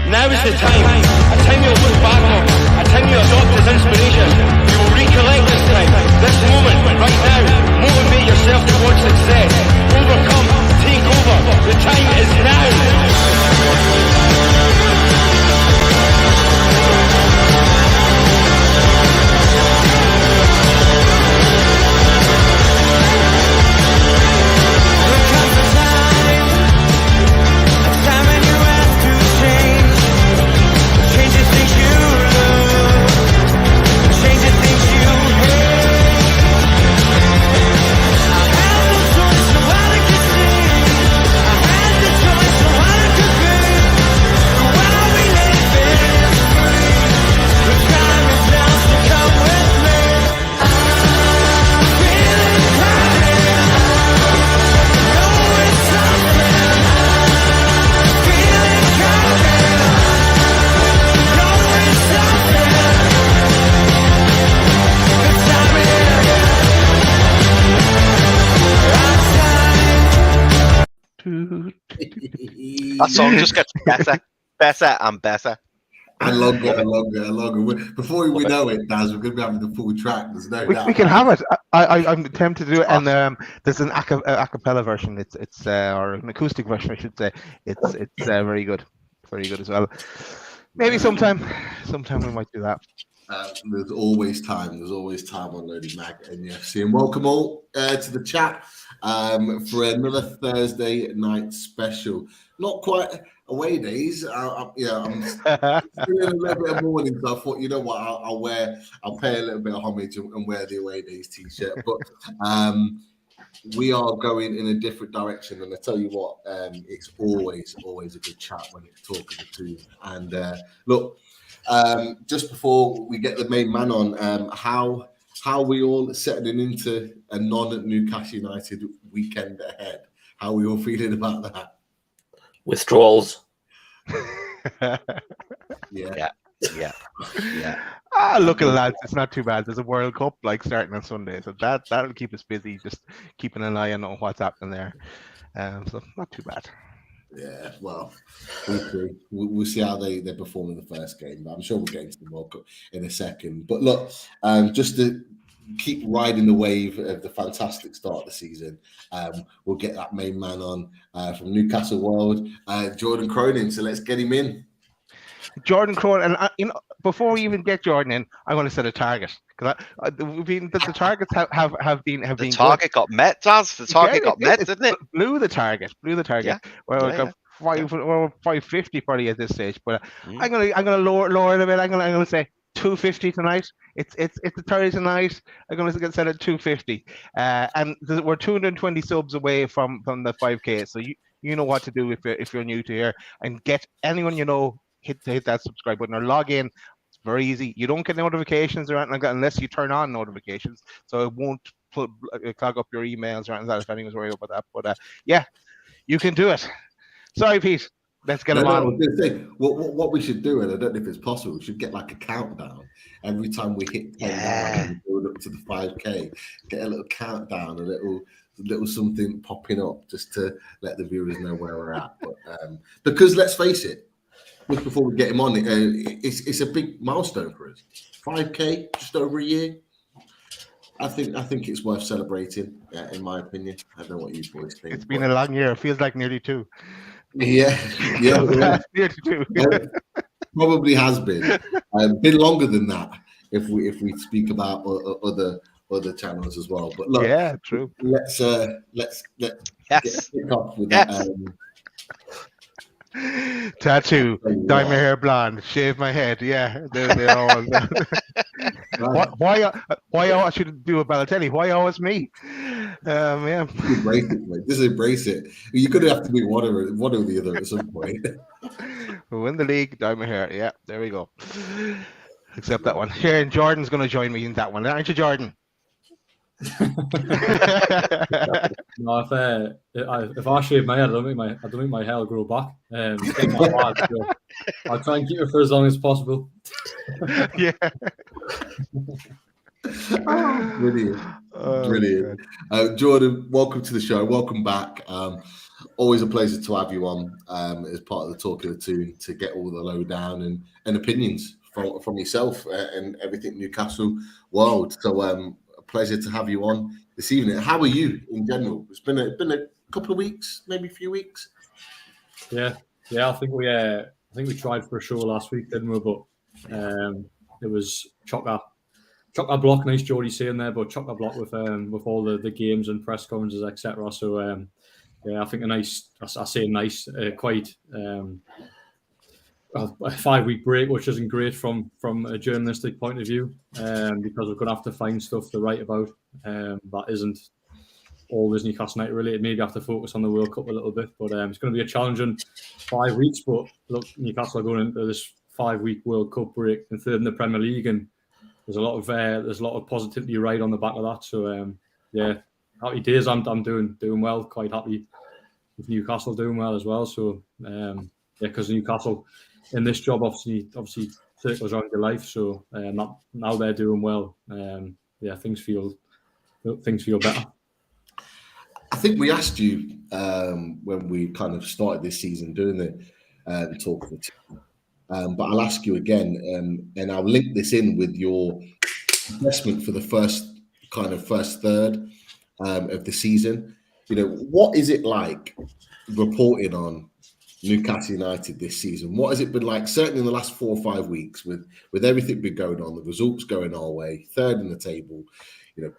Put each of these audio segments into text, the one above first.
Now is the time. A time you'll look back on. A time you adopt as inspiration. You will recollect this time. This moment, right now. Motivate yourself towards success. Overcome. Take over. The time is now. That song just gets better and better. And longer. Before we know it, Daz, we're going to be having the full track. There's no doubt. We can have it. I'm tempted to do it, and there's an a cappella version. It's or an acoustic version, I should say. It's very good as well. Maybe sometime we might do that. There's always time. There's always time on Loading Mag and NUFC. And welcome all to the chat for another Thursday night special. Not quite away days. I'm feeling a little bit of mourning, so I thought, you know what, I'll pay a little bit of homage and wear the away days t-shirt. But we are going in a different direction, and I tell you what, it's always a good chat when it's talking to Toon. And look. Just before we get the main man on, how we all settling into a non-Newcastle United weekend ahead? How are we all feeling about that? Withdrawals. Yeah. Look at lads, it's not too bad. There's a World Cup starting on Sunday, so that'll keep us busy, just keeping an eye on what's happening there. So not too bad. Yeah, well, we'll see how they perform in the first game. But I'm sure we'll get into the World Cup in a second. But look, just to keep riding the wave of the fantastic start of the season, we'll get that main man on from Newcastle World, Jordan Cronin. So let's get him in. Jordan Cronin, and before we even get Jordan in, I want to set a target, because the targets have been. The target good. got met, Daz. The target got met, didn't it? Blew the target. Yeah. Well, yeah. 550 probably at this stage, but I'm gonna lower it a bit. I'm gonna say 250 tonight. It's a Thursday night. I'm gonna set it 250, and we're 220 subs away from the 5K. So you know what to do if you're new to here, and get anyone you know. Hit that subscribe button or log in. It's very easy. You don't get notifications or anything like that unless you turn on notifications, so it won't clog up your emails or anything like that, if anyone's worried about that. But yeah, you can do it. Sorry, Pete. Let's get him on. I was going to say, what we should do, and I don't know if it's possible, we should get a countdown every time we hit 10 and build up to the 5K. Get a little countdown, a little something popping up, just to let the viewers know where we're at. But because let's face it, just before we get him on, it's a big milestone for us. 5K, just over a year. I think it's worth celebrating, in my opinion. I don't know what you boys think. It's been a long year. It feels like nearly 2. Yeah. Nearly 2. Probably has been. Been longer than that if we speak about other channels as well. But look, yeah, true. Let's get off with that. Tattoo, dye my hair blonde, shave my head. Yeah, they're all. Why I should do a Balotelli? Why always me? Yeah. Embrace it, mate. Just embrace it. You're gonna have to be one or the other at some point. We'll win the league, dye my hair. Yeah, there we go. Except that one. Here, and Jordan's gonna join me in that one, aren't you, Jordan? No, if I shave my head, I don't think my hair will grow back. I'll try and keep it for as long as possible. Yeah. Brilliant. Jordan, welcome to the show. Welcome back. Always a pleasure to have you on as part of the Talk of the Toon to get all the lowdown and opinions from yourself and everything Newcastle world. So a pleasure to have you on this evening. How are you in general? It's been a couple of weeks, maybe a few weeks. Yeah. I think we tried for a show last week, didn't we? But it was chock-a block. Nice Geordie saying there, but chock-a block with all the games and press conferences, etc. So I think quite a 5-week break, which isn't great from a journalistic point of view, because we're going to have to find stuff to write about that isn't always Newcastle United related. Maybe have to focus on the World Cup a little bit, but it's going to be a challenging 5 weeks. But look, Newcastle are going into this 5-week World Cup break and third in the Premier League, and there's a lot of positivity right on the back of that. So happy days. I'm doing well. Quite happy with Newcastle doing well as well. So because Newcastle in this job obviously circles around your life. So now they're doing well. Things feel better. I think we asked you when we kind of started this season doing the Talk of the Toon, but I'll ask you again, and I'll link this in with your assessment for the first third of the season. What is it like reporting on Newcastle United this season? What has it been like, certainly in the last 4 or 5 weeks, with everything been going on, the results going our way, third in the table,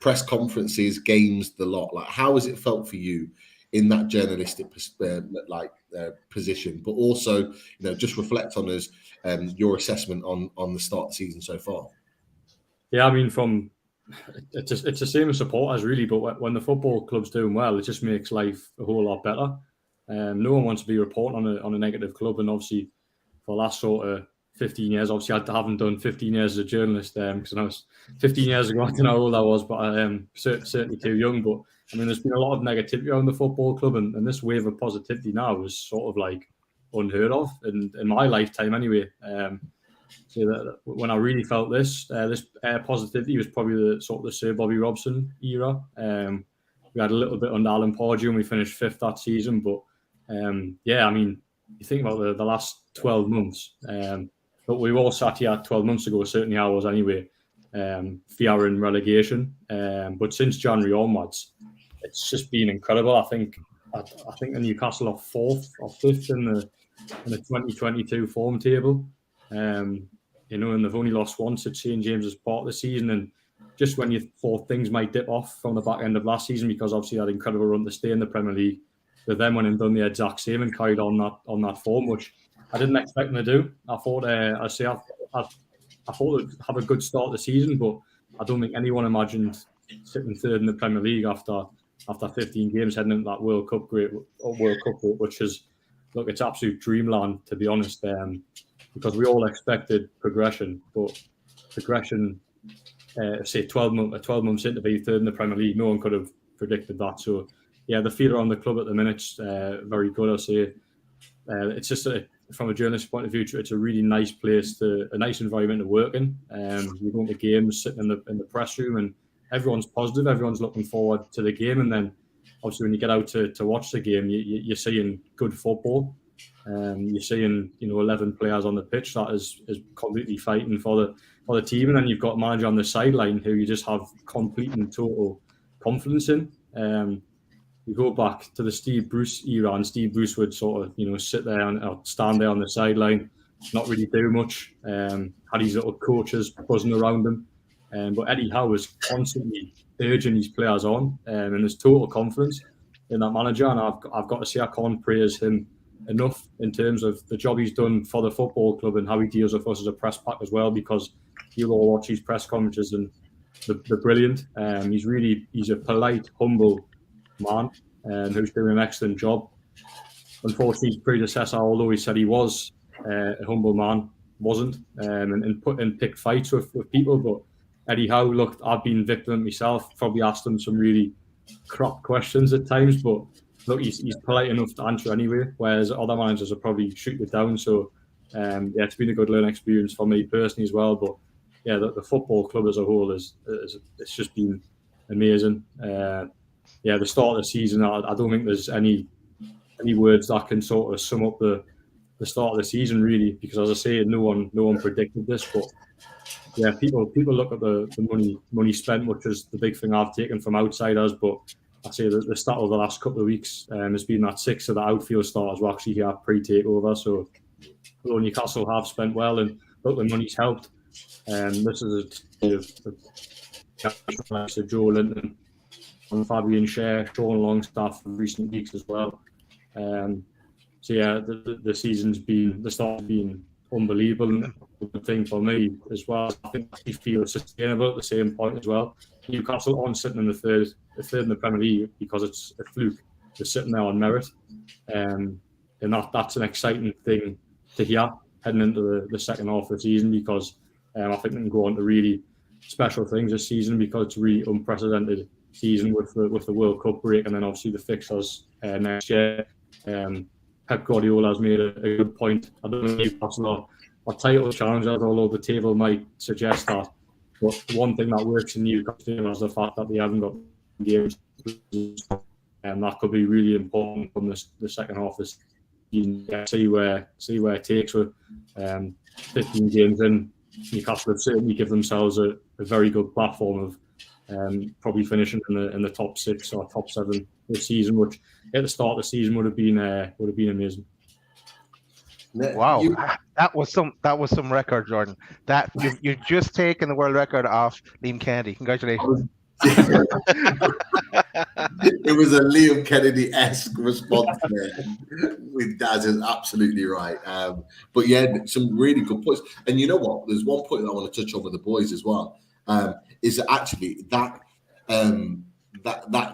press conferences, games, the lot. Like, how has it felt for you in that journalistic position? But also, just reflect on us, your assessment on the start of the season so far. Yeah, I mean, it's the same as supporters really, but when the football club's doing well, it just makes life a whole lot better. No one wants to be reporting on a negative club, and obviously for the last sort of 15 years, obviously I haven't done 15 years as a journalist, because I was 15 years ago, I don't know how old I was, but I am certainly too young. But I mean, there's been a lot of negativity around the football club, and this wave of positivity now is sort of like unheard of in my lifetime anyway. So that when I really felt this positivity was probably the Sir Bobby Robson era. We had a little bit under Alan Pardew and we finished 5th that season. But I mean, you think about the last 12 months. But we all sat here 12 months ago, certainly I was anyway, fearing relegation. But since January onwards, it's just been incredible. I think the Newcastle are 4th or 5th in the 2022 form table. And they've only lost once at St James's Park this season. And just when you thought things might dip off from the back end of last season, because obviously they had an incredible run to stay in the Premier League, they then went and done the exact same and carried on that form, which I didn't expect them to do. I thought I thought they'd have a good start of the season, but I don't think anyone imagined sitting third in the Premier League after 15 games heading into that World Cup break, which is, look, it's absolute dreamland, to be honest. Because we all expected progression, but progression, say 12 months into being third in the Premier League, no one could have predicted that. So, yeah, the feel around the club at the minute's very good. I'll say it's just from a journalist point of view, it's a really nice place, a nice environment to work in. You go into games, sitting in the press room, and everyone's positive. Everyone's looking forward to the game, and then obviously when you get out to watch the game, you're seeing good football. You're seeing 11 players on the pitch that is completely fighting for the team, and then you've got a manager on the sideline who you just have complete and total confidence in. You go back to the Steve Bruce era, and Steve Bruce would sort of sit there or stand there on the sideline, not really do much. Had his little coaches buzzing around him, but Eddie Howe was constantly urging his players on, and there's total confidence in that manager. And I've got to say, I can't praise him enough in terms of the job he's done for the football club and how he deals with us as a press pack as well, because you'll all watch his press conferences and they're brilliant. He's a polite, humble man who's doing an excellent job. Unfortunately, his predecessor, although he said he was a humble man, wasn't, and picked fights with people. But Eddie Howe, look, I've been victim myself, probably asked him some really crap questions at times, but look, he's polite enough to answer anyway, whereas other managers will probably shoot you down. So, it's been a good learning experience for me personally as well. But yeah, the football club as a whole it's just been amazing. The start of the season, I don't think there's any any words that can sort of sum up the start of the season, really, because as I say, no one predicted this, but yeah, people look at the money spent, which is the big thing I've taken from outsiders. But I say that the start of the last couple of weeks has been that 6 of the outfield starters were actually here pre-takeover. So although Newcastle have spent well and look, the money's helped, this is a Joe Linton and Fabian Scher, Sean Longstaff in recent weeks as well. So yeah, the start's been unbelievable. And the thing for me as well, I think he feels sustainable at the same point as well. Newcastle aren't sitting in the third in the Premier League because it's a fluke. They're sitting there on merit, and that's an exciting thing to hear heading into the second half of the season, because I think they can go on to really special things this season, because it's a really unprecedented season with the World Cup break, and then obviously the fixtures next year. Pep Guardiola has made a good point. I don't know if Newcastle are title challengers, although the table might suggest that. But one thing that works in Newcastle is the fact that they haven't got games, and that could be really important from the second half of the season. See where it takes. With 15 games in, Newcastle have certainly given themselves a very good platform of probably finishing in the top 6 or top 7 this season, which at the start of the season would have been amazing. Wow, that was some record, Jordan. That you've just taken the world record off Liam Kennedy. Congratulations. It was a Liam Kennedy-esque response there. With Daz is absolutely right. But yeah, some really good points. And you know what? There's one point that I want to touch on with the boys as well. Is that actually that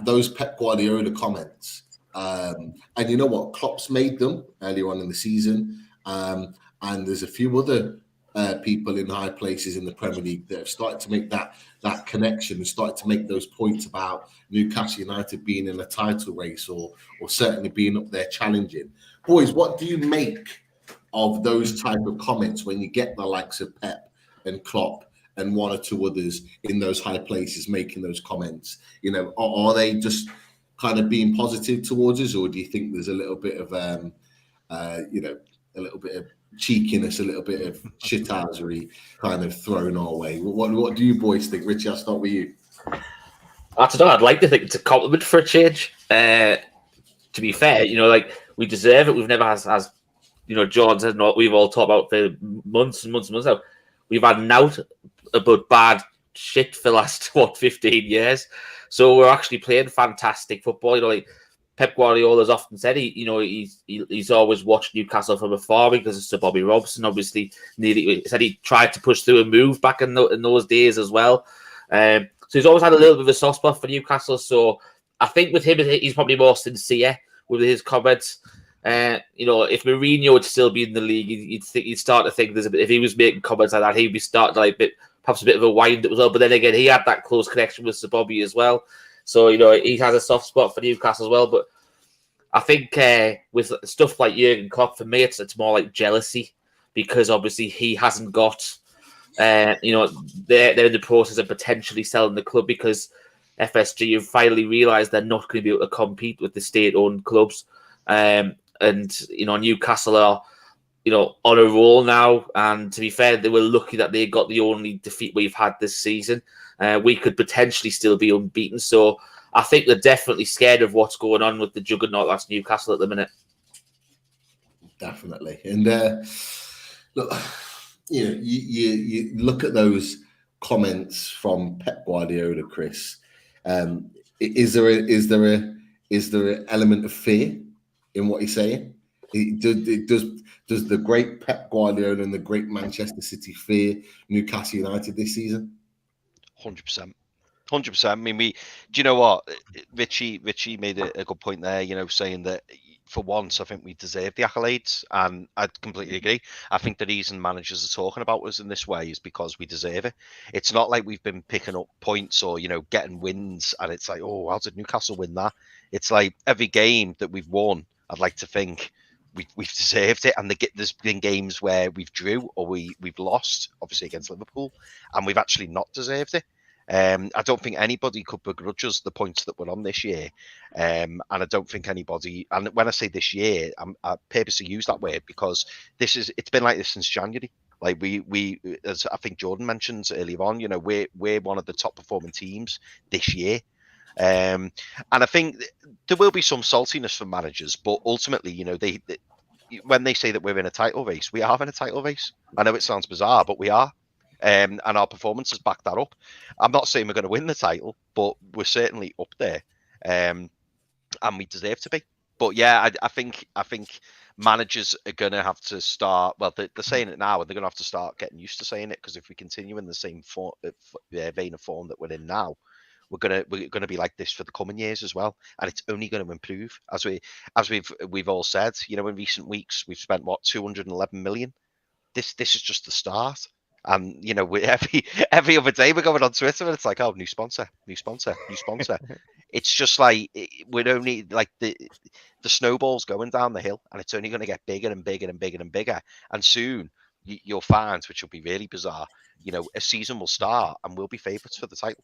those Pep Guardiola comments, and you know what? Klopp's made them earlier on in the season, and there's a few other people in high places in the Premier League that have started to make that connection and started to make those points about Newcastle United being in a title race or certainly being up there challenging. Boys, what do you make of those type of comments when you get the likes of Pep and Klopp and one or two others in those high places making those comments? You know, are they just kind of being positive towards us, or do you think there's a little bit of a little bit of cheekiness, a little bit of shithousery kind of thrown our way? What do you boys think? Richie, I'll start with you. I don't know. I'd like to think it's a compliment for a change. To be fair, we deserve it. We've never, as John said, we've all talked about for months and months and months now. We've had an out about bad shit for the last 15 years. So we're actually playing fantastic football. Pep Guardiola's often said he's always watched Newcastle from afar because of Sir Bobby Robson. Obviously, he said he tried to push through a move back in those days as well. So he's always had a little bit of a soft spot for Newcastle. So I think with him, he's probably more sincere with his comments. If Mourinho would still be in the league, you'd start to think if he was making comments like that, he'd be starting perhaps a bit of a wind up as well. But then again, he had that close connection with Sir Bobby as well. So, he has a soft spot for Newcastle as well. But I think with stuff like Jurgen Klopp, for me, it's more like jealousy, because obviously he hasn't got, they're in the process of potentially selling the club, because FSG have finally realised they're not going to be able to compete with the state-owned clubs. And Newcastle are, on a roll now. And to be fair, they were lucky that they got the only defeat we've had this season. We could potentially still be unbeaten. So I think they're definitely scared of what's going on with the juggernaut that's Newcastle at the minute. Definitely. And look, you look at those comments from Pep Guardiola, Chris. Is there an element of fear in what he's saying? Does the great Pep Guardiola and the great Manchester City fear Newcastle United this season? 100%. I mean, do you know what? Richie made a good point there, saying that for once, I think we deserve the accolades, and I completely agree. I think the reason managers are talking about us in this way is because we deserve it. It's not like we've been picking up points or, getting wins, and it's like, oh, how did Newcastle win that? It's like every game that we've won, I'd like to think we've deserved it, and there's been games where we've drew or we've lost, obviously against Liverpool, and we've actually not deserved it. I don't think anybody could begrudge us the points that we're on this year. And I don't think anybody, and when I say this year, I purposely use that word because it's been like this since January. Like we, as I think Jordan mentioned earlier on, we're one of the top performing teams this year. And I think there will be some saltiness from managers, but ultimately, they when they say that we're in a title race, we are in a title race. I know it sounds bizarre, but we are. And our performances back that up. I'm not saying we're going to win the title, but we're certainly up there. And we deserve to be. But yeah, I think managers are going to have to start. Well, they're saying it now, and they're going to have to start getting used to saying it, because if we continue in the same vein of form that we're in now, we're gonna be like this for the coming years as well, and it's only going to improve as we've all said. In recent weeks we've spent 211 million. This is just the start. And every other day we're going on Twitter and it's like, oh, new sponsor. It's just like we're only like the snowball's going down the hill, and it's only going to get bigger and bigger and bigger and bigger. And soon you'll find, which will be really bizarre, a season will start and we'll be favourites for the title.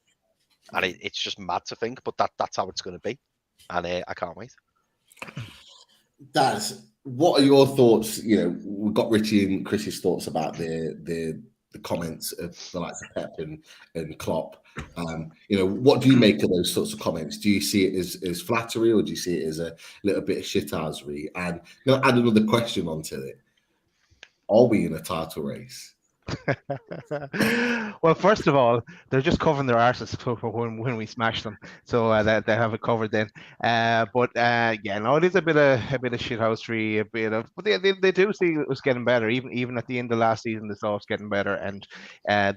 And it's just mad to think, but that's how it's going to be. And I can't wait. What are your thoughts? We've got Richie and Chris's thoughts about the comments of the likes of Pep and Klopp. What do you make of those sorts of comments? Do you see it as flattery, or do you see it as a little bit of shithousery? And add another question onto it. Are we in a title race? Well, first of all, they're just covering their arses for when we smash them, so they have it covered then. It is a bit of shithousery, but they do see it was getting better. Even at the end of last season, they saw us getting better, and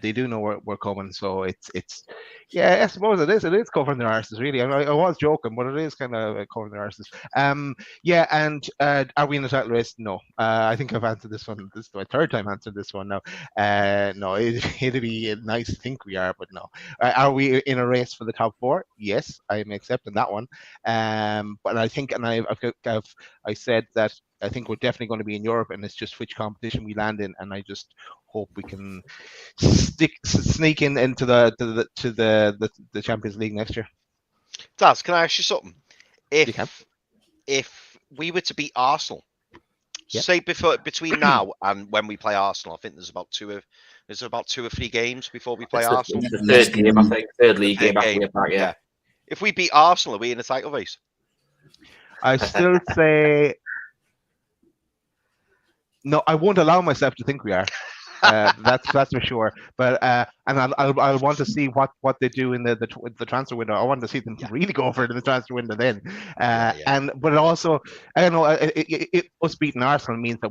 they do know we're coming. So it's I suppose it is covering their arses, really. I was joking, but it is kind of covering their arses. Are we in the title race? No. I think I've answered this one. This is my third time answering this one now. No, it'd be nice to think we are, but no. Are we in a race for the top four? Yes, I'm accepting that one. But I think, and I said that I think we're definitely going to be in Europe, and it's just which competition we land in. And I just hope we can sneak into the Champions League next year. Daz, can I ask you something? If we were to beat Arsenal, say between now and when we play Arsenal, I think there's about two or three games before we play Arsenal. The third game, I think. Third league game after we get back, yeah. If we beat Arsenal, are we in a title race? I still say no. I won't allow myself to think we are. That's for sure. But and I'll want to see what they do in the transfer window. I want to see them really go for it in the transfer window then. But it also, I don't know. Us beating Arsenal means that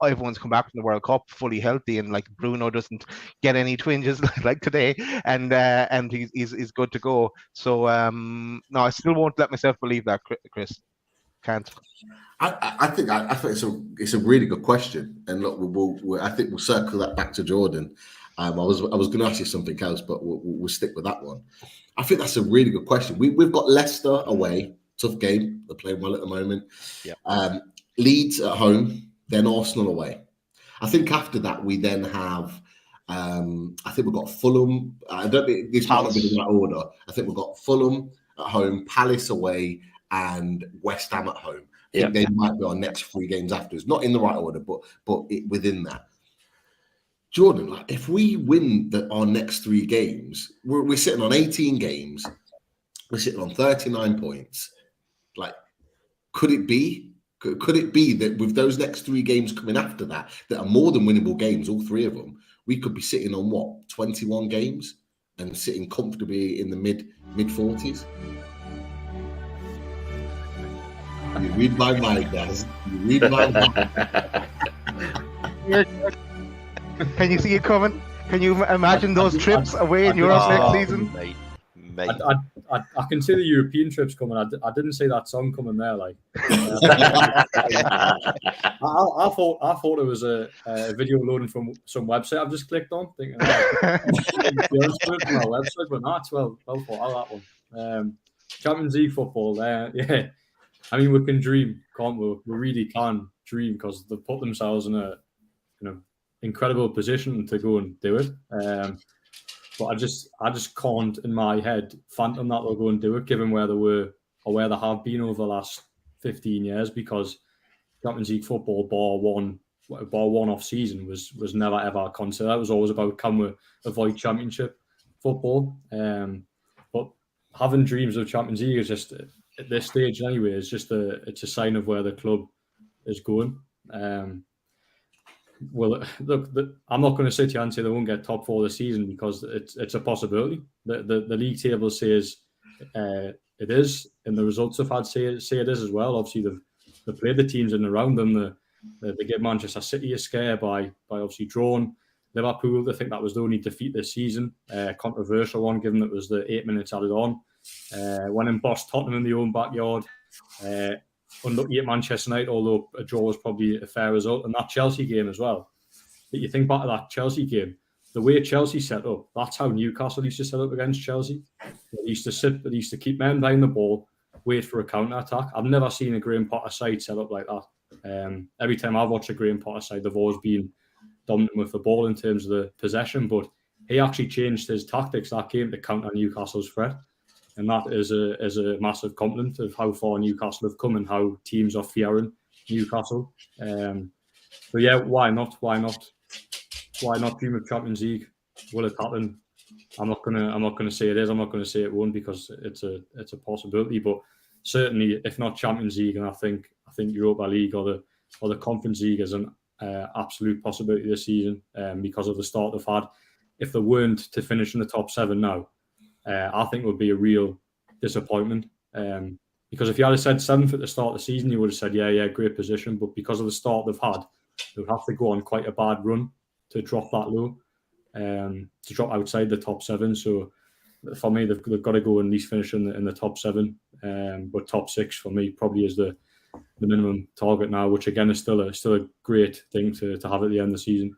everyone's come back from the World Cup fully healthy, and like Bruno doesn't get any twinges like today, and he's good to go. So no, I still won't let myself believe that, Chris. Can't. I think it's a really good question, and look, I think we'll circle that back to Jordan. I was going to ask you something else, but we'll stick with that one. I think that's a really good question. We've got Leicester away, tough game. They're playing well at the moment. Yeah. Leeds at home, then Arsenal away. I think after that we then have. I think we've got Fulham. I don't think this might not be in that order. I think we've got Fulham at home, Palace away, and West Ham at home. I think they might be our next 3 games afterwards. Not in the right order, but within that. Jordan, like, if we win our next 3 games, we're sitting on 18 games. We're sitting on 39 points. Like, could it be that with those next 3 games coming after that are more than winnable games, all 3 of them, we could be sitting on 21 games and sitting comfortably in the mid 40s? You read my mind, guys. You read my mind. Can you see it coming? Can you imagine those trips away in Europe next season? Mate. I can see the European trips coming. I didn't see that song coming there. Like, I thought it was a video loading from some website I've just clicked on, thinking from our website, but no, it's well thought out, that one. Champions League football, yeah. I mean, we can dream, can't we? We really can dream, because they've put themselves in a incredible position to go and do it. But I just can't in my head phantom that they'll go and do it, given where they were or where they have been over the last 15 years, because Champions League football, bar one off season, was never ever considered. It was always about, can we avoid Championship football? But having dreams of Champions League is just, at this stage anyway, it's a sign of where the club is going. Well, look, I'm not going to sit here and say they won't get top 4 this season, because it's a possibility. The league table says it is, and the results have had say it is as well. Obviously, they've played the teams in and around them. They give Manchester City a scare by obviously drawing Liverpool. I think that was the only defeat this season. Controversial one, given that it was the 8 minutes added on. Went and bossed Tottenham in their own backyard. Unlucky at Manchester United, although a draw was probably a fair result. And that Chelsea game as well. But you think back to that Chelsea game, the way Chelsea set up, that's how Newcastle used to set up against Chelsea. They used to keep men behind the ball, wait for a counter-attack. I've never seen a Graham Potter side set up like that. Every time I've watched a Graham Potter side, they've always been dominant with the ball in terms of the possession, but he actually changed his tactics that game to counter Newcastle's threat. And that is a massive compliment of how far Newcastle have come and how teams are fearing Newcastle. So yeah, why not? Why not dream of Champions League? Will it happen? I'm not gonna say it is. I'm not gonna say it won't, because it's a possibility. But certainly, if not Champions League, and I think Europa League or the Conference League is an absolute possibility this season, because of the start they've had. If they weren't to finish in the top 7 now, I think it would be a real disappointment. Because if you had said 7th at the start of the season, you would have said, yeah, great position. But because of the start they've had, they would have to go on quite a bad run to drop that low, to drop outside the top 7. So for me, they've got to go and at least finish in the top 7. But top 6 for me probably is the minimum target now, which again is still a great thing to have at the end of the season.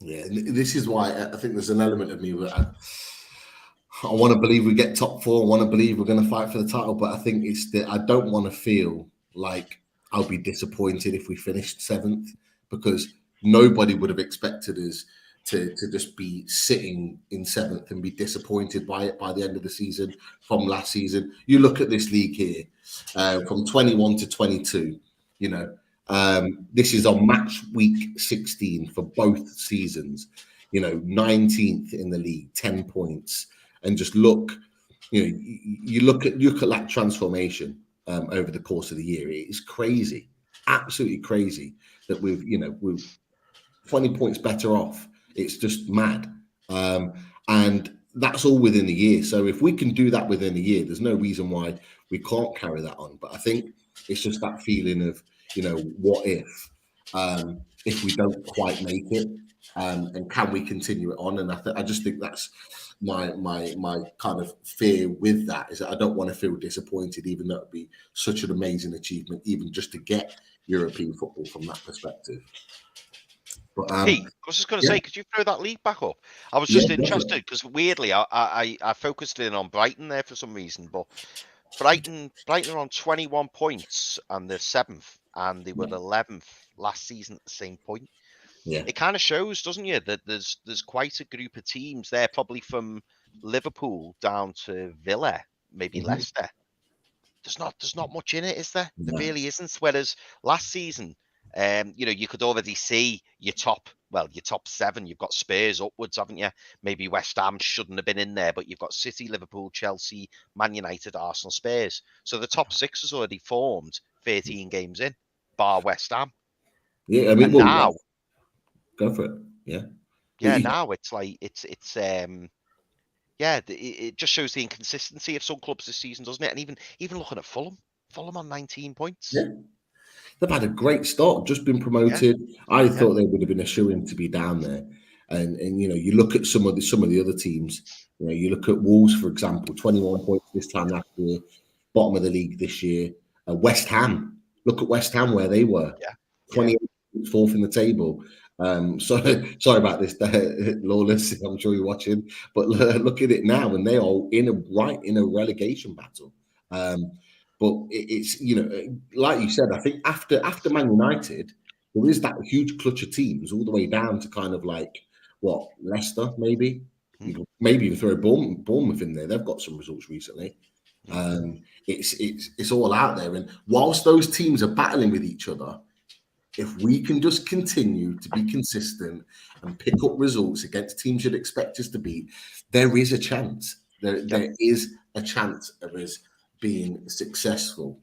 Yeah, this is why I think there's an element of me where I want to believe we get top 4. I want to believe we're going to fight for the title, but I think it's that I don't want to feel like I'll be disappointed if we finished 7th, because nobody would have expected us to just be sitting in 7th and be disappointed by it by the end of the season from last season. You look at this league here, from 21 to 22, this is on match week 16 for both seasons, 19th in the league, 10 points. And just look, you look at that transformation over the course of the year. It is crazy, absolutely crazy that we're 20 points better off. It's just mad. And that's all within a year. So if we can do that within a year, there's no reason why we can't carry that on. But I think it's just that feeling of, what if we don't quite make it, and can we continue it on? And I just think that's my kind of fear with that, is that I don't want to feel disappointed, even though it'd be such an amazing achievement, even just to get European football from that perspective. But, Pete, I was just going to say, could you throw that league back up? I was just interested because weirdly, I focused in on Brighton there for some reason, but Brighton are on 21 points and they're 7th, and they were 11th last season at the same point. Yeah, it kind of shows, doesn't it, that there's quite a group of teams there, probably from Liverpool down to Villa, maybe Leicester. There's not much in it, is there? No. There really isn't. Whereas last season, you could already see your top 7. You've got Spurs upwards, haven't you? Maybe West Ham shouldn't have been in there, but you've got City, Liverpool, Chelsea, Man United, Arsenal, Spurs. So the top 6 is already formed 13 games in, bar West Ham. Yeah, I mean, now. Go for it. Yeah. Now it's like it just shows the inconsistency of some clubs this season, doesn't it? And even looking at Fulham on 19 points. Yeah, they've had a great start, just been promoted. Yeah. I thought they would have been a shoo-in to be down there. And you look at some of the other teams. You look at Wolves, for example, 21 points this time last year, bottom of the league this year. West Ham, look at West Ham where they were. 28 4th in the table. Sorry about this, Lawless. I'm sure you're watching, but look at it now, and they are in a relegation battle. But it's like you said, I think after Man United, there is that huge clutch of teams all the way down to kind of like Leicester maybe, maybe even throw Bournemouth in there. They've got some results recently. It's all out there. And whilst those teams are battling with each other, if we can just continue to be consistent and pick up results against teams you'd expect us to beat, there is a chance. There is a chance of us being successful.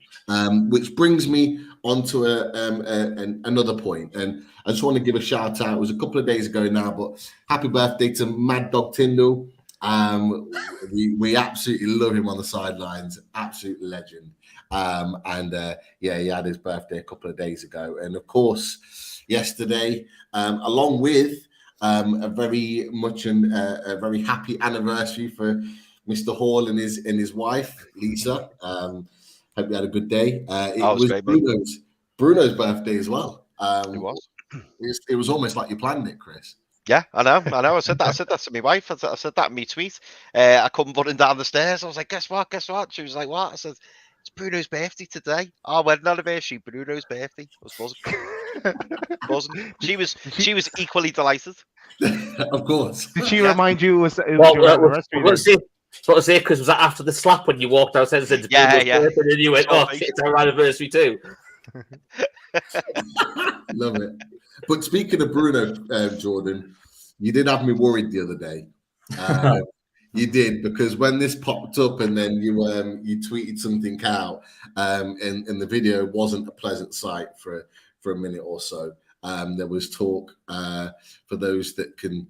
Which brings me on to another point. And I just want to give a shout out. It was a couple of days ago now, but happy birthday to Mad Dog Tyndall. We absolutely love him on the sidelines. Absolute legend. He had his birthday a couple of days ago. And of course, yesterday, along with a very happy anniversary for Mr. Hall and his wife, Lisa. Hope you had a good day. It was great, Bruno's birthday as well. It was. It was almost like you planned it, Chris. Yeah, I know. I said that to my wife. I said that in my tweet. I come running down the stairs. I was like, guess what? She was like, what? I said, it's Bruno's birthday today. Our wedding anniversary, Bruno's birthday. I was buzzing. She was equally delighted. Of course. Did she remind you it was your anniversary? So to say, Chris, was that after the slap when you walked outside and said, yeah. And then you went, oh, shit, it's our anniversary too. Love it. But speaking of Bruno, Jordan, you did have me worried the other day. You did, because when this popped up and then you tweeted something out, and the video wasn't a pleasant sight for a minute or so. There was talk, for those that can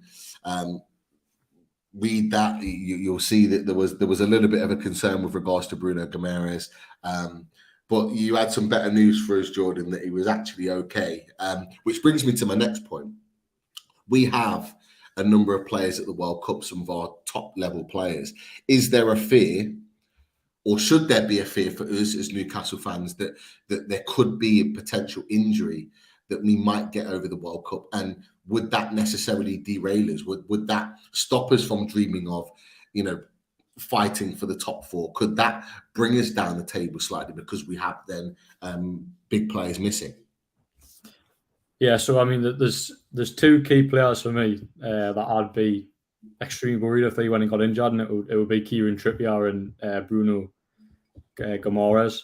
read that, you'll see that there was a little bit of a concern with regards to Bruno Guimaraes. But you had some better news for us, Jordan, that he was actually okay. Which brings me to my next point. We have a number of players at the World Cup, some of our top level players. Is there a fear, or should there be a fear for us as Newcastle fans that there could be a potential injury that we might get over the World Cup? And would that necessarily derail us? Would that stop us from dreaming of, fighting for the top four? Could that bring us down the table slightly because we have then big players missing? Yeah, so I mean, there's two key players for me that I'd be extremely worried if they went and got injured, and it would be Kieran Trippier and Bruno Guimaraes.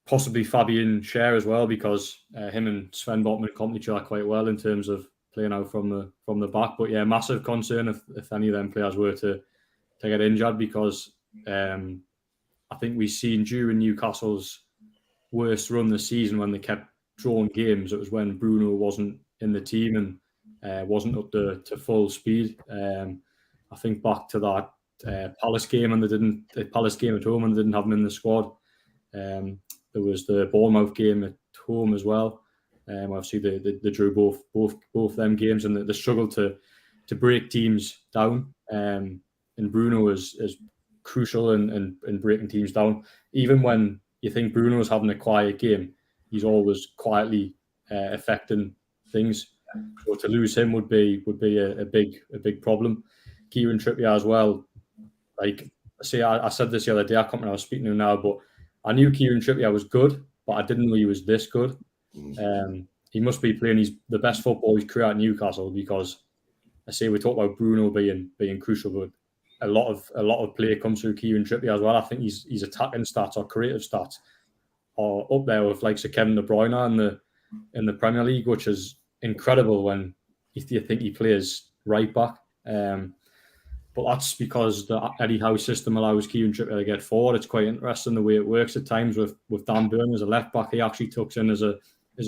Possibly Fabian Schär as well, because him and Sven Botman complement each other quite well in terms of playing out from the back. But yeah, massive concern if any of them players were to get injured, because I think we've seen during Newcastle's worst run this season, when they kept drawing games, it was when Bruno wasn't in the team and wasn't up to full speed. I think back to that Palace game, and the Palace game at home, and they didn't have him in the squad. There was the Bournemouth game at home as well. Obviously, they drew both them games, and they struggled to break teams down. And Bruno is crucial in breaking teams down. Even when you think Bruno is having a quiet game, he's always quietly affecting things. So to lose him would be a big problem. Kieran Trippier as well. Like I said this the other day, I can't remember, I was speaking to him now, but I knew Kieran Trippier was good, but I didn't know he was this good. He must be playing the best football he's career at Newcastle, because we talk about Bruno being crucial, but a lot of play comes through Kieran Trippier as well. I think he's attacking stats or creative stats are up there with likes of Kevin De Bruyne in the Premier League, which is incredible when you think he plays right back. But that's because the Eddie Howe system allows Kieran Trippier to get forward. It's quite interesting the way it works at times with Dan Burn as a left back. He actually tucks in as a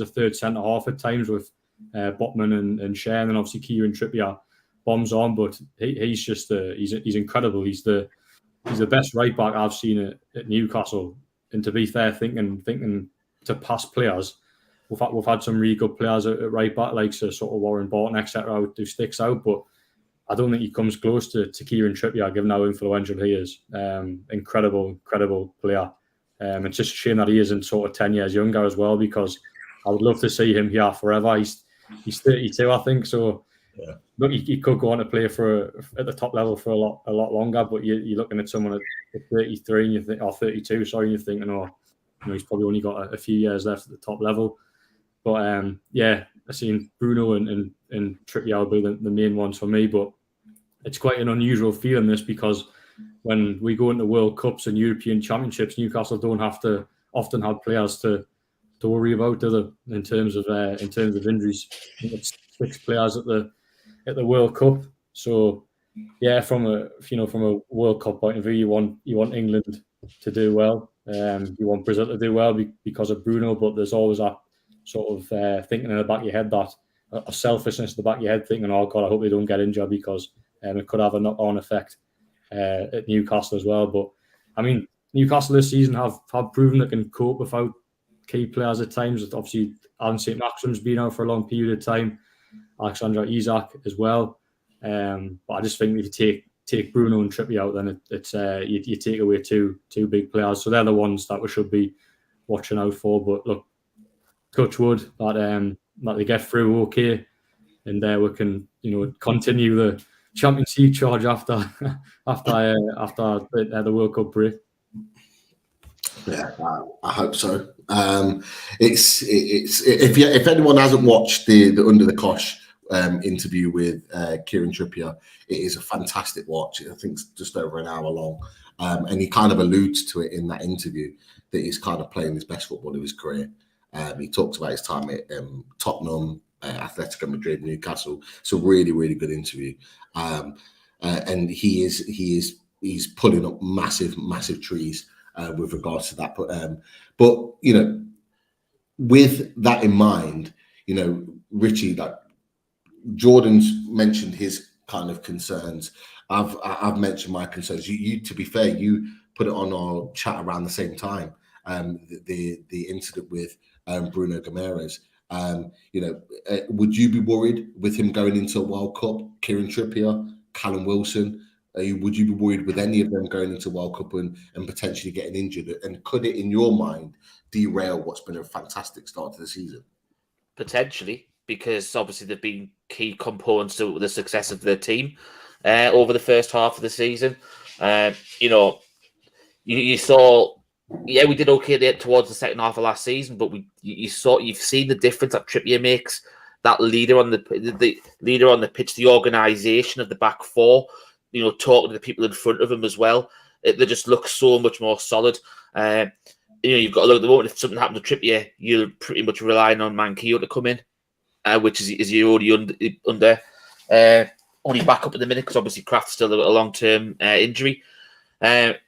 third centre half at times with Botman and Schär, and obviously Kieran Trippier bombs on. But he's just he's incredible. He's the best right back I've seen at Newcastle. And to be fair, thinking to past players, we've had some really good players at right back, like sort of Warren Barton, etc., who sticks out, but I don't think he comes close to Kieran Trippier, given how influential he is. Incredible player. It's just a shame that he isn't sort of 10 years younger as well, because I would love to see him here forever. He's 32, I think. So yeah. Look, he could go on to play at the top level for a lot longer. But you're looking at someone at 33 and you think, or 32, sorry, and you're thinking, he's probably only got a few years left at the top level. But I've seen Bruno and Trippier will be the main ones for me. But it's quite an unusual feeling, this, because when we go into World Cups and European Championships, Newcastle don't have to often have players to worry about, do they, in terms of injuries. I think it's 6 players at the World Cup. So yeah, from a World Cup point of view, you want England to do well. You want Brazil to do well because of Bruno, but there's always that sort of thinking in the back of your head, that a selfishness in the back of your head, thinking, oh God, I hope they don't get injured, because it could have a knock-on effect at Newcastle as well. But I mean, Newcastle this season have proven they can cope without key players at times. Obviously, Alan St. Maxim's been out for a long period of time, Alexander Isak as well. But I just think if you take Bruno and Trippier out, then it's you take away two big players. So they're the ones that we should be watching out for. But look, touch wood that they get through okay, and we can continue the Champions League charge after the World Cup break. Yeah, I hope so. It's if anyone hasn't watched the Under the Cosh interview with Kieran Trippier, it is a fantastic watch. I think it's just over an hour long, and he kind of alludes to it in that interview that he's kind of playing his best football of his career. He talks about his time at Tottenham, Atletico Madrid, Newcastle. It's a really, really good interview, and he's pulling up massive trees with regards to that. But with that in mind, Richie, like Jordan's mentioned his kind of concerns. I've mentioned my concerns. You to be fair, you put it on our chat around the same time. The incident with Bruno Guimaraes. Would you be worried with him going into a World Cup? Kieran Trippier, Callum Wilson. Would you be worried with any of them going into World Cup and potentially getting injured? And could it, in your mind, derail what's been a fantastic start to the season? Potentially, because obviously they've been key components to the success of their team over the first half of the season. You saw, we did okay towards the second half of last season, but you've seen the difference that Trippier makes. That leader on the leader on the pitch, the organisation of the back four. Talking to the people in front of him as well. They just look so much more solid. You've got to look at the moment. If something happened to Trippier, you're pretty much relying on Manquillo to come in, which is you're already under only back up at the minute, because obviously Kraft's still a long-term injury.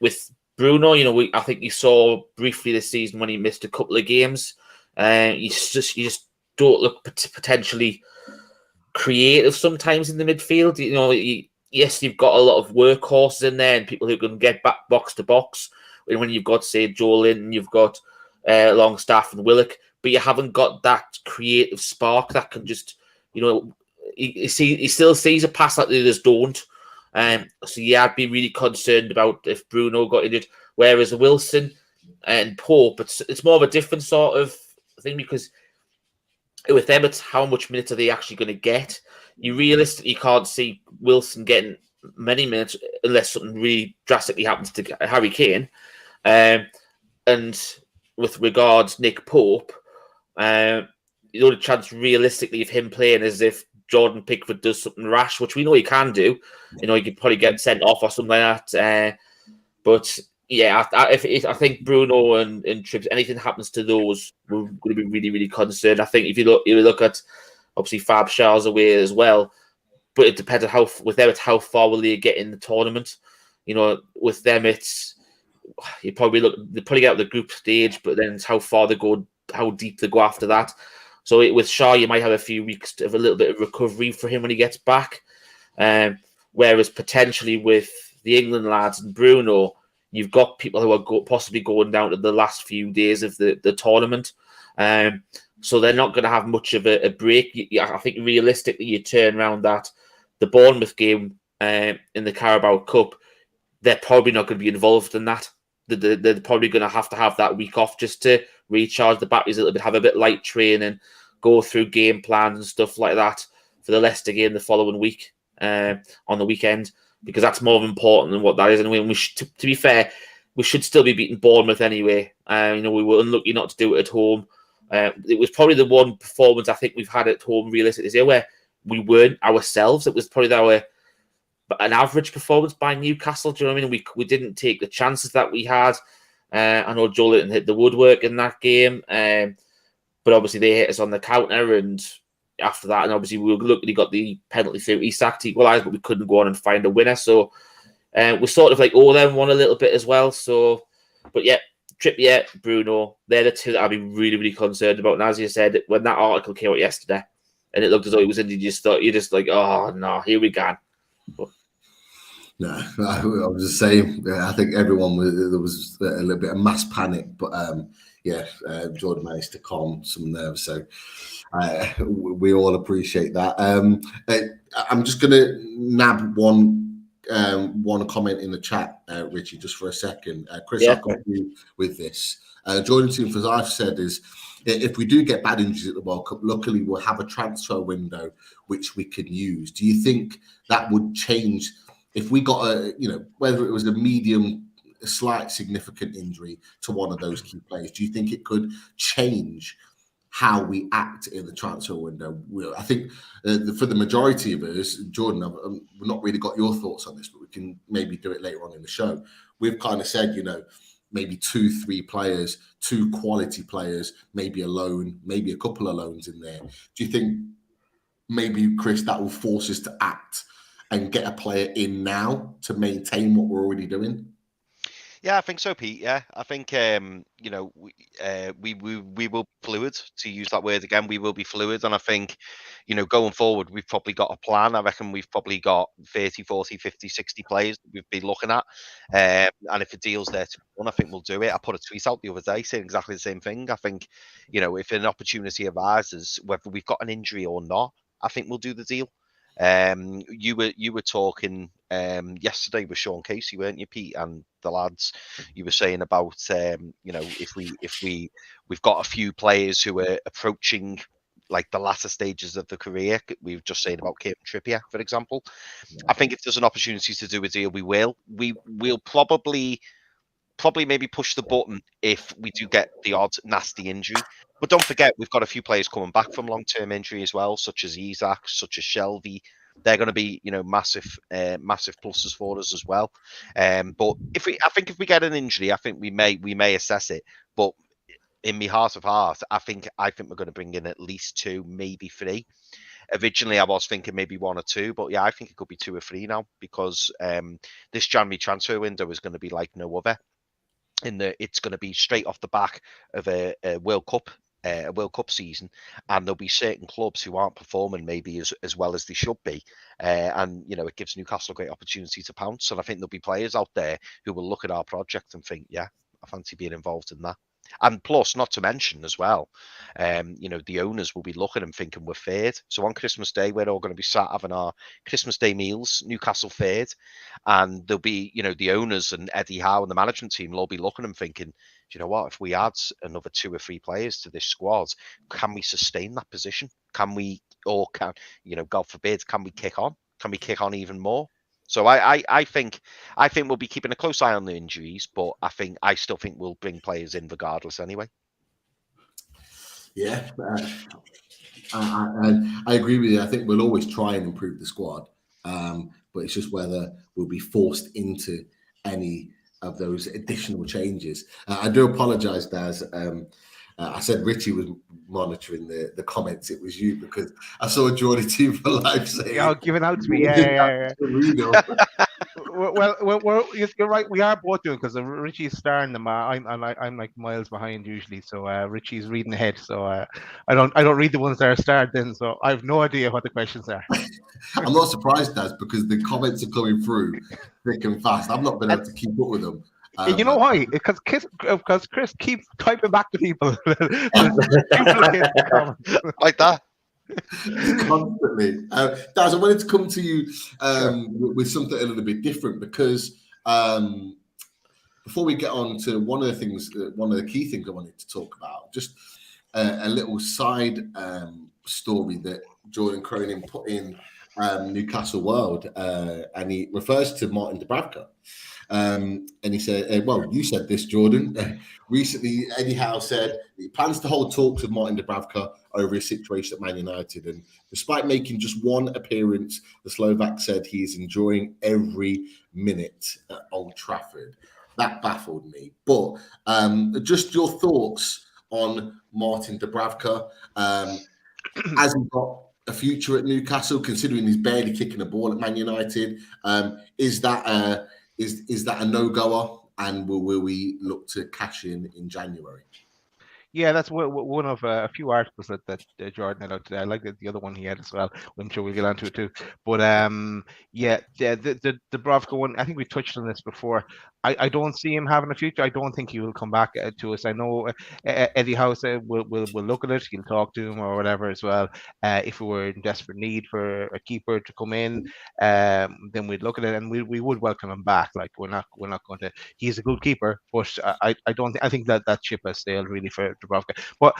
With Bruno, I think you saw briefly this season when he missed a couple of games. You just don't look potentially creative sometimes in the midfield. Yes, you've got a lot of workhorses in there and people who can get back box to box. And when you've got, say, Joe Linton, you've got Longstaff and Willock, but you haven't got that creative spark that can just, he still sees a pass that the others don't. So yeah, I'd be really concerned about if Bruno got injured. Whereas Wilson and Pope, it's more of a different sort of thing, because with them, it's how much minutes are they actually going to get. You realistically can't see Wilson getting many minutes unless something really drastically happens to Harry Kane. And with regards Nick Pope, the only chance realistically of him playing is if Jordan Pickford does something rash, which we know he can do. He could probably get sent off or something like that. But yeah, I think Bruno and Trips, anything happens to those, we're going to be really, really concerned. I think if you look at, obviously Fab Shaw's away as well, but it depends on how far will they get in the tournament. With them, it's they probably get out of the group stage, but then it's how far they go, how deep they go after that. So with Shaw, you might have a few weeks of a little bit of recovery for him when he gets back. Whereas potentially with the England lads and Bruno, you've got people who are possibly going down to the last few days of the tournament. So they're not going to have much of a break. I think realistically, you turn around that the Bournemouth game in the Carabao Cup, they're probably not going to be involved in that. They're probably going to have that week off just to recharge the batteries a little bit, have a bit light training, go through game plans and stuff like that for the Leicester game the following week on the weekend, because that's more important than what that is. And to be fair, we should still be beating Bournemouth anyway. We were unlucky not to do it at home. It was probably the one performance I think we've had at home realistically this year where we weren't ourselves. It was probably an average performance by Newcastle. Do you know what I mean? We didn't take the chances that we had. I know Joe Linton hit the woodwork in that game, but obviously they hit us on the counter, and after that, and obviously we luckily got the penalty through Isak to equalise, but we couldn't go on and find a winner. So we're sort of like all them one a little bit as well. So, but yeah, Trippier, Bruno, they're the two that I've been really, really concerned about. And as you said, when that article came out yesterday, and it looked as though it was injured, you're just like, oh no, here we go. But, no, I was just saying. I think everyone there was a little bit of mass panic, but Jordan managed to calm some nerves. So we all appreciate that. I'm just going to nab one comment in the chat, Richie, just for a second. Chris, I've got you with this. Jordan Toon, as I've said, is if we do get bad injuries at the World Cup, luckily we'll have a transfer window which we can use. Do you think that would change if we got whether it was a medium, a slight significant injury to one of those key players? Do you think it could change how we act in the transfer window? I think for the majority of us, Jordan, we've not really got your thoughts on this, but we can maybe do it later on in the show. We've kind of said, maybe 2-3 players, 2 quality players, maybe a loan, maybe a couple of loans in there. Do you think maybe, Chris, that will force us to act and get a player in now to maintain what we're already doing? Yeah, I think so, Pete. Yeah, I think we will be fluid, to use that word again. We will be fluid, and I think going forward, we've probably got a plan. I reckon we've probably got 30, 40, 50, 60 players that we've been looking at, and if a deal's there to be done, I think we'll do it. I put a tweet out the other day saying exactly the same thing. I think if an opportunity arises, whether we've got an injury or not, I think we'll do the deal. You were talking yesterday with Sean Casey, weren't you, Pete, and the lads? You were saying about if we've got a few players who are approaching like the latter stages of the career. We were just saying about Kieran Trippier, for example. I think if there's an opportunity to do a deal, we will. We'll probably maybe push the button if we do get the odd nasty injury. But don't forget, we've got a few players coming back from long-term injury as well, such as Isak, such as Shelby. They're going to be, massive pluses for us as well. But I think if we get an injury, I think we may assess it. But in my heart of heart, I think we're going to bring in at least 2, maybe 3. Originally, I was thinking maybe 1 or 2, but yeah, I think it could be 2 or 3 now, because this January transfer window is going to be like no other. It's going to be straight off the back of a World Cup season, and there'll be certain clubs who aren't performing maybe as well as they should be, and it gives Newcastle a great opportunity to pounce. And I think there'll be players out there who will look at our project and think, yeah, I fancy being involved in that. And plus, not to mention as well, the owners will be looking and thinking we're third. So on Christmas Day, we're all going to be sat having our Christmas Day meals, Newcastle third, and there'll be, the owners and Eddie Howe and the management team will all be looking and thinking, do you know what? If we add another 2 or 3 players to this squad, can we sustain that position? Can we, or can, God forbid, can we kick on? Can we kick on even more? So I think we'll be keeping a close eye on the injuries, but I still think we'll bring players in regardless anyway. Yeah, I agree with you. I think we'll always try and improve the squad, but it's just whether we'll be forced into any of those additional changes. I do apologise, Daz. I said Richie was monitoring the comments. It was you, because I saw Jordy Toon for live saying, giving out to me. Yeah. Well, you're right. We are both doing, because Richie's starring them. I'm like miles behind usually, so Richie's reading ahead. So I don't read the ones that are starred then. So I have no idea what the questions are. I'm not surprised, Daz, because the comments are coming through thick and fast. I've not been able to keep up with them. You know why? Because Chris keeps typing back to people. Like that. Constantly. Daz, I wanted to come to you with something a little bit different, because before we get on to one of the key things I wanted to talk about, just a little side story that Jordan Cronin put in Newcastle World, and he refers to Martin Dubravka. And he said, well, you said this, Jordan. Recently, Eddie Howe said he plans to hold talks with Martin Dubravka over his situation at Man United. And despite making just one appearance, the Slovak said he is enjoying every minute at Old Trafford. That baffled me. But just your thoughts on Martin Dubravka. Has he got a future at Newcastle, considering he's barely kicking a ball at Man United? Is that a no-goer? And will we look to cash in January? Yeah, that's one of a few articles that Jordan had out today. I like the other one he had as well. I'm sure we'll get onto it too. But yeah, the Dubravka one, I think we touched on this before. I don't see him having a future. I don't think he will come back to us. I know Eddie Howe will look at it. He'll talk to him or whatever as well. If we were in desperate need for a keeper to come in, then we'd look at it and we would welcome him back. Like we're not going to. He's a good keeper, but I don't think. I think that ship has sailed really for Dubravka. But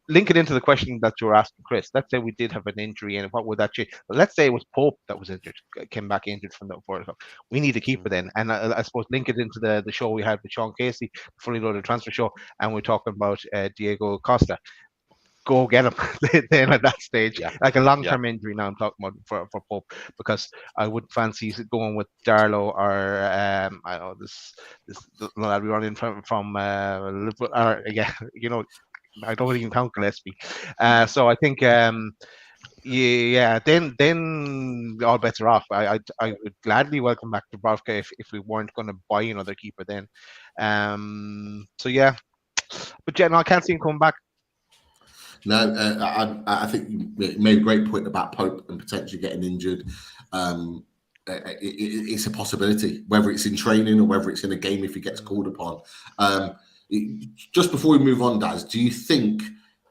link it into the question that you were asking, Chris. Let's say we did have an injury, and what would that change? Let's say it was Pope that was injured, came back injured from the World Cup. We need a keeper then, and I suppose link it into the show we had with Sean Casey, the Fully Loaded Transfer Show, and we're talking about Diego Costa. Go get him then at that stage, like a long-term injury. Now I'm talking about for Pope, because I wouldn't fancy going with Darlow or I know this lad we run in from Liverpool, or again, you know, I don't even count Gillespie. So I think then all bets are off. I would gladly welcome back Dubravka if we weren't going to buy another keeper then. So yeah, but yeah, no, I can't see him coming back. No, I think you made a great point about Pope and potentially getting injured. It's a possibility, whether it's in training or whether it's in a game if he gets called upon. Just before we move on, Daz, do you think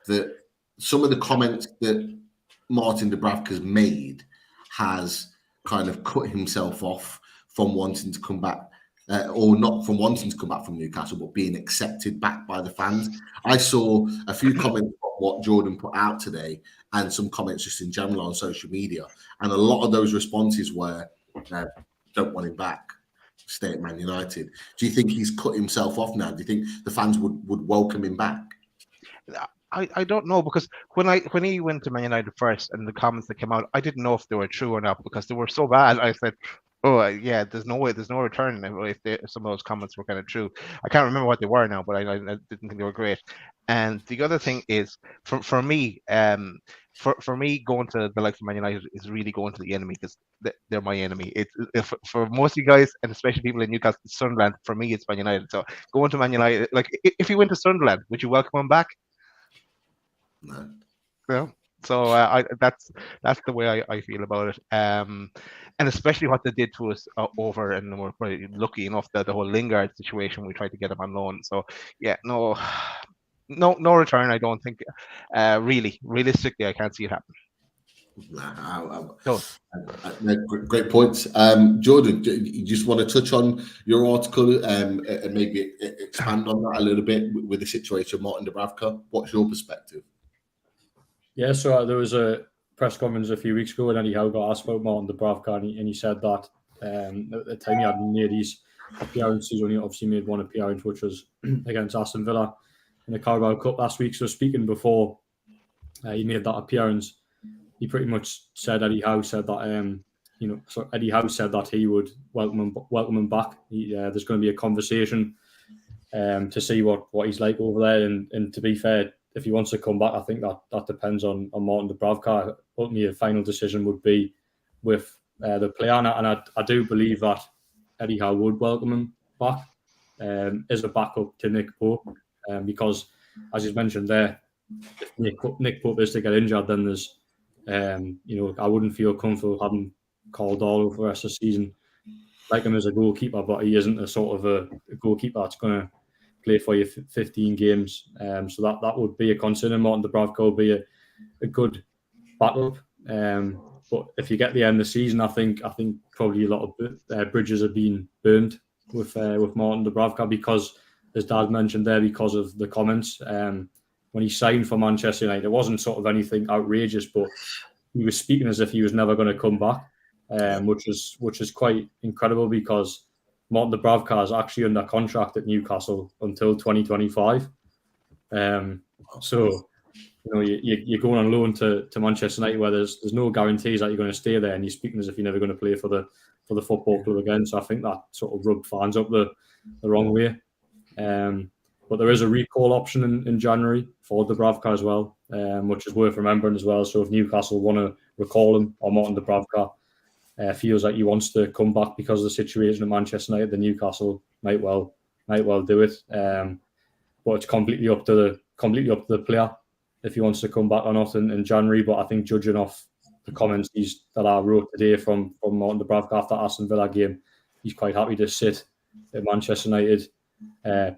that some of the comments that Martin Dubravka's made has kind of cut himself off from wanting to come back? Or not from wanting to come back from Newcastle, but being accepted back by the fans. I saw a few comments on what Jordan put out today and some comments just in general on social media. And a lot of those responses were, don't want him back, stay at Man United. Do you think he's cut himself off now? Do you think the fans would welcome him back? I don't know, because when he went to Man United first and the comments that came out, I didn't know if they were true or not, because they were so bad. I said, oh yeah, there's no return if some of those comments were kind of true. I can't remember what they were now, but I didn't think they were great. And the other thing is, for me, for me, going to the likes of Man United is really going to the enemy, because they're my enemy. It's for most of you guys, and especially people in Newcastle, Sunderland. For me, it's Man United. So going to Man United, like if you went to Sunderland, would you welcome him back? No. No. So that's the way I feel about it. And especially what they did to us over, and we're probably lucky enough that the whole Lingard situation, we tried to get him on loan. So yeah, no return. I don't think. Really, realistically, I can't see it happen. Great points. Jordan, you just want to touch on your article and maybe expand on that a little bit with the situation of Martin Dubravka? What's your perspective? Yeah, so there was a press conference a few weeks ago and Eddie Howe got asked about Martin Dubravka, and he said that at the time he had made his appearances, he's only obviously made one appearance, which was against Aston Villa in the Carabao Cup last week. So speaking before he made that appearance, he pretty much said, Eddie Howe said that Eddie Howe said that he would welcome him back. There's going to be a conversation to see what he's like over there, and to be fair, if he wants to come back, I think that depends on Martin Dubravka. Ultimately, a final decision would be with the player, and I do believe that Eddie Howe would welcome him back as a backup to Nick Pope, because as you mentioned there, if Nick Pope is to get injured, then there's I wouldn't feel comfortable having Caldwell for the rest of the season. Like him as a goalkeeper, but he isn't a sort of a goalkeeper that's going to play for you 15 games. So that would be a concern. And Martin Dubravka will be a good backup. But if you get the end of the season, I think probably a lot of bridges are being burned with Martin Dubravka, because, as Dad mentioned there, because of the comments. When he signed for Manchester United, it wasn't sort of anything outrageous, but he was speaking as if he was never going to come back, which is quite incredible, because Martin Dubravka is actually under contract at Newcastle until 2025. So you're going on loan to Manchester United, where there's no guarantees that you're going to stay there, and you're speaking as if you're never going to play for the football club again. So I think that sort of rubbed fans up the wrong way. But there is a recall option in January for Dubravka as well, which is worth remembering as well. So if Newcastle want to recall him, or Martin Dubravka feels like he wants to come back because of the situation at Manchester United, then Newcastle might well do it. But it's completely up to the player if he wants to come back or not in January. But I think judging off the comments that I wrote today from Martin Dubravka after Aston Villa game, he's quite happy to sit at Manchester United,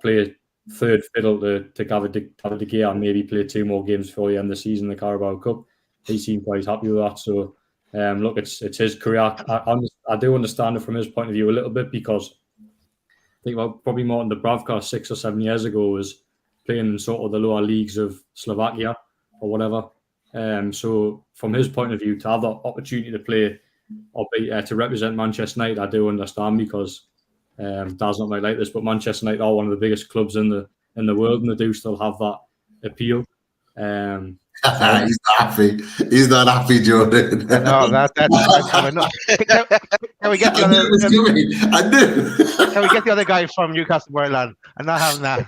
play third fiddle to David De Gea, and maybe play 2 more games before the end of the season in the Carabao Cup. He seemed quite happy with that. So look, it's his career. I do understand it from his point of view a little bit, because I think probably Martin Dubravka 6 or 7 years ago was playing in sort of the lower leagues of Slovakia or whatever. So from his point of view, to have the opportunity to play or to represent Manchester United, I do understand, because Dad's not like this, but Manchester United are one of the biggest clubs in the world, and they do still have that appeal. He's not happy. He's not happy, Jordan. No, that's coming up. Can we get the other? I knew. Can we get the other guy from Newcastle Moreland? I'm not having that.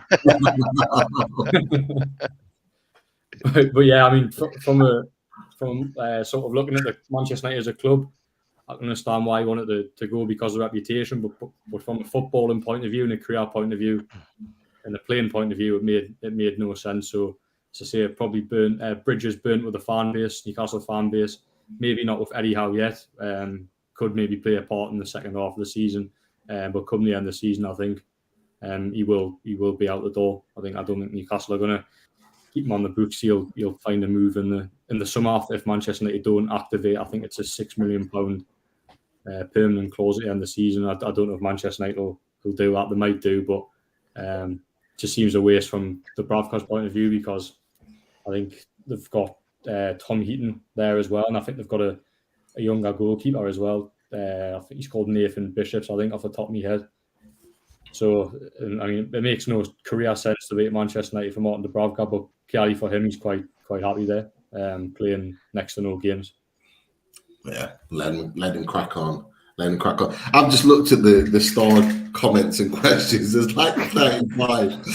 But yeah, I mean, from sort of looking at the Manchester United as a club, I can understand why he wanted to go because of reputation. But from a footballing point of view and a career point of view and a playing point of view, it made no sense. So, as I say, it probably bridges burnt with the fan base, Newcastle fan base. Maybe not with Eddie Howe yet. Could maybe play a part in the second half of the season. But come the end of the season, I think he will be out the door. I don't think Newcastle are going to keep him on the books. He'll find a move in the summer if Manchester United don't activate. I think it's a £6 million permanent clause at the end of the season. I don't know if Manchester United will do that. They might do, but it just seems a waste from the Dubravka's point of view, because I think they've got Tom Heaton there as well, and I think they've got a younger goalkeeper as well. I think he's called Nathan Bishops, I think, off the top of my head. So, I mean, it makes no career sense to be at Manchester United for Martin Dubravka, but clearly for him, he's quite happy there, playing next to no games. Yeah, let him crack on. I've just looked at the starred comments and questions. There's like 35.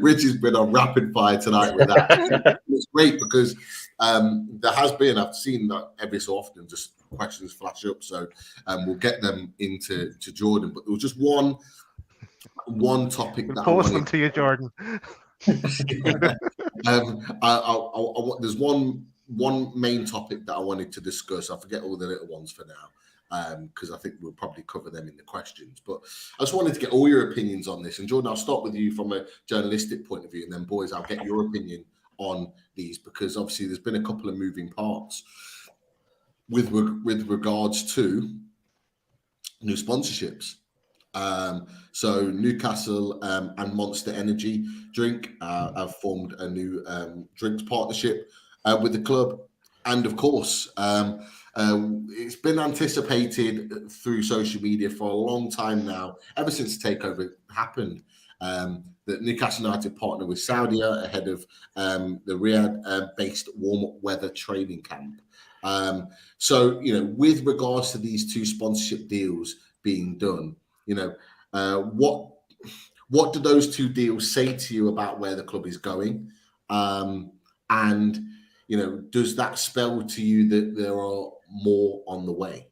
Rich has been on rapid fire tonight with that. It's great because there has been, I've seen that every so often, just questions flash up. So we'll get them into Jordan. But there was just one topic that post them to you, Jordan. There's one main topic that I wanted to discuss. I forget all the little ones for now, because I think we'll probably cover them in the questions. But I just wanted to get all your opinions on this. And Jordan, I'll start with you from a journalistic point of view, and then boys, I'll get your opinion on these, because obviously there's been a couple of moving parts with regards to new sponsorships. So Newcastle and Monster Energy Drink have formed a new drinks partnership with the club, and of course it's been anticipated through social media for a long time now, ever since the takeover happened, that Newcastle United partner with Saudia ahead of the Riyadh-based warm weather training camp. So, with regards to these two sponsorship deals being done, what do those two deals say to you about where the club is going? And does that spell to you that there are more on the way?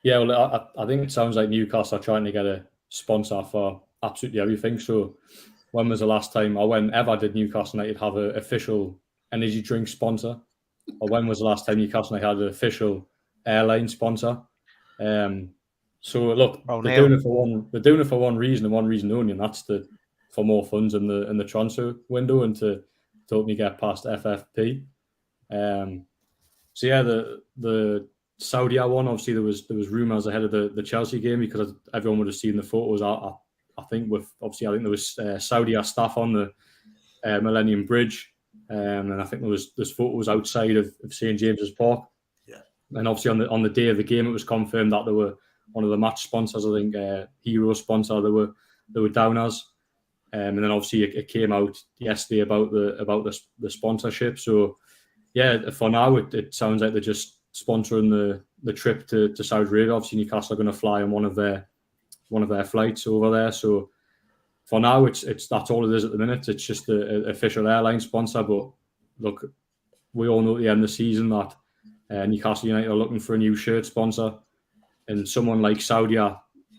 Yeah, well, I think it sounds like Newcastle are trying to get a sponsor for absolutely everything. So when was the last time, or whenever did Newcastle United have an official energy drink sponsor? Or when was the last time Newcastle United had an official airline sponsor? So look, they're doing it for one reason and one reason only, and that's for more funds in the transfer window and to help me get past FFP. So yeah, the Saudi one, obviously there was rumours ahead of the Chelsea game, because everyone would have seen the photos. I think there was Saudi staff on the Millennium Bridge, and I think there's photos outside of St James's Park. Yeah, And obviously on the day of the game, it was confirmed that they were one of the match sponsors. I think Hero sponsor they were down as. And then obviously it came out yesterday about the sponsorship. So yeah, for now it sounds like they're just sponsoring the trip to Saudi Arabia. Obviously Newcastle are going to fly on one of their flights over there. So for now it's that's all it is at the minute. It's just the official airline sponsor. But look, we all know at the end of the season that Newcastle United are looking for a new shirt sponsor, and someone like Saudi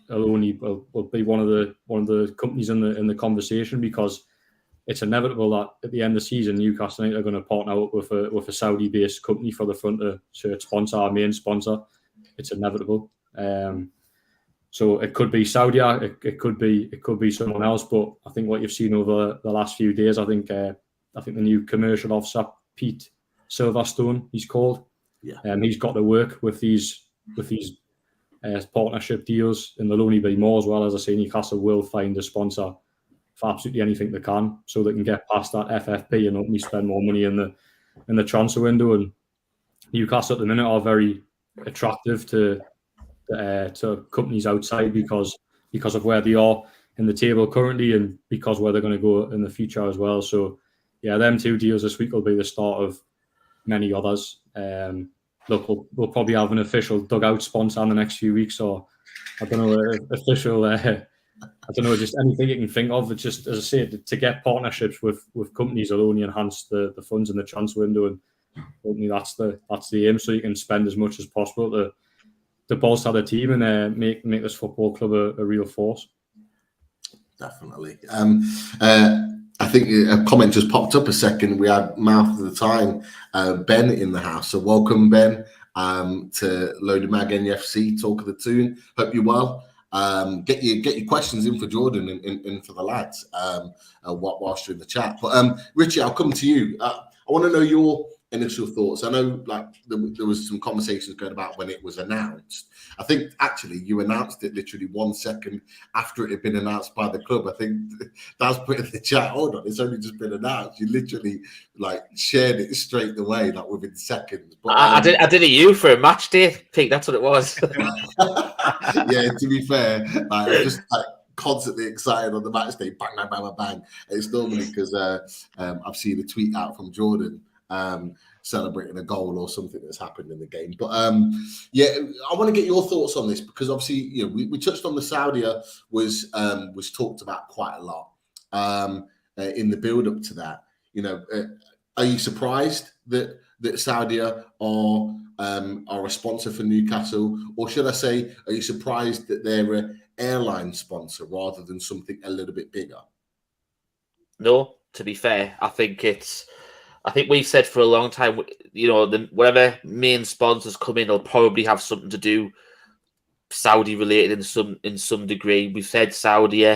will be one of the companies in the conversation, because it's inevitable that at the end of the season Newcastle United are going to partner up with a Saudi-based company for the front shirt sponsor, our main sponsor. It's inevitable. So it could be Saudi, it could be someone else. But I think what you've seen over the last few days, I think the new commercial officer, Pete Silverstone, he's called. Yeah. He's got to work with these partnership deals, and there'll only be more as well. As I say, Newcastle will find a sponsor for absolutely anything they can, so they can get past that FFP and hopefully spend more money in the transfer window. And Newcastle at the minute are very attractive to companies outside because of where they are in the table currently, and because where they're going to go in the future as well. So yeah, them two deals this week will be the start of many others. Look, we'll probably have an official dugout sponsor in the next few weeks, or I don't know, official. I don't know, just anything you can think of. It's just, as I say, to get partnerships with companies will only enhance the funds in the transfer window, and hopefully that's the aim. So you can spend as much as possible to bolster the team and make this football club a real force. Definitely. I think a comment just popped up a second. We had mouth of the time, Ben in the house. So welcome, Ben, to Loaded Mag NUFC, Talk of the Toon. Hope you're well. Get your questions in for Jordan and for the lads whilst you're in the chat. But Richie, I'll come to you. I want to know your initial thoughts. I know there was some conversations going about when it was announced. I think actually you announced it literally 1 second after it had been announced by the club. I think that's put in the chat, hold on, it's only just been announced. You literally shared it straight away, within seconds. But I did a U for a match day, Pete. That's what it was. Yeah, to be fair, I'm just constantly excited on the match day. Bang, bang, bang, bang, bang. It's normally because I've seen a tweet out from Jordan celebrating a goal or something that's happened in the game. But yeah, I want to get your thoughts on this, because obviously, we touched on the Saudi was talked about quite a lot in the build up to that. Are you surprised that Saudi are a sponsor for Newcastle, or should I say, are you surprised that they're an airline sponsor rather than something a little bit bigger? No, to be fair, I think we've said for a long time, whatever main sponsors come in, they'll probably have something to do Saudi related in some degree. We've said Saudi.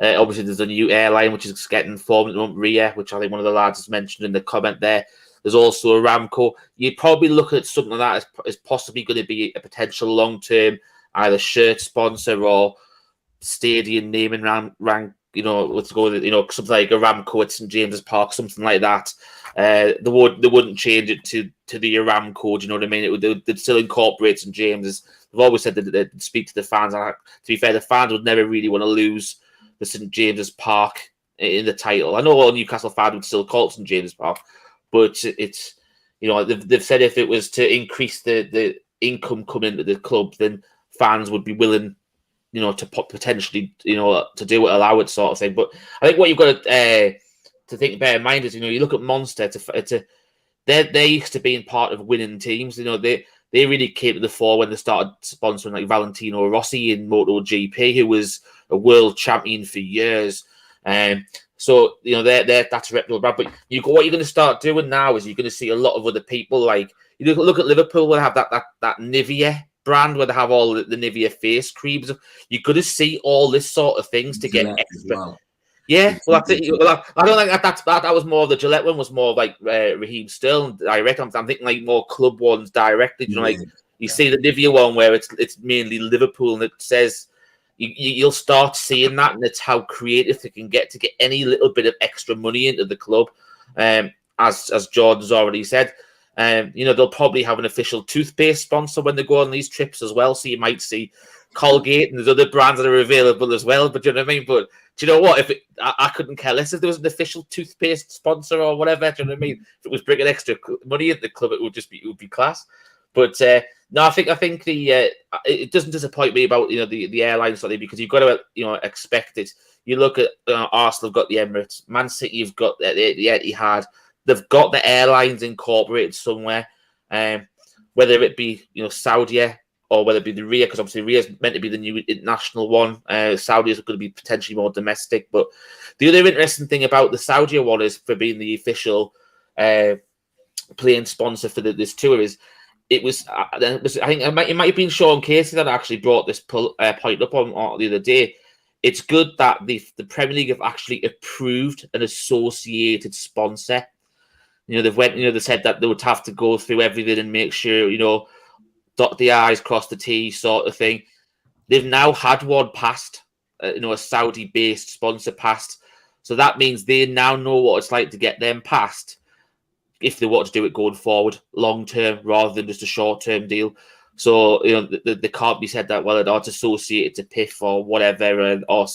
Obviously, there's a new airline which is getting formed at the moment, Riyadh, which I think one of the lads has mentioned in the comment there. There's also Aramco. You're probably looking at something like that as possibly going to be a potential long-term either shirt sponsor or stadium naming rank. Let's go with something like Aramco at St James's Park, something like that. They wouldn't change it to the Aramco. Do you know what I mean? They'd still incorporate St James's. They've always said that they'd speak to the fans. And to be fair, the fans would never really want to lose the St James's Park in the title. I know all Newcastle fans would still call it St James's Park, but it's they've said if it was to increase the income coming into the club, then fans would be willing, to potentially, to do it, allow it, sort of thing. But I think what you've got to think, bear in mind is, you look at Monster. They're used to being part of winning teams. They really came to the fore when they started sponsoring like Valentino Rossi in MotoGP, who was a world champion for years. So that's a reputable brand. But what you're going to start doing now is you're going to see a lot of other people, like you look at Liverpool, will have that Nivea brand where they have all the Nivea face creams. You're going to see all this sort of things to get extra. Well. Yeah, well, that's it. Well, I don't think that was more, the Gillette one was more like Raheem Sterling direct. I'm thinking like more club ones directly. You see the Nivea one where it's mainly Liverpool, and it says you'll start seeing that, and it's how creative they can get to get any little bit of extra money into the club. As Jordan's already said, You know, they'll probably have an official toothpaste sponsor when they go on these trips as well. So you might see Colgate and there's other brands that are available as well. But do you know what I mean? But do you know what? I couldn't care less if there was an official toothpaste sponsor or whatever. Do you know what I mean? If it was bringing extra money at the club, it would be class. But no, I think the it doesn't disappoint me about the airlines slightly, because you've got to expect it. You look at Arsenal have got the Emirates, Man City have got the Etihad. They've got the airlines incorporated somewhere, whether it be Saudi or whether it be the Riyadh, because obviously Riyadh is meant to be the new international one. Saudi is going to be potentially more domestic. But the other interesting thing about the Saudi one is for being the official plane sponsor for this tour is it was. I think it might have been Sean Casey that actually brought this point up on the other day. It's good that the Premier League have actually approved an associated sponsor. They said that they would have to go through everything and make sure, dot the I's, cross the T's sort of thing. They've now had one passed, a Saudi-based sponsor passed. So that means they now know what it's like to get them passed if they want to do it going forward, long-term, rather than just a short-term deal. So, they can't be said that, well, it's associated to PIF or whatever, or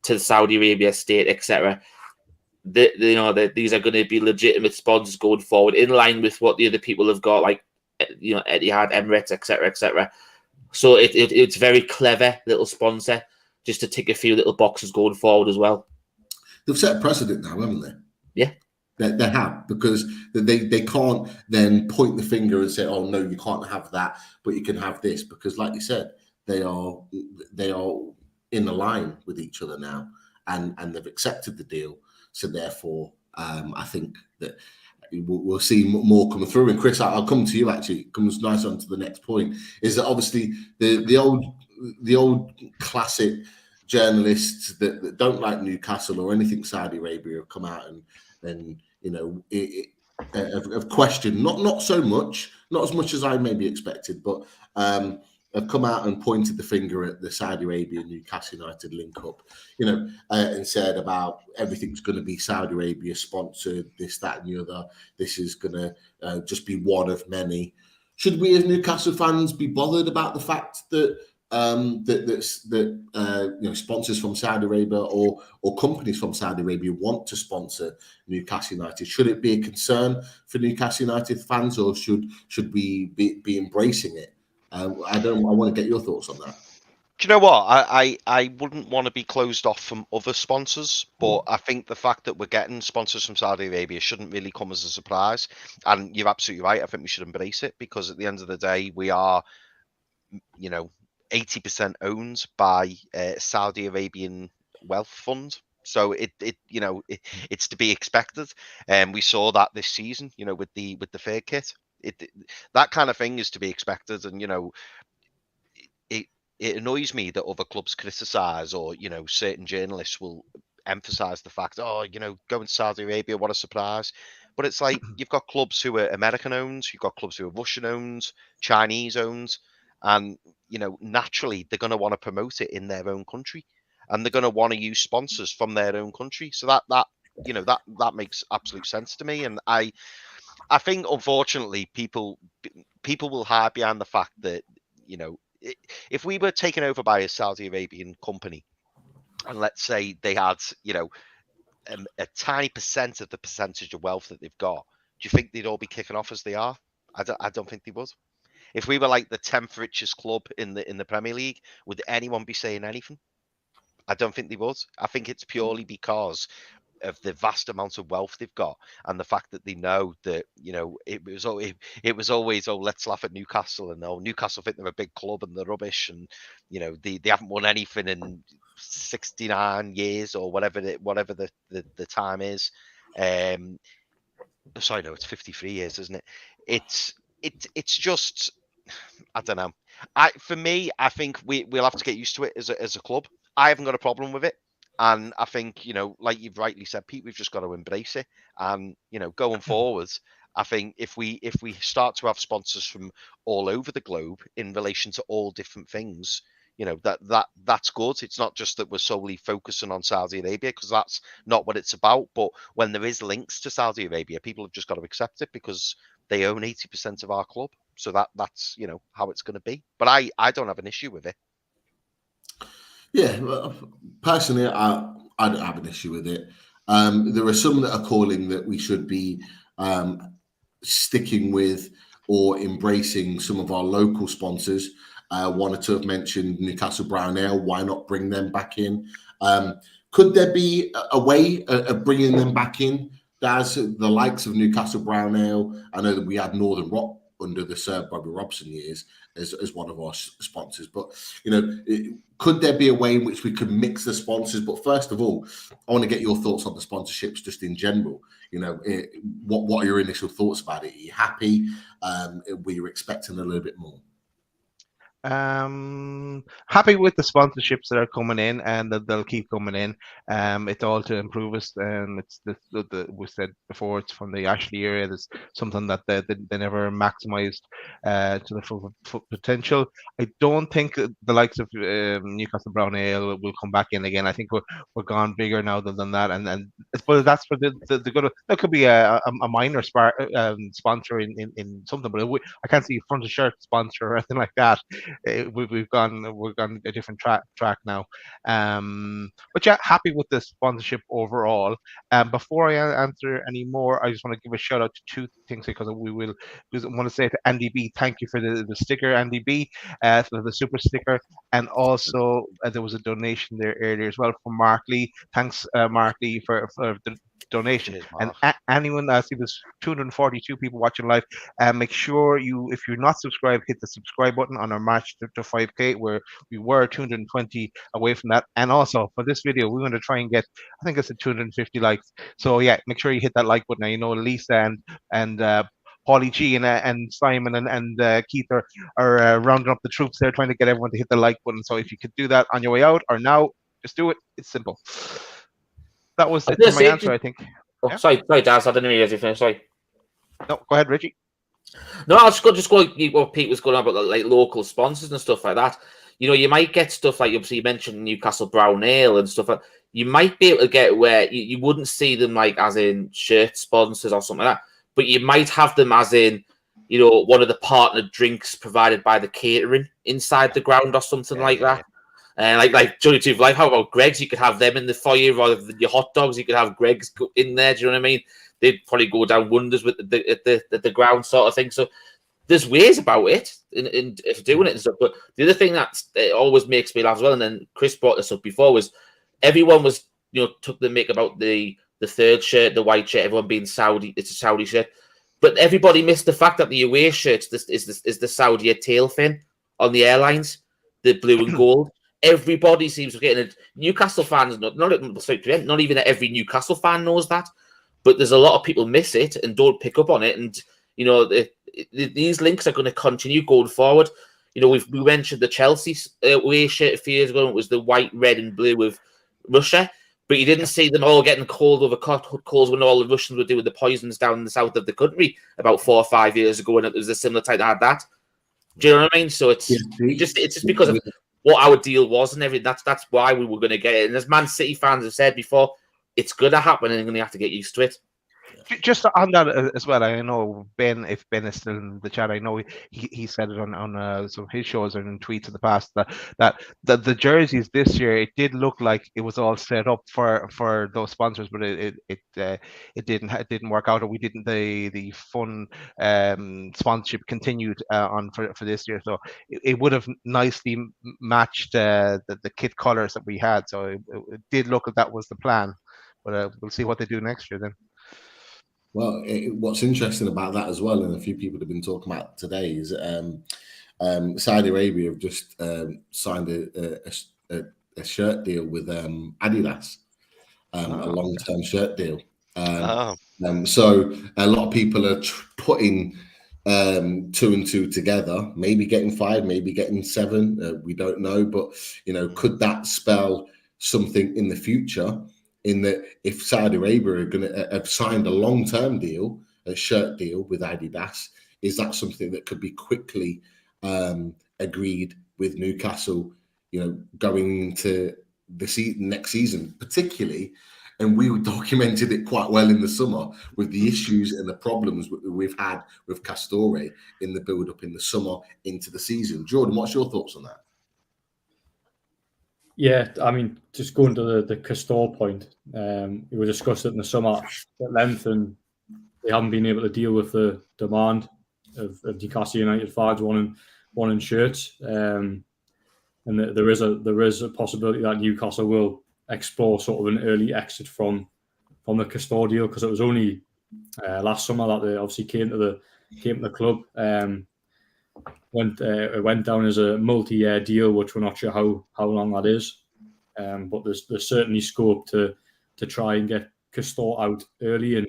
to the Saudi Arabia state, etc. These are going to be legitimate sponsors going forward, in line with what the other people have got, like Etihad, Emirates, etc. So it's very clever little sponsor, just to tick a few little boxes going forward as well. They've set a precedent now, haven't they? Yeah, they have, because they can't then point the finger and say, "Oh no, you can't have that, but you can have this," because, like you said, they are in a line with each other now, and they've accepted the deal. So therefore, I think that we'll see more coming through. And Chris, I'll come to you. Actually, it comes nice on to the next point. Is that obviously the old classic journalists that don't like Newcastle or anything Saudi Arabia have come out and have questioned, not so much, not as much as I maybe expected, but have come out and pointed the finger at the Saudi Arabia Newcastle United link up, and said about everything's going to be Saudi Arabia sponsored, this, that, and the other. This is going to just be one of many. Should we as Newcastle fans be bothered about the fact that sponsors from Saudi Arabia or companies from Saudi Arabia want to sponsor Newcastle United? Should it be a concern for Newcastle United fans, or should we be embracing it? I want to get your thoughts on that. Do you know what? I wouldn't want to be closed off from other sponsors, but I think the fact that we're getting sponsors from Saudi Arabia shouldn't really come as a surprise. And you're absolutely right. I think we should embrace it, because at the end of the day, we are, 80% owned by Saudi Arabian wealth fund. So it's to be expected. And we saw that this season, with the fair kit. That kind of thing is to be expected. And it annoys me that other clubs criticize, or certain journalists will emphasize the fact, going to Saudi Arabia, what a surprise. But it's like, you've got clubs who are American owned, you've got clubs who are Russian owned, Chinese owned, and naturally they're going to want to promote it in their own country, and they're going to want to use sponsors from their own country. So that makes absolute sense to me. And I think, unfortunately, people will hide behind the fact that, if we were taken over by a Saudi Arabian company, and let's say they had, a tiny percent of the percentage of wealth that they've got, do you think they'd all be kicking off as they are? I don't think they would. If we were like the 10th richest club in the Premier League, would anyone be saying anything? I don't think they would. I think it's purely because of the vast amount of wealth they've got, and the fact that they know that it was always, oh, let's laugh at Newcastle, and Newcastle think they're a big club and they're rubbish, and they haven't won anything in 69 years or whatever the time is. Sorry, no, it's 53 years, isn't it? It's just, I don't know. For me, I think we'll have to get used to it as a club. I haven't got a problem with it. And I think, like you've rightly said, Pete, we've just got to embrace it. And, going forwards, I think if we start to have sponsors from all over the globe in relation to all different things, that's good. It's not just that we're solely focusing on Saudi Arabia, because that's not what it's about. But when there is links to Saudi Arabia, people have just got to accept it, because they own 80% of our club. So that's how it's going to be. But I don't have an issue with it. Yeah, personally, I don't have an issue with it. There are some that are calling that we should be sticking with or embracing some of our local sponsors. One or two have mentioned Newcastle Brown Ale. Why not bring them back in? Could there be a way of bringing them back in? As the likes of Newcastle Brown Ale, I know that we had Northern Rock under the Sir Bobby Robson years as one of our sponsors, but could there be a way in which we could mix the sponsors? But first of all, I want to get your thoughts on the sponsorships just in general. What are your initial thoughts about it? Are you happy? Were you expecting a little bit more? Happy with the sponsorships that are coming in and that they'll keep coming in. It's all to improve us, and it's we said before, it's from the Ashley area. There's something that they never maximized to the full potential. I don't think the likes of Newcastle Brown Ale will come back in again. I think we're gone bigger now than that, and I suppose that's for the good. That could be a minor sponsor in something, but I can't see front of shirt sponsor or anything like that. We've gone a different track now, but yeah, happy with the sponsorship overall. Before I answer any more, I just want to give a shout out to two things, because I want to say to Andy B, thank you for the sticker, Andy B, for the super sticker, and also there was a donation there earlier as well from Mark Lee. Thanks, Mark Lee, for the donation. Cheers, and Mark. anyone, I see there's 242 people watching live, make sure if you're not subscribed, hit the subscribe button on our march to 5k, where we were 220 away from that. And also for this video, we want to try and get, I think it's 250 likes. So yeah, make sure you hit that like button. Now, Lisa and Paulie G and Simon and Keith are rounding up the troops there, trying to get everyone to hit the like button. So if you could do that on your way out or now, just do it. It's simple. That was it for my answer, I think. Oh, yeah. Sorry, Daz, I didn't hear you finish. Sorry. No, go ahead, Richie. No, I'll just go what Pete was going on about, like local sponsors and stuff like that. You might get stuff like, obviously you mentioned Newcastle Brown Ale and stuff like that. You might be able to get where you wouldn't see them like as in shirt sponsors or something like that, but you might have them as in, one of the partnered drinks provided by the catering inside the ground or something like that. Like Johnny Two Life, how about Greg's? You could have them in the foyer rather than your hot dogs. You could have Greg's in there. Do you know what I mean? They'd probably go down wonders with the ground sort of thing. So there's ways about it in doing it and stuff. But the other thing that always makes me laugh as well, and then Chris brought this up before, was everyone was took the make about the third shirt, the white shirt, everyone being Saudi. It's a Saudi shirt, but everybody missed the fact that the away shirt is the Saudi tail fin on the airlines, the blue and gold. Everybody seems to be getting it. Newcastle fans, not even every Newcastle fan knows that, but there's a lot of people miss it and don't pick up on it. And these links are going to continue going forward. We mentioned the Chelsea away shirt a few years ago. It was the white, red, and blue with Russia, but you didn't see them all getting cold over calls when all the Russians were doing the poisons down in the south of the country about 4 or 5 years ago, and it was a similar type that had that. Do you know what I mean? So it's just because of what our deal was and everything. That's why we were going to get it. And as Man City fans have said before, it's going to happen, and you're going to have to get used to it. Just on that as well, I know Ben, if Ben is still in the chat, I know he said it on some of his shows and in tweets in the past that the jerseys this year, it did look like it was all set up for those sponsors, but it didn't work out, or we didn't the fun sponsorship continued on for this year, so it would have nicely matched the kit colors that we had, so it did look like that was the plan, but we'll see what they do next year then. Well, what's interesting about that as well, and a few people have been talking about today, is Saudi Arabia have just signed a shirt deal with Adidas, a long-term shirt deal. So a lot of people are putting 2 and 2 together, maybe getting 5, maybe getting 7. We don't know, but could that spell something in the future? In that, if Saudi Arabia are going to have signed a long-term deal, a shirt deal with Adidas, is that something that could be quickly agreed with Newcastle, going into the next season, particularly And we documented it quite well in the summer with the issues and the problems we've had with Castore in the build-up in the summer into the season. Jordan, what's your thoughts on that? Yeah, I mean, just going to the Castore point, we discussed it in the summer at length, and they haven't been able to deal with the demand of Newcastle United fans wanting shirts. And there is a possibility that Newcastle will explore sort of an early exit from the Castore deal, because it was only last summer that they obviously came to the club. It went down as a multi-year deal, which we're not sure how long that is. But there's certainly scope to try and get Castore out early and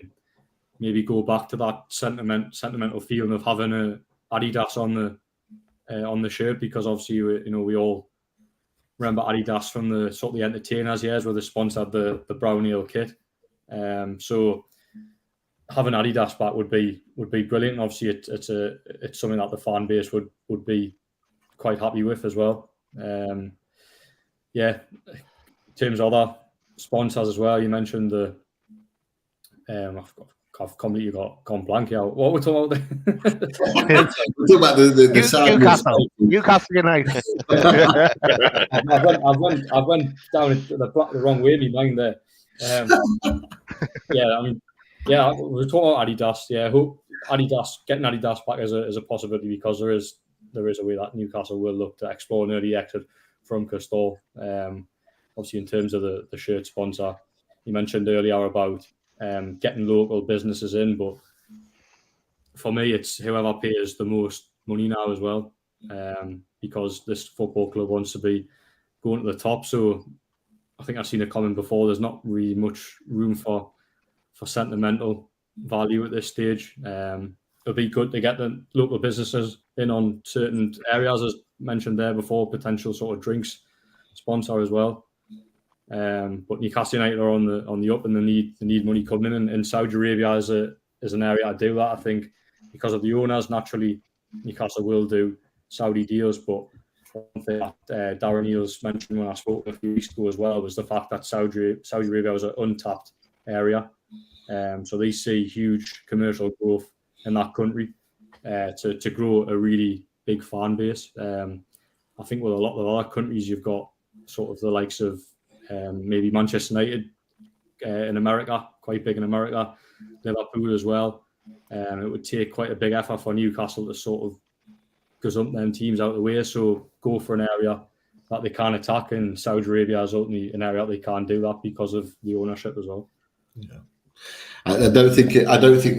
maybe go back to that sentimental feeling of having a Adidas on the shirt, because obviously we all remember Adidas from the sort of the entertainers years where they sponsored the brown ale kit. So having Adidas back would be brilliant. And obviously, it's something that the fan base would be quite happy with as well. In terms of other sponsors as well, you mentioned the. I've completely gone blank here. What we're talking about? We're talking about the Newcastle United. I went down the wrong way in my mind there. We're talking about Adidas. Yeah, getting Adidas back is a possibility, because there is a way that Newcastle will look to explore an early exit from Castore. Obviously, in terms of the shirt sponsor, you mentioned earlier about getting local businesses in, but for me, it's whoever pays the most money now as well, because this football club wants to be going to the top. So I think I've seen a comment before, there's not really much room for sentimental value at this stage. It'll be good to get the local businesses in on certain areas, as mentioned there before, potential sort of drinks sponsor as well. But Newcastle United are on the up, and they need money coming in. And Saudi Arabia is an area I do that. I think because of the owners, naturally Newcastle will do Saudi deals. But one thing that Darren Neals mentioned when I spoke a few weeks ago as well was the fact that Saudi Arabia was an untapped area. So they see huge commercial growth in that country to grow a really big fan base. I think with a lot of other countries, you've got sort of the likes of maybe Manchester United in America, quite big in America, Liverpool as well. It would take quite a big effort for Newcastle to sort of gazump them teams out of the way. So go for an area that they can attack, and Saudi Arabia is ultimately an area that they can't do that because of the ownership as well. Yeah. I don't think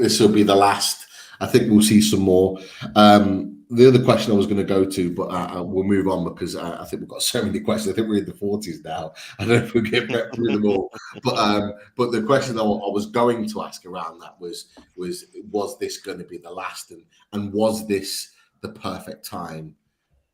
this will be the last. I think we'll see some more. The other question I was going to go to, but we'll move on because I think we've got so many questions. I think we're in the 40s now. I don't know if we'll get through them all. But the question I was going to ask around that was this going to be the last, and was this the perfect time?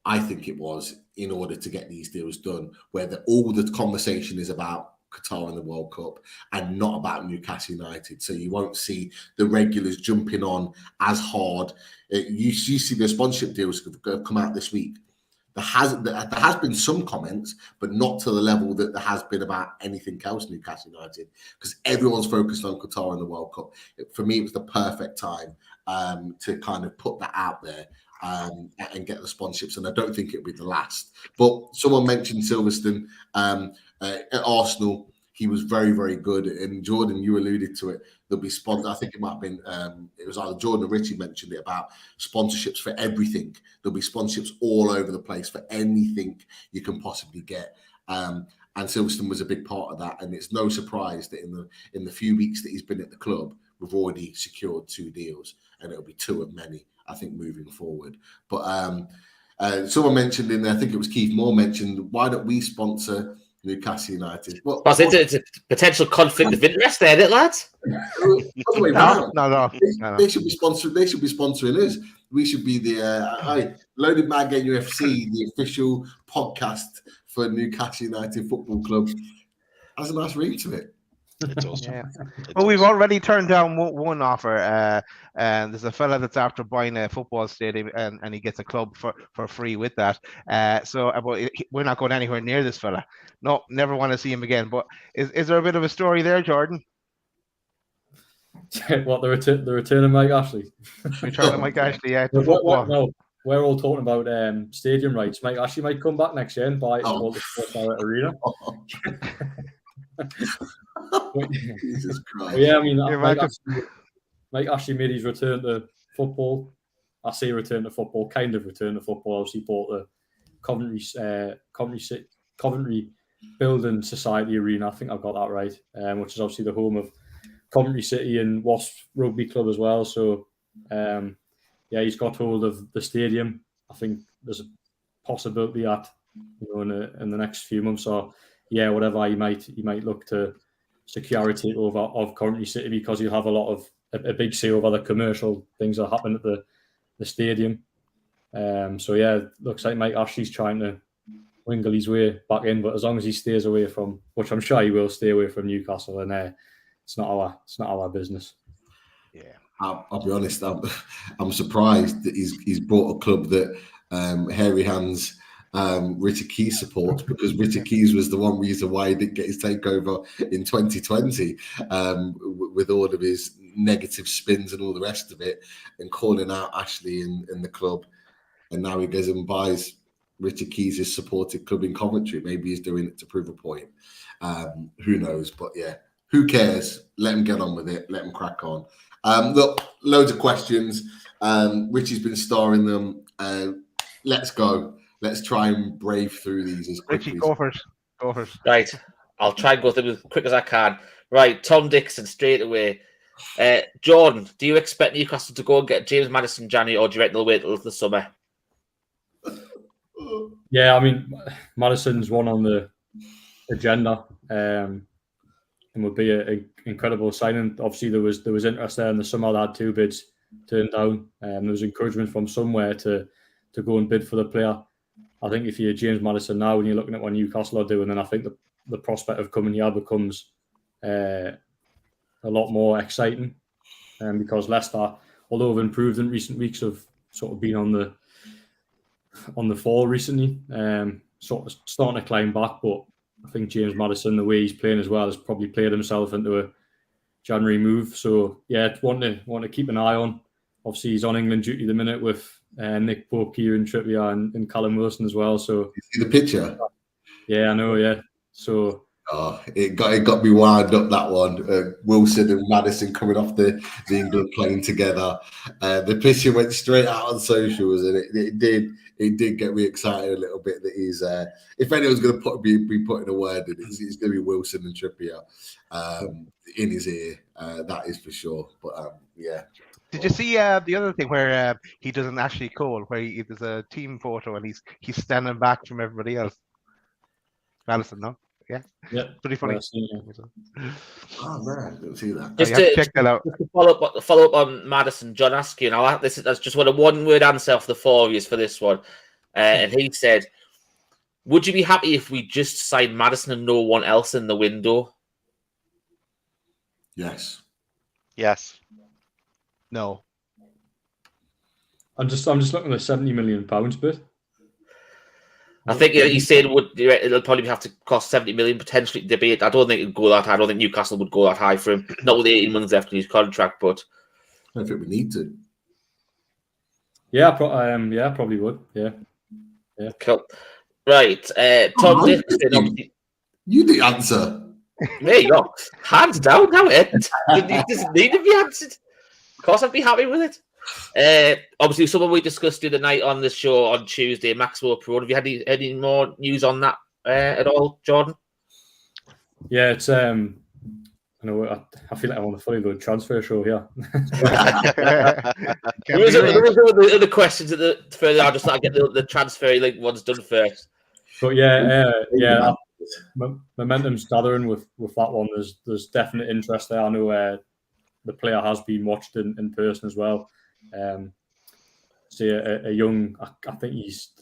I think it was, in order to get these deals done, where all the conversation is about Qatar and the World Cup and not about Newcastle United. So you won't see the regulars jumping on as hard. You see the sponsorship deals have come out this week. There has been some comments, but not to the level that there has been about anything else Newcastle United, because everyone's focused on Qatar and the World Cup. For me, it was the perfect time to kind of put that out there and get the sponsorships, and I don't think it'll be the last. But someone mentioned Silverstone at Arsenal. He was very, very good. And Jordan, you alluded to it. There'll be sponsors. I think it might have been, it was either Jordan or Richie mentioned it about sponsorships for everything. There'll be sponsorships all over the place for anything you can possibly get. And Silverstone was a big part of that. And it's no surprise that in the few weeks that he's been at the club, we've already secured 2 deals, and it'll be 2 of many, I think, moving forward. But someone mentioned in there, I think it was Keith Moore mentioned, why don't we sponsor Newcastle United? Well, it's a potential conflict of interest there, isn't it, lads? No. They should be sponsoring us. We should be the Loaded Mag NUFC, the official podcast for Newcastle United Football Club. Has a nice ring to it. It does. Yeah. It Well, we've does. already turned down one offer. And there's a fella that's after buying a football stadium, and he gets a club for free with that. We're not going anywhere near this fella. No, never want to see him again. But is there a bit of a story there, Jordan? What, the return of Mike Ashley? Return to Mike Ashley, yeah, to No, football. we're all talking about stadium rights. Mike Ashley might come back next year and buy all the Sports Direct Arena. Jesus Christ. Yeah, I mean, Yeah, Mike Ashley made his return to football. I say return to football, kind of return to football. Obviously, bought the Coventry Building Society Arena. I think I've got that right, which is obviously the home of Coventry City and Wasp Rugby Club as well. So, yeah, he's got hold of the stadium. I think there's a possibility that, you know, in the next few months or whatever, he might look to secure a takeover of Coventry City, because he'll have a big say over the commercial things that happen at the stadium. So yeah, looks like Mike Ashley's trying to wingle his way back in, but as long as he stays away from, which I'm sure he will stay away from, Newcastle, and it's not our business. Yeah, I'll be honest. I'm surprised that he's brought a club that Hairy Hands Richard Keys supports, because Richard Keys was the one reason why he didn't get his takeover in 2020, with all of his negative spins and all the rest of it, and calling out Ashley in the club. And now he goes and buys Richard Keys' supported club in Coventry. Maybe he's doing it to prove a point. Who knows? But yeah, who cares? Let him get on with it. Let him crack on. Look, loads of questions. Richie's been starring them. Let's go. Let's try and brave through these as quickly. Richie, go first. Right, I'll try and go through as quick as I can. Right, Tom Dixon straight away. Jordan, do you expect Newcastle to go and get James Maddison January, or do you reckon they'll wait till the summer? Yeah, I mean, Madison's one on the agenda, and would be an incredible signing. Obviously, there was interest there in the summer. They had 2 bids turned down, and there was encouragement from somewhere to go and bid for the player. I think if you're James Maddison now, when you're looking at what Newcastle are doing, then I think the prospect of coming here becomes a lot more exciting, because Leicester, although have improved in recent weeks, have sort of been on the fall recently, sort of starting to climb back. But I think James Maddison, the way he's playing as well, has probably played himself into a January move. So yeah, want to keep an eye on. Obviously, he's on England duty at the minute with Nick Pope, Kieran Trippier, and Callum Wilson as well. So you see the picture? Yeah, I know. Yeah, so. It got me wound up, that one. Wilson and Maddison coming off the England plane together. The picture went straight out on socials, and it did get me excited a little bit that he's if anyone's going to be putting a word in, it's going to be Wilson and Trippier in his ear. That is for sure. But yeah. Did you see the other thing where he does an Ashley Cole, where there's a team photo and he's standing back from everybody else? Madison, no? Yeah, pretty funny. Oh man, didn't see that. Just check that out. Just to follow up on Madison, John asking. That's just what a one-word answer for the 4 of you for this one. And he said, "Would you be happy if we just signed Madison and no one else in the window?" Yes. Yes. No. I'm just looking at the £70 million bit. I think he said it'll probably have to cost 70 million potentially to debate. I don't think it'd go that high. I don't think Newcastle would go that high for him. Not with 18 months left in his contract, but I don't think we need to. Yeah, probably would. Yeah. Cool. Right, Tom Dixon. You the answer. There you go. Hands down, now it doesn't need to be answered. Of course, I'd be happy with it. Obviously, someone we discussed the other night on the show on Tuesday, Maxwell Perone. Have you had any more news on that at all, Jordan? Yeah, it's I feel like I want to fully load transfer show here. There was other questions further. I'll just get the transfer ones done first. But momentum's gathering with that one. There's definite interest there. I know the player has been watched in person as well. A young, I think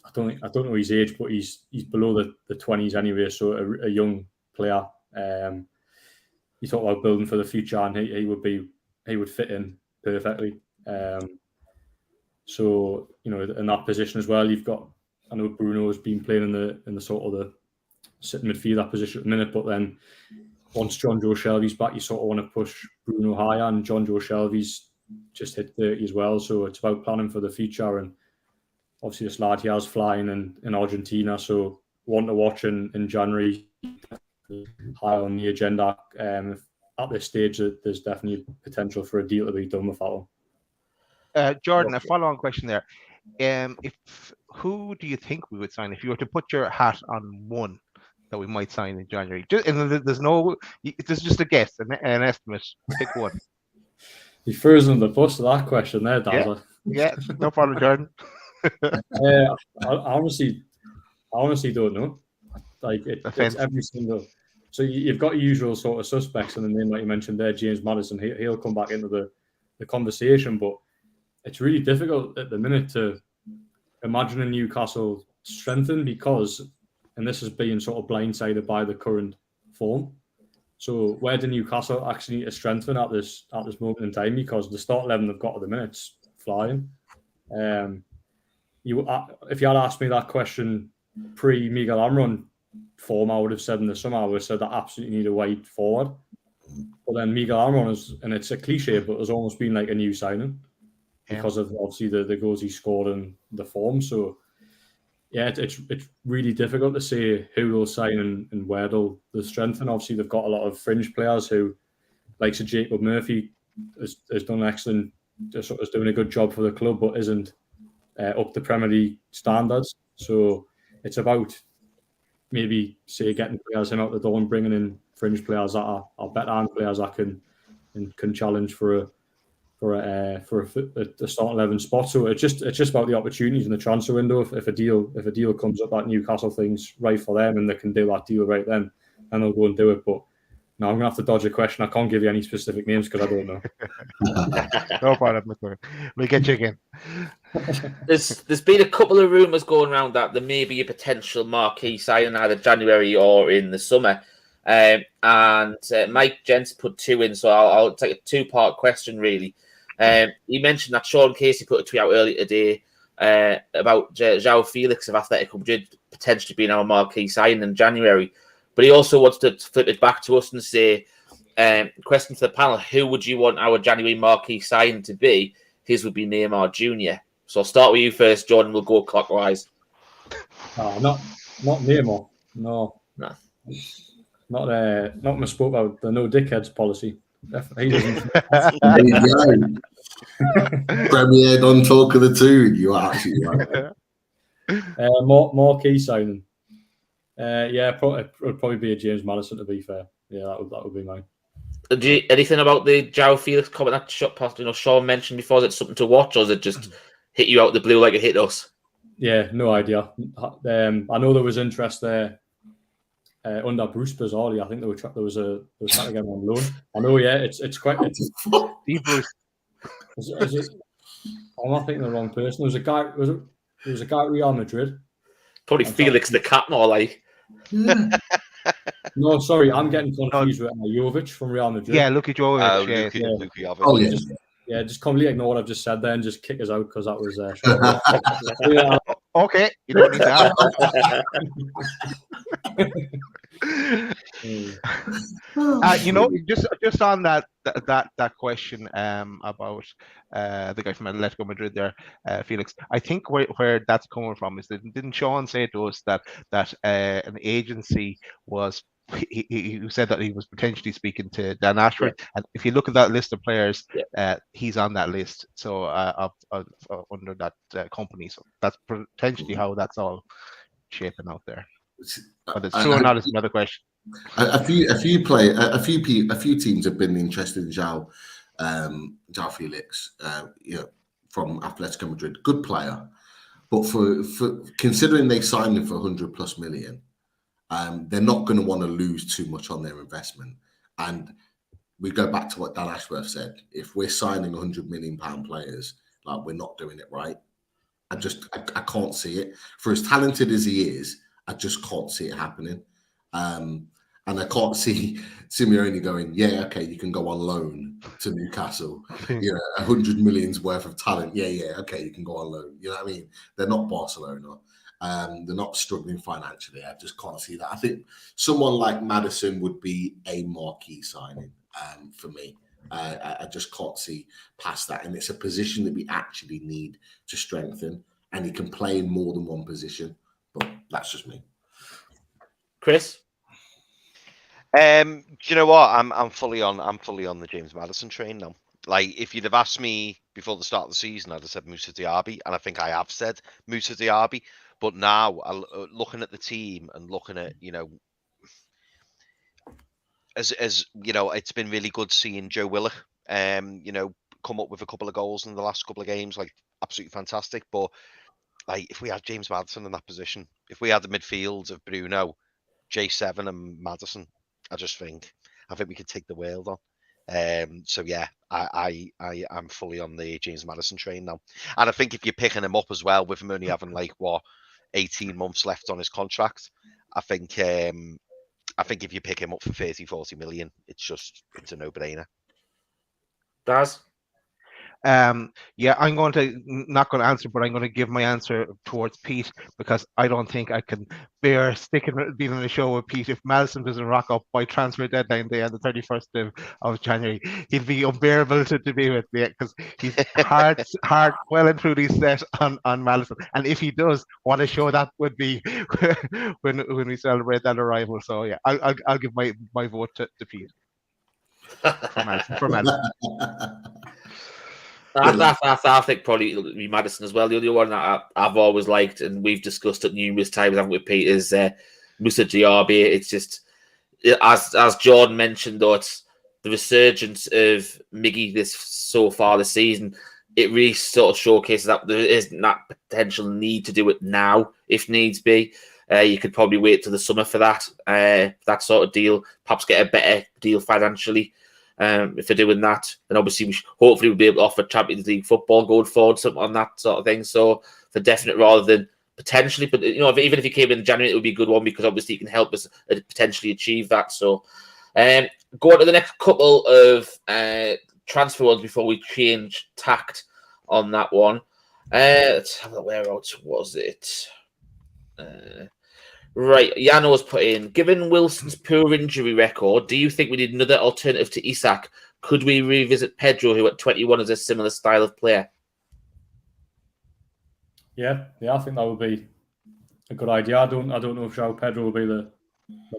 I don't know his age, but he's below the 20s anyway. So a young player. you talk about building for the future, and he would fit in perfectly. So in that position as well, you've got, I know Bruno's been playing in the sort of the sitting midfielder position at the minute, but then once John Joe Shelby's back, you sort of want to push Bruno higher, and John Joe Shelby's just hit 30 as well. So it's about planning for the future, and obviously this lad here is flying in Argentina, so one to watch in January, high on the agenda. At this stage, there's definitely potential for a deal to be done with that one. Jordan, a follow-on question there. Who do you think we would sign if you were to put your hat on one that we might sign in January? There's just a guess, an estimate. Pick one. He throws on the bus to that question there, Dazzler. Yeah, no problem, Jordan. I honestly don't know. Like it's every single. So you've got your usual sort of suspects, and the name like you mentioned there, James Maddison. He'll come back into the conversation, but it's really difficult at the minute to imagine a Newcastle strengthen because, and this is being sort of blindsided by the current form. So where do Newcastle actually need to strengthen at this moment in time? Because the start 11 they've got at the minute's flying. If you had asked me that question pre-Miguel Almiron form, I would have said in the summer, I would have said that absolutely need a wide forward. But then Miguel Almiron is, and it's a cliche, but it's almost been like a new signing because of obviously the goals he scored and the form. So yeah, it's really difficult to say who they'll sign and where they'll strengthen. Obviously, they've got a lot of fringe players who, like Sir Jacob Murphy, has done excellent, is doing a good job for the club, but isn't up to Premier League standards. So it's about maybe getting players in out the door and bringing in fringe players that are better and players that can challenge for a start 11 spot. So it's just about the opportunities in the transfer window. If a deal comes up that Newcastle thing's right for them and they can do that deal right then they'll go and do it. But no, I'm gonna have to dodge a question. I can't give you any specific names because I don't know. No problem. We'll get you again. There's been a couple of rumours going around that there may be a potential marquee signing either January or in the summer. And Mike Gents put two in, so I'll take a two-part question really. He mentioned that Sean Casey put a tweet out earlier today about João Felix of Atletico Madrid potentially being our marquee signing in January. But he also wants to flip it back to us and say, question to the panel, who would you want our January marquee signing to be? His would be Neymar Jr. So I'll start with you first, Jordan. We'll go clockwise. Not Neymar. No. Not when I spoke about the no dickheads policy. Definitely doesn't. There you go. Premier don't talk of the Toon. You are actually right. Marquee signing. It would probably be a James Maddison, to be fair. Yeah, that would be mine. Anything about the João Felix comment that Sean mentioned before? Is it something to watch, or is it just hit you out the blue like it hit us? Yeah, no idea. I know there was interest there under Bruce Bazzali. I think there was trying to get him on loan. I know. Yeah, it's quite. Bruce. Is it? I'm not thinking the wrong person. There was a guy at Real Madrid. Probably Felix the cat, more like. No, sorry, I'm getting confused with Jovic from Real Madrid. Yeah, Luka Jovic. Luka Oh yeah. Just completely ignore what I've just said there and just kick us out because that was. Okay, you don't need that. Just on that question about the guy from Atletico Madrid there, Felix. I think where that's coming from is that didn't Sean say to us that an agency was. He said that he was potentially speaking to Dan Ashford, and if you look at that list of players, he's on that list. So under that company, so that's potentially how that's all shaping out there. But it's true or not is another question. A few teams have been interested in João Felix, from Atletico Madrid. Good player, but for considering they signed him for 100+ million. They're not going to want to lose too much on their investment. And we go back to what Dan Ashworth said. If we're signing £100 million players, like, we're not doing it right. I can't see it. For as talented as he is, I just can't see it happening. And I can't see Simeone going, yeah, okay, you can go on loan to Newcastle. 100 million's worth of talent. Yeah, okay, you can go on loan. You know what I mean? They're not Barcelona. They're not struggling financially. I just can't see that. I think someone like Maddison would be a marquee signing for me. I just can't see past that. And it's a position that we actually need to strengthen. And he can play in more than one position. But that's just me. Chris? Do you know what? I'm fully on the James Maddison train now. Like, if you'd have asked me before the start of the season, I'd have said Moussa Diaby, and I think I have said Moussa Diaby. But now, looking at the team and looking at, as it's been really good seeing Joe Willock, come up with a couple of goals in the last couple of games, like absolutely fantastic. But like, if we had James Maddison in that position, if we had the midfield of Bruno, J7 and Maddison, I think we could take the world on. So yeah, I'm fully on the James Maddison train now. And I think if you're picking him up as well, with him only having 18 months left on his contract, I think if you pick him up for 30-40 million, it's a no-brainer. Daz? Yeah, I'm not going to answer, but I'm going to give my answer towards Pete, because I don't think I can bear being on the show with Pete. If Madison doesn't rock up by transfer deadline day on the 31st of January, he'd be unbearable to be with me, because he's hard, well and truly set on Madison. And if he does, what a show that would be when we celebrate that arrival. So yeah, I'll give my vote to Pete for Madison. I think probably it'll be Maddison as well. The other one that I've always liked, and we've discussed it numerous times, haven't we, Pete, is Moussa Diaby. It's just, as Jordan mentioned, though, it's the resurgence of Miggy so far this season. It really sort of showcases that there isn't that potential need to do it now, if needs be. You could probably wait till the summer for that sort of deal, perhaps get a better deal financially. If they're doing that, and obviously hopefully we'll be able to offer Champions League football going forward, something on that sort of thing. So for definite, rather than potentially, but even if he came in January, it would be a good one, because obviously he can help us potentially achieve that. So go on to the next couple of transfer ones before we change tact on that one. Let's have a look, where else was it? Right, Yano's put in, given Wilson's poor injury record, do you think we need another alternative to Isak? Could we revisit Pedro, who at 21 is a similar style of player? Yeah, I think that would be a good idea. I don't know if João Pedro will be the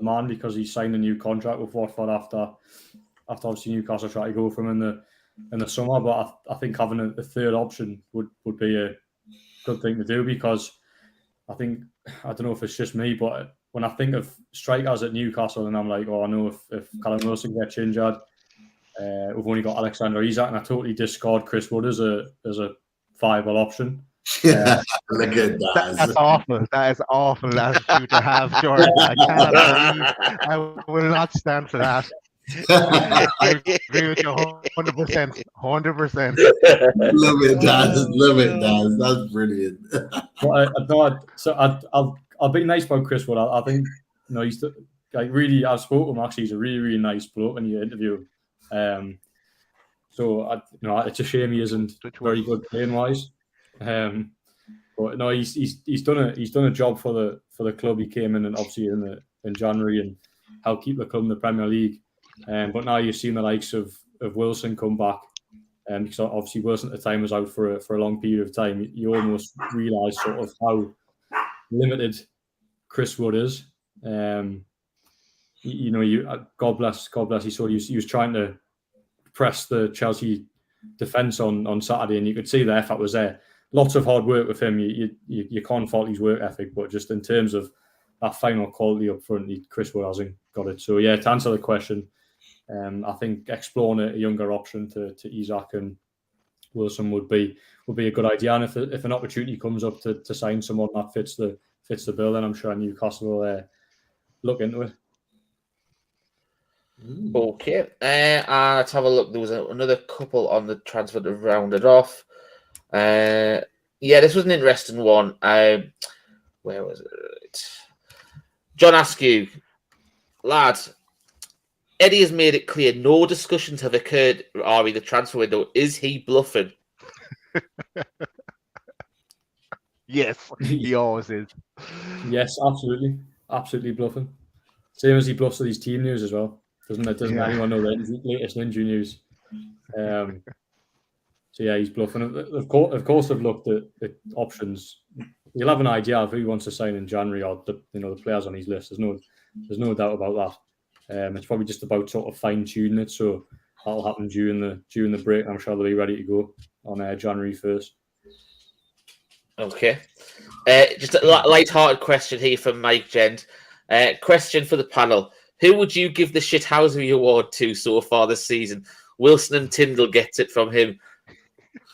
man, because he signed a new contract with Watford after obviously Newcastle tried to go for him in the summer. But I think having a third option would be a good thing to do, because I don't know if it's just me, but when I think of strikers at Newcastle, and I'm like, I know if Callum Wilson gets injured, we've only got Alexander Isak, and I totally discard Chris Wood as a viable option. Look at that. That's awful. That is awful attitude to have, Jordan. I cannot believe. I will not stand for that. I agree with you 100%. 100%. Love it, Daz. That's brilliant. I'll be nice about Chris Wood. I think he's really. I've spoken to him actually. He's a really, really nice bloke when you interview him. So it's a shame he isn't very good playing wise. But no, he's done a job for the club. He came in, and obviously in January, and helped keep the club in the Premier League. But now you've seen the likes of Wilson come back, because obviously Wilson at the time was out for a long period of time. You almost realise sort of how limited Chris Wood is. God bless. He saw he was trying to press the Chelsea defence on Saturday, and you could see the effort was there. Lots of hard work with him. You can't fault his work ethic, but just in terms of that final quality up front, Chris Wood hasn't got it. So yeah, to answer the question, I think exploring a younger option to Isak and Wilson would be a good idea. And if an opportunity comes up to sign someone that fits the bill, then I'm sure Newcastle will look into it. Okay, let's have a look. There was another couple on the transfer to round it off. This was an interesting one. Where was it? John Askew. lads, Eddie has made it clear no discussions have occurred regarding the transfer window. Is he bluffing? Yes, he always is. Yes, absolutely bluffing. Same as he bluffs with his team news as well. Doesn't anyone know the latest injury news? So yeah, he's bluffing. Of course, they've looked at options. You'll have an idea of who he wants to sign in January, or the players on his list. There's no doubt about that. It's probably just about sort of fine tuning it. So that'll happen during the break. I'm sure they'll be ready to go on January 1st. Okay. Just a light-hearted question here from Mike Gent. Question for the panel. Who would you give the Shithousery Award to so far this season? Wilson and Tyndall gets it from him.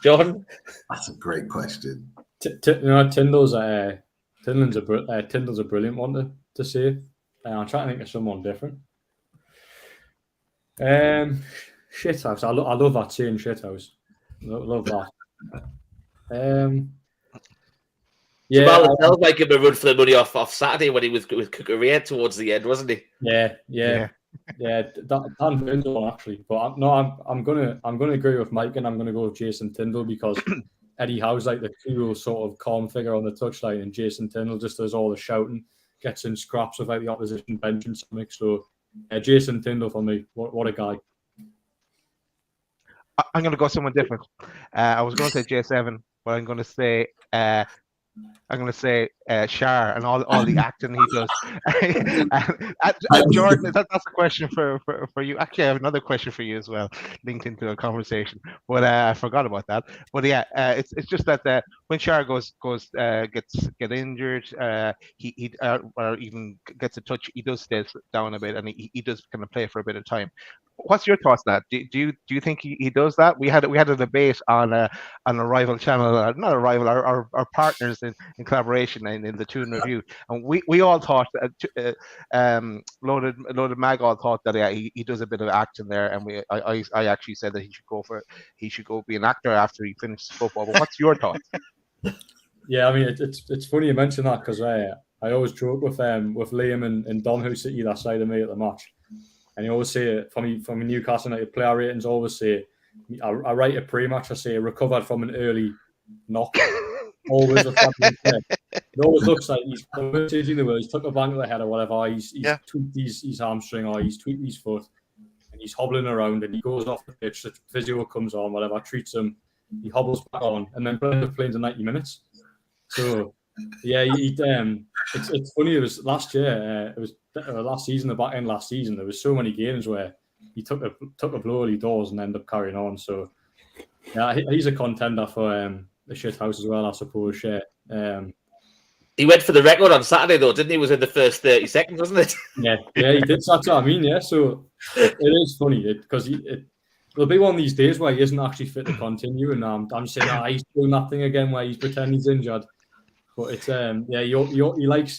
John? That's a great question. Tyndall's a brilliant one to say. I'm trying to think of someone different. Shithouse. I love that saying, shithouse. Love that. Jamal Lascelles might give him a run for the money off Saturday when he was with Cucurella towards the end, wasn't he? Yeah. Dan Burns one actually, but I'm gonna agree with Mike, and I'm gonna go with Jason Tyndall, because Eddie Howe's like the cool sort of calm figure on the touchline, and Jason Tyndall just does all the shouting, gets in scraps with like the opposition bench and something. So Jason Tyndall for me. What a guy. I'm going to go someone different. I was going to say J7, but I'm going to say Shar and all the acting he does. Jordan, that's a question for you. Actually, I have another question for you as well, linked into a conversation. But I forgot about that. But yeah, it's just that when Shar gets injured, he or even gets a touch, he does stay down a bit, and he does kind of play for a bit of time. What's your thoughts on that? Do you think he does that? We had a debate on a rival channel, not a rival, our partners in collaboration in the Toon review, and we all thought Loaded Mag all thought that he does a bit of acting there, and I actually said that he should go be an actor after he finishes football. But what's your thoughts? Yeah, I mean it's funny you mention that, because I always joke with Liam and Don, who sit either side of me at the match. And you always say, from a Newcastle United player ratings, always say, I write a pre-match, I say, recovered from an early knock. Always a fabulous player. It always looks like he's took a bang to the head or whatever, he's tweaked his hamstring, or he's tweaked his foot, and he's hobbling around, and he goes off the pitch, the physio comes on, whatever, treats him, he hobbles back on, and then plays 90 minutes. So, yeah, it's funny, it was last year, last season, the back end last season, there was so many games where he took a blow early doors and ended up carrying on. So yeah, he's a contender for the shit house as well, I suppose. Yeah. He went for the record on Saturday though, didn't he? Was in the first 30 seconds, wasn't it? Yeah, he did. That's what I mean. Yeah, so it is funny because there'll be one of these days where he isn't actually fit to continue, and I'm saying he's doing that thing again where he's pretending he's injured. But it's he likes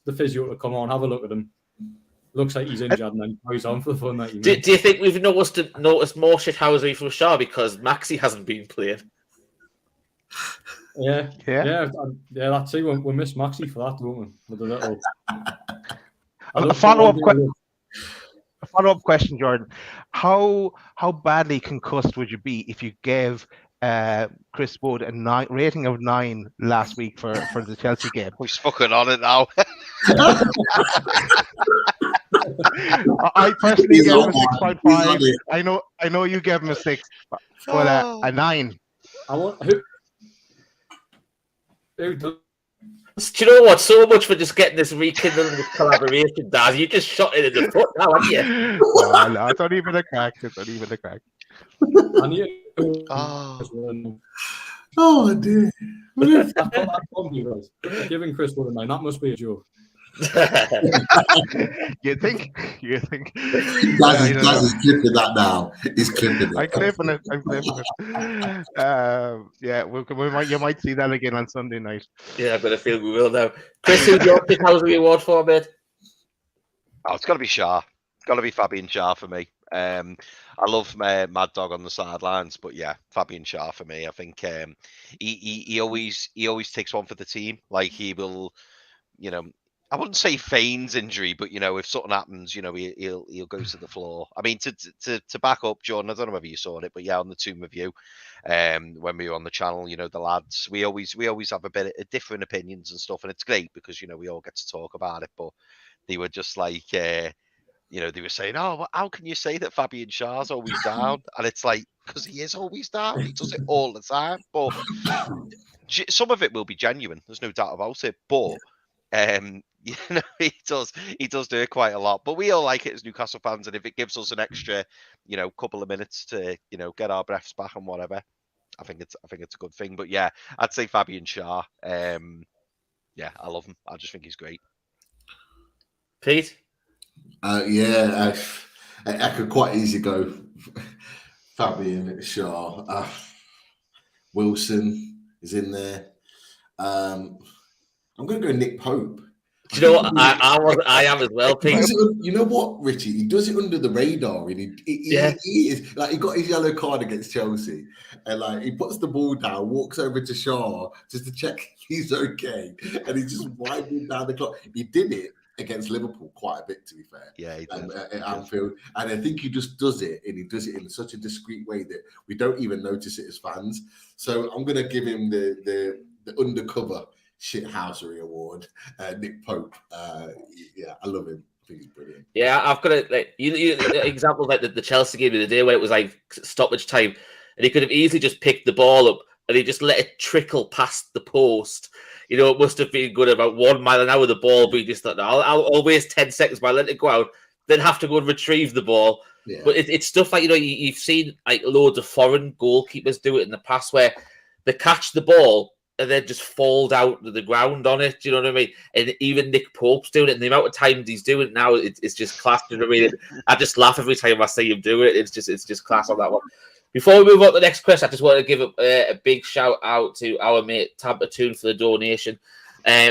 the physio to come on, have a look at him. Looks like he's injured, and then carries on for the fun. Do you think we've noticed more shithousery from Shah because Maxi hasn't been playing? Yeah. That's it. We miss Maxi for that, don't we? With the little. A follow-up question, Jordan. How badly concussed would you be if you gave Chris Wood a rating of 9 last week for the Chelsea game? He's fucking on it now. I personally gave him a 6.5. I know you gave him a 6, but a 9. Do you know what? So much for just getting this rekindling this collaboration, Daz. You just shot it in the foot now, haven't you? No, it's not even a crack. Oh dear. Giving Chris Wood a 9, that must be a joke. You think? Daz is clipping that now. He's clipping it. I'm clipping it. You might see that again on Sunday night. Yeah, I better feel we will now. Chris, who's your shithousery award for, mate? Oh, it's got to be Shah. It's got to be Fabian Shah for me. I love Mad Dog on the sidelines, but yeah, Fabian Shah for me. I think he always takes one for the team. Like he will, I wouldn't say feigns injury, but if something happens, he'll go to the floor. I mean, to back up, John, I don't know whether you saw it, but yeah, on the Toon review, when we were on the channel, the lads, we always have a bit of different opinions and stuff, and it's great because we all get to talk about it. But they were just like, they were saying, "Oh, how can you say that Fabian Schär's always down?" And it's like, because he is always down. He does it all the time. But some of it will be genuine. There's no doubt about it. But he does do it quite a lot. But we all like it as Newcastle fans, and if it gives us an extra, couple of minutes to, get our breaths back and whatever, I think it's a good thing. But yeah, I'd say Fabian Schär. Yeah, I love him. I just think he's great. Pete? Yeah, I could quite easily go Fabian Schär. Wilson is in there. I'm going to go Nick Pope. Do you know what? I am as well, Pete. You know what, Richie? He does it under the radar, and he is like, he got his yellow card against Chelsea, and like he puts the ball down, walks over to Schär just to check he's okay, and he's just winding down the clock. He did it against Liverpool quite a bit, to be fair. Yeah, he did. At Anfield, and I think he just does it, and he does it in such a discreet way that we don't even notice it as fans. So I'm going to give him the undercover shithousery award, Nick Pope. Yeah, I love him. I think he's brilliant. Yeah, I've got it. Like examples like the Chelsea game of the day where it was like stoppage time, and he could have easily just picked the ball up and he just let it trickle past the post. It must have been good about 1 mile an hour the ball, but he just thought, no, I'll waste 10 seconds by letting it go out, then have to go and retrieve the ball. Yeah. But it's stuff like you've seen like loads of foreign goalkeepers do it in the past where they catch the ball and then just fall down to the ground on it. Do you know what I mean? And even Nick Pope's doing it. And the amount of times he's doing it now, it's just class. Do you know what I mean? I just laugh every time I see him do it. It's just class on that one. Before we move on to the next question, I just want to give a big shout out to our mate Tampa Toon for the donation.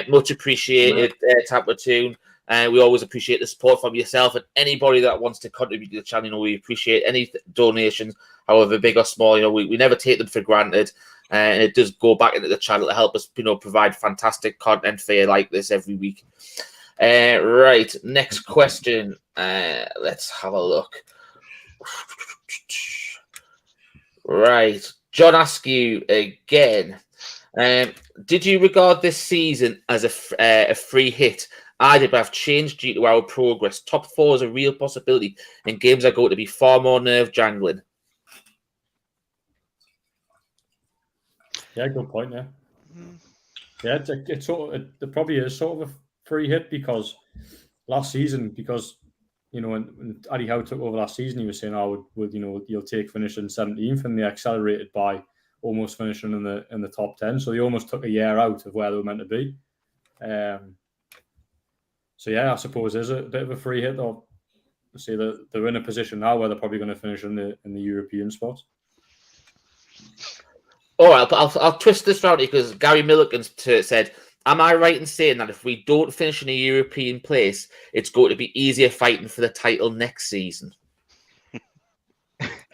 Much appreciated, Tampa Toon. We always appreciate the support from yourself and anybody that wants to contribute to the channel. We appreciate any donations, however big or small. We never take them for granted. And it does go back into the channel to help us, provide fantastic content for you like this every week. Right, next question. Let's have a look. Right, John Askew again. Did you regard this season as a free hit? I did, but I've changed due to our progress. Top 4 is a real possibility, and games are going to be far more nerve-jangling. Yeah, good point. Yeah, yeah. It's it probably is sort of a free hit because last season, when Eddie Howe took over last season, he was saying, you'll take finishing 17th, and they accelerated by almost finishing in the top 10. So they almost took a year out of where they were meant to be. So yeah, I suppose there's a bit of a free hit. Or say that they're in a position now where they're probably going to finish in the European spot. All right, but I'll twist this round because Gary Milligan said, am I right in saying that if we don't finish in a European place, it's going to be easier fighting for the title next season?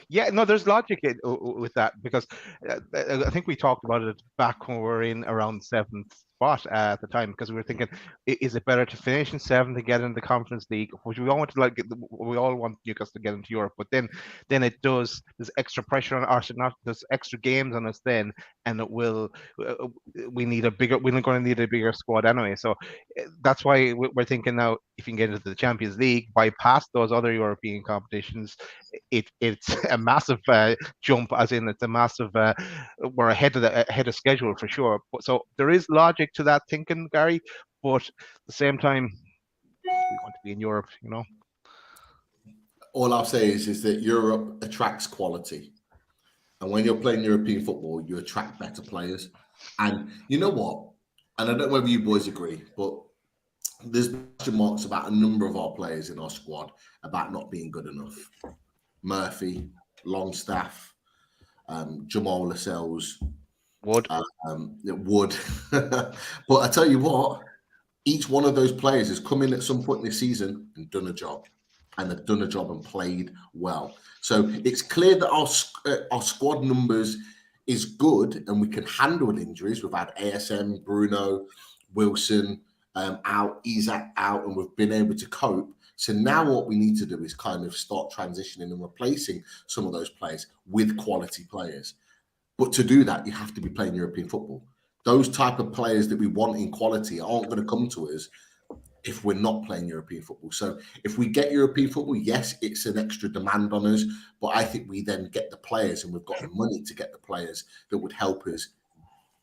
Yeah, no, there's logic with that because I think we talked about it back when we were in around 7th spot at the time because we were thinking, is it better to finish in 7th and get into the Conference League, which we all want we all want Newcastle to get into Europe, but then it does, there's extra pressure on us, there's extra games on us then, and we're going to need a bigger squad anyway. So that's why we're thinking now, if you can get into the Champions League, bypass those other European competitions, it's a massive jump, as in it's a massive we're ahead of schedule for sure. So there is logic to that thinking, Gary, but at the same time we want to be in Europe. All I'll say is that Europe attracts quality, and when you're playing European football, you attract better players. And you know what, and I don't know whether you boys agree, but there's question marks about a number of our players in our squad about not being good enough. Murphy, Longstaff, Jamal Lascelles, Wood. But I tell you what, each one of those players has come in at some point this season and done a job, and they've done a job and played well. So it's clear that our squad numbers is good, and we can handle injuries. We've had ASM, Bruno, Wilson, out, Isak out, and we've been able to cope. So now what we need to do is kind of start transitioning and replacing some of those players with quality players. But to do that, you have to be playing European football. Those type of players that we want in quality aren't going to come to us if we're not playing European football. So if we get European football, yes, it's an extra demand on us, but I think we then get the players, and we've got the money to get the players that would help us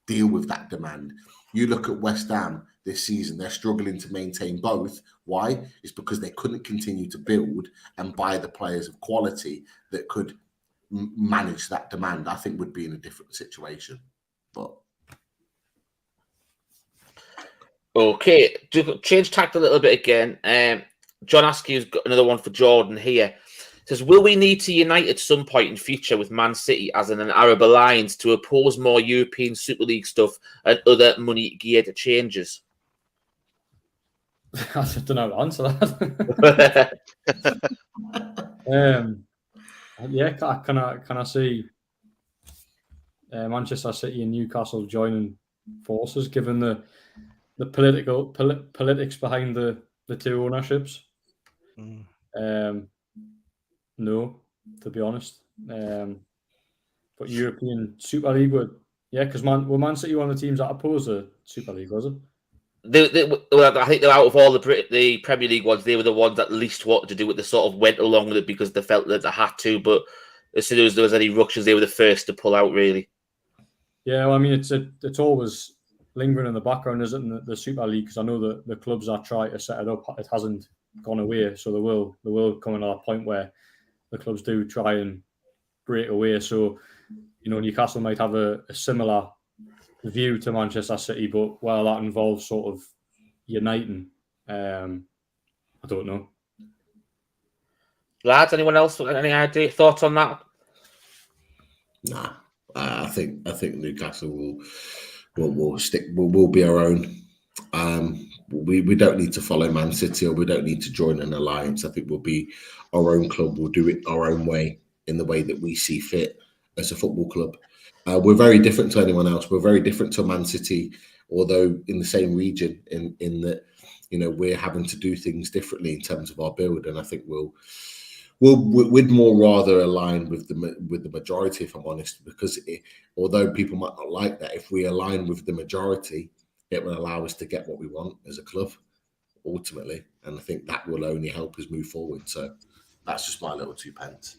deal with that demand. You look at West Ham this season, they're struggling to maintain both. Why? It's because they couldn't continue to build and buy the players of quality that could manage that demand. I think would be in a different situation. But okay, just change tact a little bit again. John Askew's got another one for Jordan here. Says, will we need to unite at some point in future with Man City as in an Arab alliance to oppose more European Super League stuff and other money-geared changes? I don't know how to answer that. Can I see Manchester City and Newcastle joining forces, given the politics behind the two ownerships? No, to be honest. But European Super League would, because Man City one of the teams that oppose the Super League, was it? I think they're out of all the Premier League ones, they were the ones that least wanted to do it. They sort of went along with it because they felt that they had to, but as soon as there was any ructions, they were the first to pull out, really. Yeah, well, I mean, it's always lingering in the background, isn't it, the Super League? Because I know that the clubs that try to set it up, it hasn't gone away, so there will come in at a point where the clubs do try and break away. So, Newcastle might have a similar view to Manchester City, but while that involves sort of uniting, I don't know. Lads, anyone else? Any idea, thoughts on that? Nah, I think Newcastle will stick. Will be our own. We don't need to follow Man City, or we don't need to join an alliance. I think we'll be our own club. We'll do it our own way, in the way that we see fit as a football club. We're very different to anyone else. We're very different to Man City, although in the same region, in that we're having to do things differently in terms of our build. And I think we'd more rather align with the majority, if I'm honest, because although people might not like that, if we align with the majority, it will allow us to get what we want as a club, ultimately. And I think that will only help us move forward. So that's just my little 2 pence.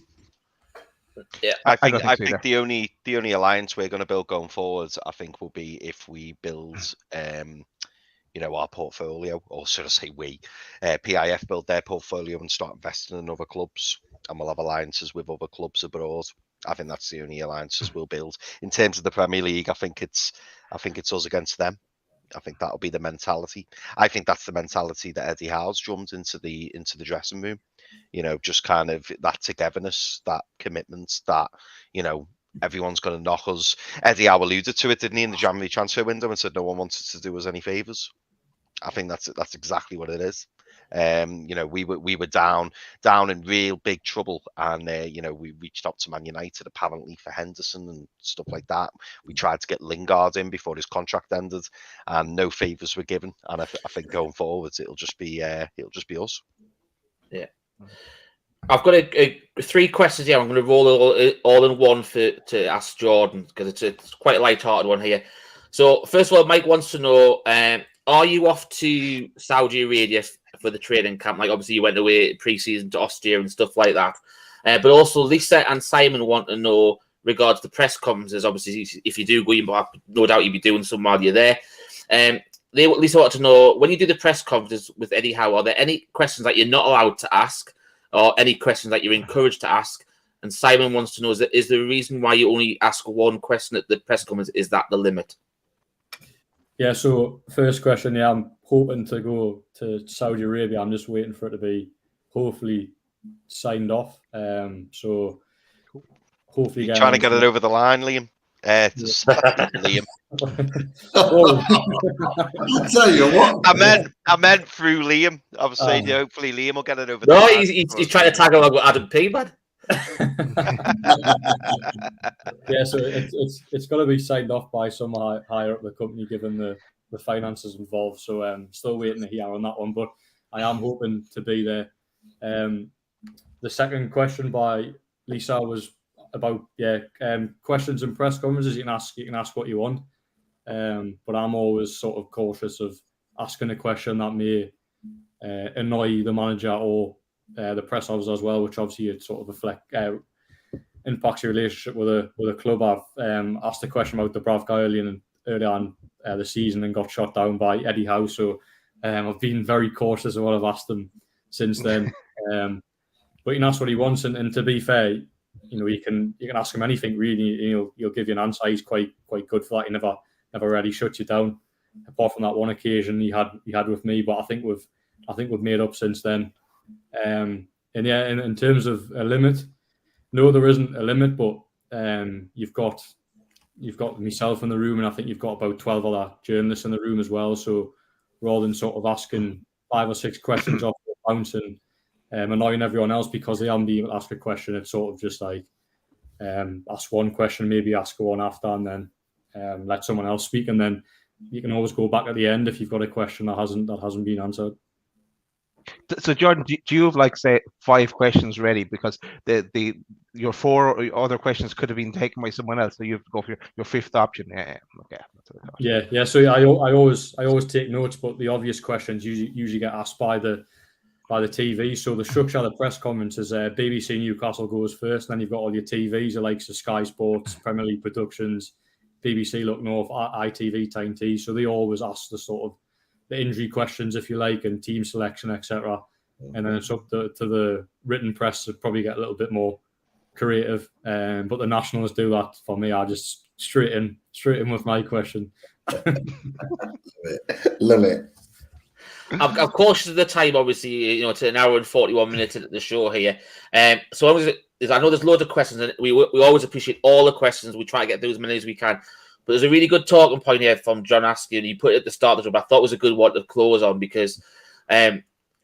Yeah, I think the only alliance we're going to build going forwards, I think, will be if we build, our portfolio, or should I say we, PIF build their portfolio and start investing in other clubs, and we'll have alliances with other clubs abroad. I think that's the only alliances we'll build. In terms of the Premier League, I think it's us against them. I think that'll be the mentality. I think that's the mentality that Eddie Howe's drummed into the dressing room. Just kind of that togetherness, that commitment, that everyone's going to knock us. Eddie Howe alluded to it, didn't he, in the January transfer window, and said no one wanted to do us any favours. I think that's exactly what it is. We were down in real big trouble, and we reached out to Man United apparently for Henderson and stuff like that. We tried to get Lingard in before his contract ended, and no favours were given. And I think going forwards, it'll just be us. Yeah. I've got 3 questions here. I'm going to roll all in one to ask Jordan, because it's quite a light-hearted one here. So first of all, Mike wants to know, are you off to Saudi Arabia for the training camp? Like, obviously you went away pre-season to Austria and stuff like that. But also Lisa and Simon want to know regards to press conferences. Obviously, if you do go, no doubt you'll be doing some while you're there. Lisa wanted to know, when you do the press conferences with Eddie Howe, are there any questions that you're not allowed to ask, or any questions that you're encouraged to ask? And Simon wants to know, is the reason why you only ask one question at the press conference, is that the limit? Yeah, so first question, I'm hoping to go to Saudi Arabia. I'm just waiting for it to be hopefully signed off. So hopefully... You're trying to get it over the line, Liam? Liam. I'll tell you what. I meant through Liam. I was saying, hopefully Liam will get it over. No, he's trying to tag along with Adam P, man. Yeah, so it's got to be signed off by someone higher up the company, given the the finances involved. So still waiting to hear on that one, but I am hoping to be there. The second question by Lisa was about questions and press conferences. You can ask what you want, but I'm always sort of cautious of asking a question that may annoy the manager or the press officer as well, which obviously it sort of impacts your relationship with a club. I've asked a question about the Bravka early on the season and got shot down by Eddie Howe. So I've been very cautious of what I've asked him since then. But you can ask what he wants, and to be fair, you can ask him anything really. He'll give you an answer. He's quite good for that. He never really shuts you down, apart from that one occasion he had with me. But I think we've made up since then. And yeah, in terms of a limit, no, there isn't a limit. But you've got myself in the room, and I think you've got about 12 other journalists in the room as well. So rather than sort of asking 5 or 6 questions off the bounce and annoying everyone else because they haven't been able to ask a question, it's sort of just like ask one question, maybe ask one after, and then let someone else speak, and then you can always go back at the end if you've got a question that hasn't been answered. So Jordan, do you have like say 5 questions ready, because your 4 other questions could have been taken by someone else, so you have to go for your 5th option? Yeah. So I always take notes, but the obvious questions usually get asked by the TV. So the structure of the press conference is BBC Newcastle goes first, and then you've got all your TVs, the likes of Sky Sports, Premier League Productions, BBC Look North, ITV, Time T. So they always ask the sort of the injury questions, if you like, and team selection, etc. And then it's up to the written press to probably get a little bit more creative. But the nationals do that for me. I just straight in with my question. Love it. I'm cautious of the time, obviously, it's an hour and 41 minutes into the show here. So I know there's loads of questions, and we always appreciate all the questions. We try to get through as many as we can. But there's a really good talking point here from John Askew, and you put it at the start of the job. I thought it was a good one to close on because,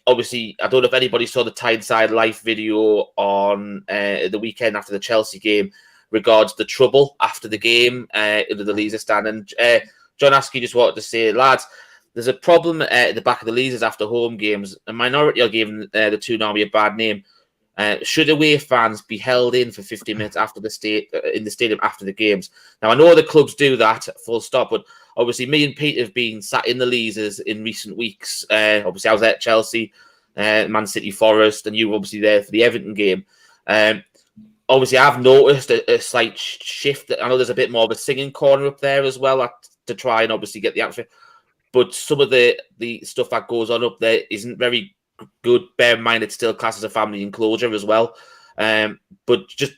obviously, I don't know if anybody saw the Tyneside Life video on the weekend after the Chelsea game regards the trouble after the game into the Leazes stand. And John Askew just wanted to say, lads, there's a problem at the back of the Leazes after home games. A minority are giving the Toon Army a bad name. Should away fans be held in for 50 minutes after in the stadium after the games? Now, I know the clubs do that, full stop, but obviously me and Pete have been sat in the Leazes in recent weeks. Obviously, I was at Chelsea, Man City, Forest, and you were obviously there for the Everton game. Obviously, I've noticed a slight shift. I know there's a bit more of a singing corner up there as well to try and obviously get the atmosphere. But some of the stuff that goes on up there isn't very good. Bear in mind, it's still classed as a family enclosure as well. But just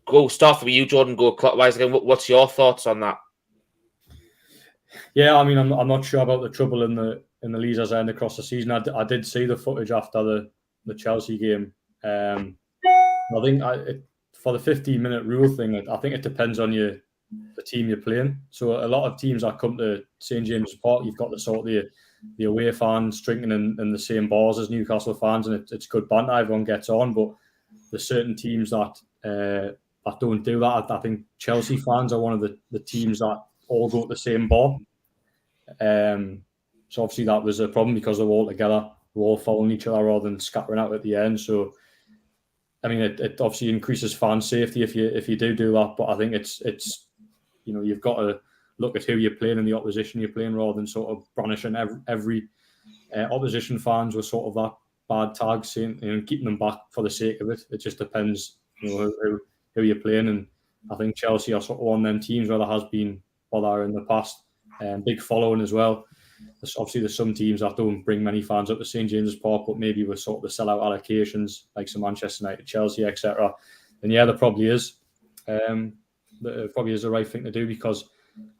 go start from you, Jordan. Go clockwise again. What's your thoughts on that? Yeah, I mean, I'm not sure about the trouble in the Leazes end across the season. I did see the footage after the Chelsea game. I think for the 15-minute rule thing, I think it depends on the team you're playing. So a lot of teams that come to St James's Park, you've got the sort of the away fans drinking in the same bars as Newcastle fans, and it's good banter, everyone gets on. But there's certain teams that don't do that. I think Chelsea fans are one of the teams that all go to the same bar. So obviously that was a problem because they're all together, they're all following each other rather than scattering out at the end. So I mean, it obviously increases fan safety if you do that. But I think it's you've got to look at who you're playing and the opposition you're playing rather than sort of brandishing every opposition fans with sort of that bad tag, saying keeping them back for the sake of it. It just depends, who you're playing. And I think Chelsea are sort of one of them teams where there has been bother in the past, big following as well. There's some teams that don't bring many fans up to St James's Park, but maybe with sort of the sellout allocations, like some Manchester United, Chelsea, etc. And yeah, there probably is. It probably is the right thing to do because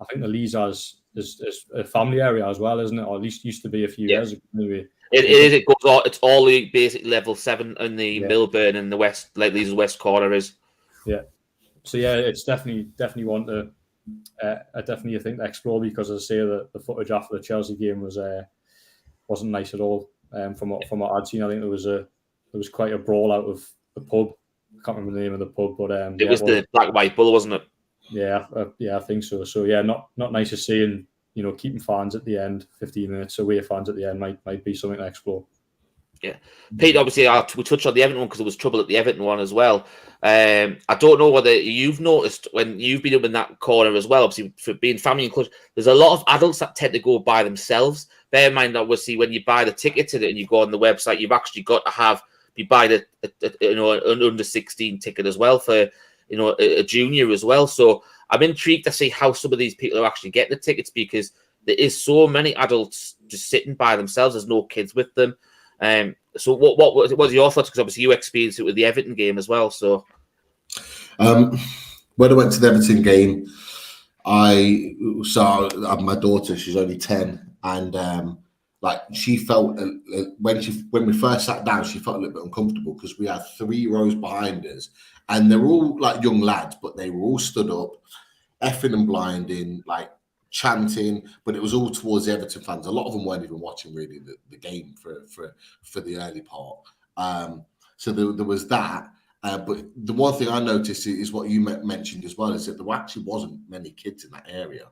I think the Leazes is a family area as well, isn't it? Or at least used to be a few years ago. Anyway. It is. It goes all. It's all the basic level 7 in the Milburn and the west, like Leazes West corner is. Yeah. So yeah, it's definitely one to. I definitely think to explore because, as I say, the footage after the Chelsea game wasn't nice at all. From what I'd seen, I think there was quite a brawl out of the pub. I can't remember the name of the pub, but it was the Black White Bull, wasn't it? Yeah, I think so. So yeah, not nice to see, and keeping fans at the end, 15 minutes away fans at the end might be something to explore. Yeah, Pete, obviously, we touched on the Everton one because there was trouble at the Everton one as well. I don't know whether you've noticed when you've been up in that corner as well, obviously, for being family inclusion, there's a lot of adults that tend to go by themselves. Bear in mind, obviously, when you buy the ticket to it and you go on the website, you've actually got to buy an under 16 ticket as well for, a junior as well. So I'm intrigued to see how some of these people are actually getting the tickets, because there is so many adults just sitting by themselves. There's no kids with them. So what was your thoughts? Because obviously you experienced it with the Everton game as well. So when I went to the Everton game, I have my daughter. She's only 10, and she felt when we first sat down, she felt a little bit uncomfortable because we had 3 rows behind us, and they were all like young lads, but they were all stood up, effing and blinding, like chanting, but it was all towards the Everton fans. A lot of them weren't even watching really the game for the early part. So there was that. But the one thing I noticed is what you mentioned as well, is that there actually wasn't many kids in that area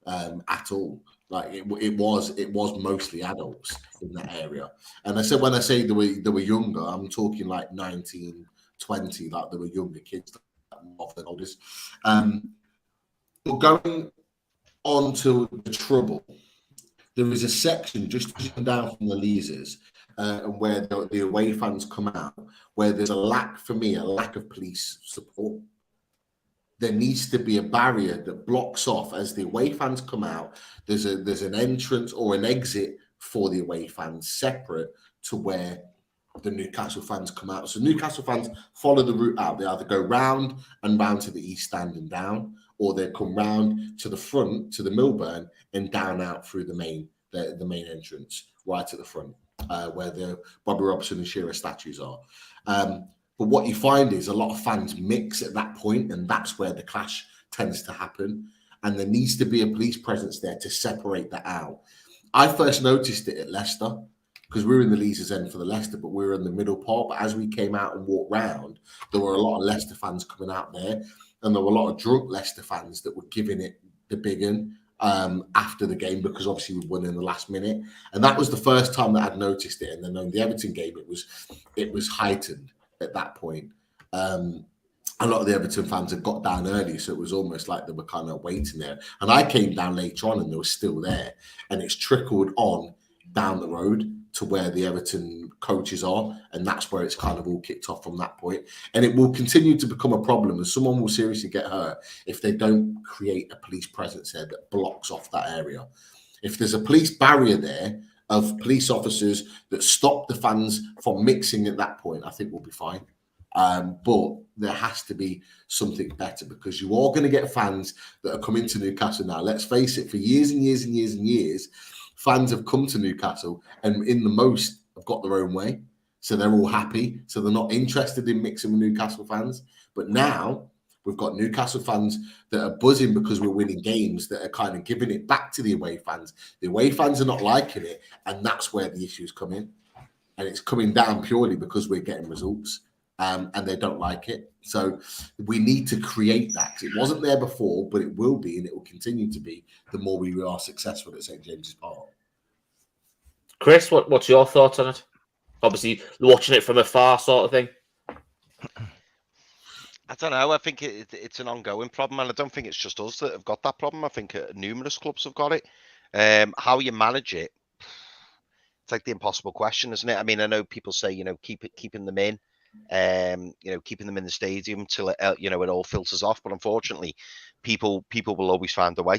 at all. Like it was mostly adults in that area. And I said, when I say they were younger, I'm talking like 19, 20, like they were younger kids of the oldest. But going on to the trouble, there is a section just down from the Leazers, and where the away fans come out, where there's a lack of police support. There needs to be a barrier that blocks off as the away fans come out. There's an entrance or an exit for the away fans separate to where the Newcastle fans come out. So Newcastle fans follow the route out. They either go round and round to the east stand and down, or they come round to the front, to the Milburn, and down out through the main entrance, right at the front, where the Bobby Robson and Shearer statues are. But what you find is a lot of fans mix at that point, and that's where the clash tends to happen. And there needs to be a police presence there to separate that out. I first noticed it at Leicester, because we were in the Leazers end for the Leicester, but we were in the middle part. But as we came out and walked round, there were a lot of Leicester fans coming out there, and there were a lot of drunk Leicester fans that were giving it the big un after the game, because obviously we won in the last minute. And that was the first time that I'd noticed it. And then on the Everton game, it was heightened at that point. A lot of the Everton fans had got down early, so it was almost like they were kind of waiting there. And I came down later on and they were still there. And it's trickled on down the road to where the Everton coaches are, and that's where it's kind of all kicked off from that point. And it will continue to become a problem, and someone will seriously get hurt if they don't create a police presence there that blocks off that area. If there's a police barrier there of police officers that stop the fans from mixing at that point, I think we'll be fine. But there has to be something better, because you are going to get fans that are coming to Newcastle now. Let's face it, for years and years and years and years, fans have come to Newcastle and in the most have got their own way. So they're all happy. So they're not interested in mixing with Newcastle fans. But now we've got Newcastle fans that are buzzing because we're winning games, that are kind of giving it back to the away fans. The away fans are not liking it. And that's where the issues come in. And it's coming down purely because we're getting results. And they don't like it. So we need to create that. It wasn't there before, but it will be, and it will continue to be the more we are successful at St. James's Park. Chris, what's your thoughts on it? Obviously, watching it from afar sort of thing. I don't know. I think it's an ongoing problem, and I don't think it's just us that have got that problem. I think numerous clubs have got it. How you manage it, it's like the impossible question, isn't it? I mean, I know people say, keeping them in. Keeping them in the stadium till it all filters off, but unfortunately people will always find a way.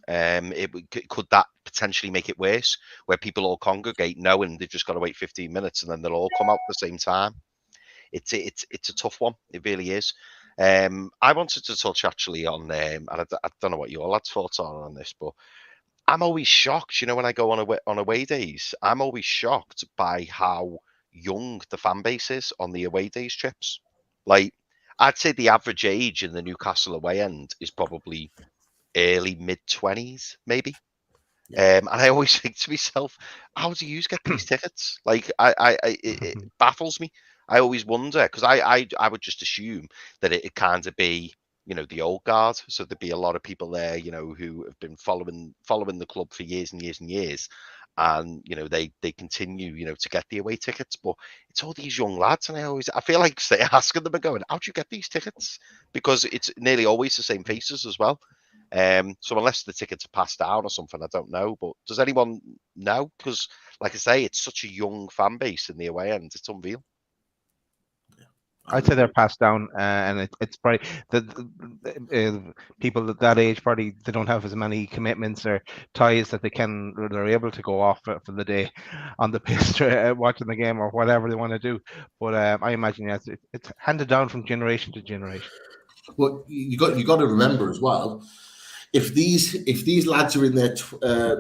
Could that potentially make it worse, where people all congregate knowing they've just got to wait 15 minutes and then they'll all come out at the same time? It's a tough one. It really is. I wanted to touch actually on and I don't know what your lads' thoughts are on this, but I'm always shocked, when I go on away days, I'm always shocked by how young the fan base is on the away days trips. Like, I'd say the average age in the Newcastle away end is probably early mid-20s, maybe. And I always think to myself, how do you get these tickets? Like, it baffles me. I always wonder, because I would just assume that it kind of be the old guard. So there'd be a lot of people there, who have been following the club for years and years and years. And they continue to get the away tickets, but it's all these young lads, and I feel like asking them and going, how do you get these tickets? Because it's nearly always the same faces as well. So unless the tickets are passed down or something, I don't know. But does anyone know? Because like I say, it's such a young fan base in the away end. It's unreal. I'd say they're passed down, and it's probably the people at that age probably they don't have as many commitments or ties that they're able to go off for the day on the pitch watching the game or whatever they want to do. But I imagine it's handed down from generation to generation. Well, you got to remember as well, if these lads are in their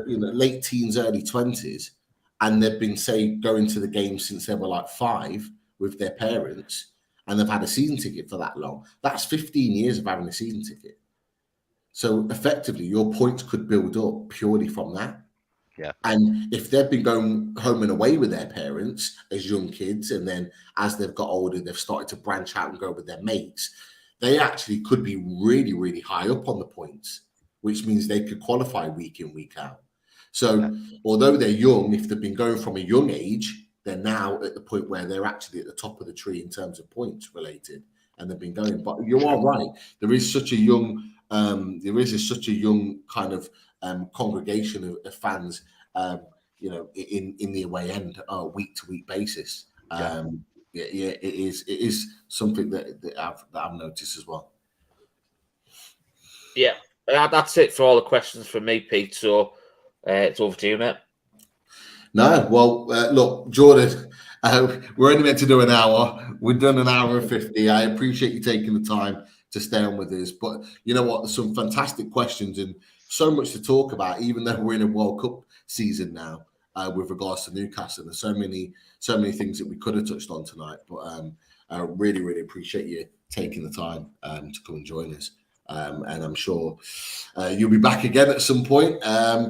late teens, early 20s, and they've been going to the game since they were like 5 with their parents, and they've had a season ticket for that long, that's 15 years of having a season ticket. So effectively, your points could build up purely from that. Yeah. And if they've been going home and away with their parents as young kids, and then as they've got older, they've started to branch out and go with their mates, they actually could be really, really high up on the points, which means they could qualify week in, week out. So although they're young, if they've been going from a young age, they're now at the point where they're actually at the top of the tree in terms of points related, and they've been going. But you are right. There is such a young, such a young kind of congregation of fans, in the away end, week to week basis. It is something that I've noticed as well. Yeah, that's it for all the questions from me, Pete. So it's over to you, mate. No, well, look, Jordan, we're only meant to do an hour. We've done an hour and 50. I appreciate you taking the time to stay on with us. But you know what? There's some fantastic questions and so much to talk about, even though we're in a World Cup season now with regards to Newcastle. There's so many things that we could have touched on tonight. But I really, really appreciate you taking the time to come and join us. And I'm sure you'll be back again at some point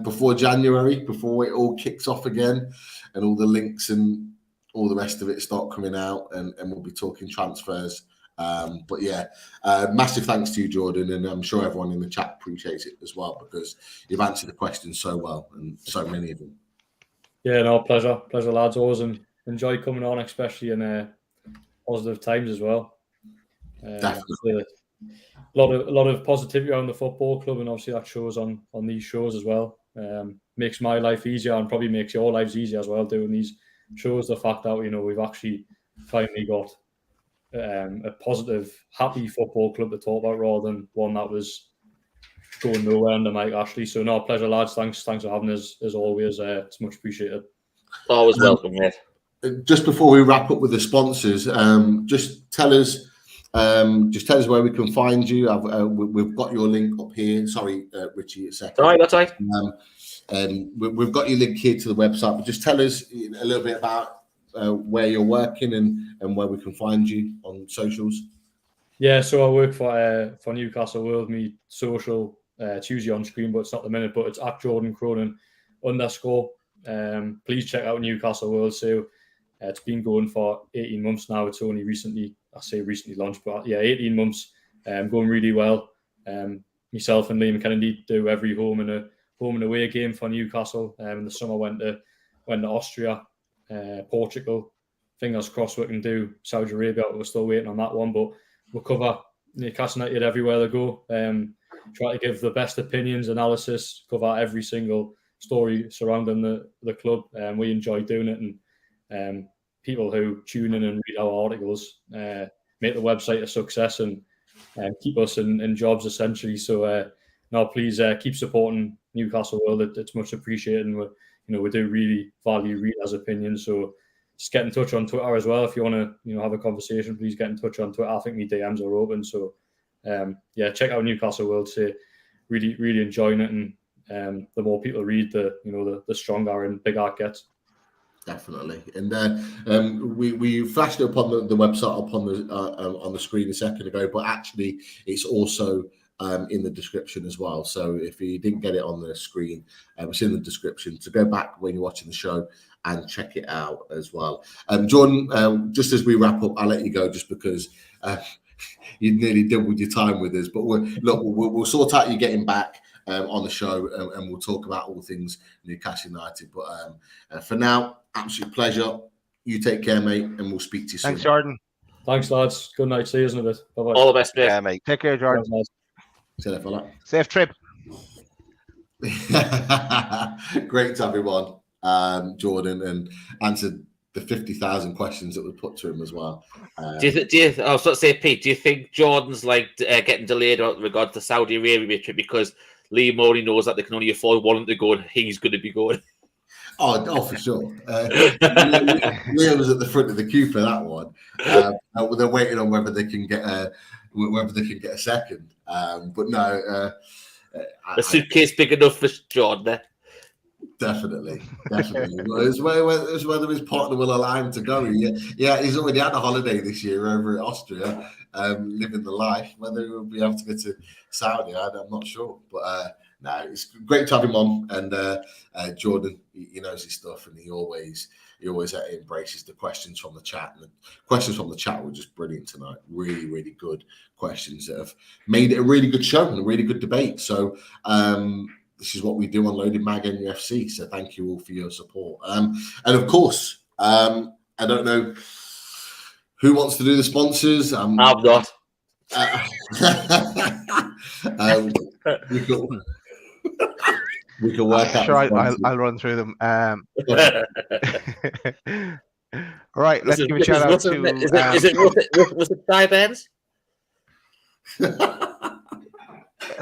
before January, before it all kicks off again and all the links and all the rest of it start coming out, and we'll be talking transfers. But yeah, massive thanks to you, Jordan, and I'm sure everyone in the chat appreciates it as well, because you've answered the questions so well, and so many of them. Yeah, no, pleasure, lads. Always enjoy coming on, especially in positive times as well. Definitely. A lot of positivity around the football club, and obviously that shows on these shows as well. Makes my life easier, and probably makes your lives easier as well, doing these shows. The fact that we've actually finally got a positive, happy football club to talk about, rather than one that was going nowhere under Mike Ashley. So no, pleasure, lads. Thanks for having us as always. It's much appreciated. Always welcome, mate. Just before we wrap up with the sponsors, just tell us where we can find you. We've got your link up here. Sorry, Richie, a second. All right, that's right. We've got your link here to the website, but just tell us a little bit about where you're working and where we can find you on socials. Yeah, so I work for Newcastle World. Me social, it's usually on screen, but it's not the minute. But it's at Jordan Cronin _. Please check out Newcastle World. So it's been going for 18 months now. It's only recently launched, but yeah, 18 months. Going really well. Myself and Liam Kennedy do every home and away game for Newcastle. In the summer went to Austria, Portugal. Fingers crossed we can do Saudi Arabia. We're still waiting on that one, but we'll cover Newcastle United everywhere they go. Try to give the best opinions, analysis, cover every single story surrounding the club. We enjoy doing it, and people who tune in and read our articles make the website a success and keep us in jobs essentially. So now please keep supporting Newcastle World. It's much appreciated, and we do really value readers' opinions. So just get in touch on Twitter as well if you want to have a conversation. Please get in touch on Twitter. I think my DMs are open. So yeah, check out Newcastle World. Say really, really enjoying it, and the more people read, the stronger and bigger it gets. Definitely, and we flashed it up on the website up on the screen a second ago, but actually it's also in the description as well. So if you didn't get it on the screen, it's in the description. So go back when you're watching the show and check it out as well. Jordan, just as we wrap up, I'll let you go just because you'd nearly doubled your time with us. But we'll sort out you getting back on the show, and we'll talk about all things Newcastle United. But for now, absolute pleasure. You take care, mate, and we'll speak to you soon. Thanks, Jordan. Thanks, lads. Good night. See you in a bit. Bye-bye. All the best, mate. Yeah, mate. Take care, Jordan. Thanks, lads. See you later, fella. Safe trip. Great to have him on, Jordan, and answered the 50,000 questions that were put to him as well. I was about to say, Pete, do you think Jordan's getting delayed with regard to the Saudi Arabia trip because Liam already knows that they can only afford one to go and he's going to be going? Oh, for sure. Liam was at the front of the queue for that one. They're waiting on whether they can get a second. But no, a suitcase big enough for Jordan there. Definitely. It's whether his partner will allow him to go. Yeah, he's already had a holiday this year over at Austria, living the life. Whether he'll be able to go to Saudi, I'm not sure. But no, it's great to have him on. And Jordan, he knows his stuff, and he always embraces the questions from the chat. And the questions from the chat were just brilliant tonight. Really, really good questions that have made it a really good show and a really good debate. So this is what we do on Loaded Mag NUFC. So thank you all for your support. And of course, I don't know who wants to do the sponsors. I'm not. We can work out. Sure, I'll run through them. Right, let's give a shout out to. Is it Thai bands?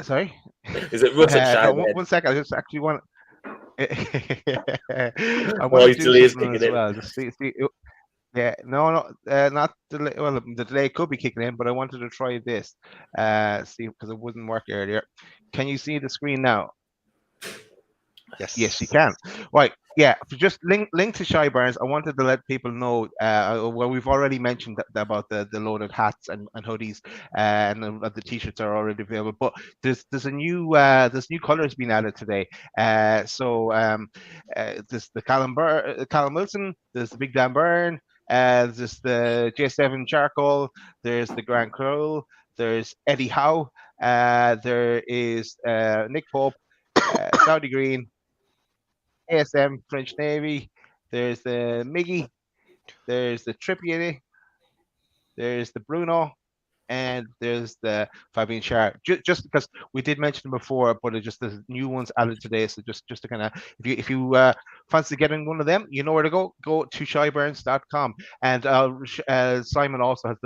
Sorry? Is it Russell? One second, I just actually want. I want to do something as well. Just see, yeah, not delay. Well, the delay could be kicking in, but I wanted to try this. See, because it wouldn't work earlier. Can you see the screen now? Yes, you can. Right, yeah. Just link to Shy Barnes. I wanted to let people know. Well, we've already mentioned about the loaded hats and hoodies, and the t-shirts are already available. But there's new colors being added today. There's the Callum Wilson. There's the Big Dan Byrne. There's the J7 Charcoal. There's the Grand Cruel. There's Eddie Howe. There is Nick Pope. Saudi Green, ASM French Navy. There's the Miggy. There's the Trippier. There's the Bruno, and there's the Fabian Schär. Just because we did mention them before, but it just there's new ones added today. So just to kind of, if you fancy getting one of them, you know where to go. Go to shyburns.com. And Simon also has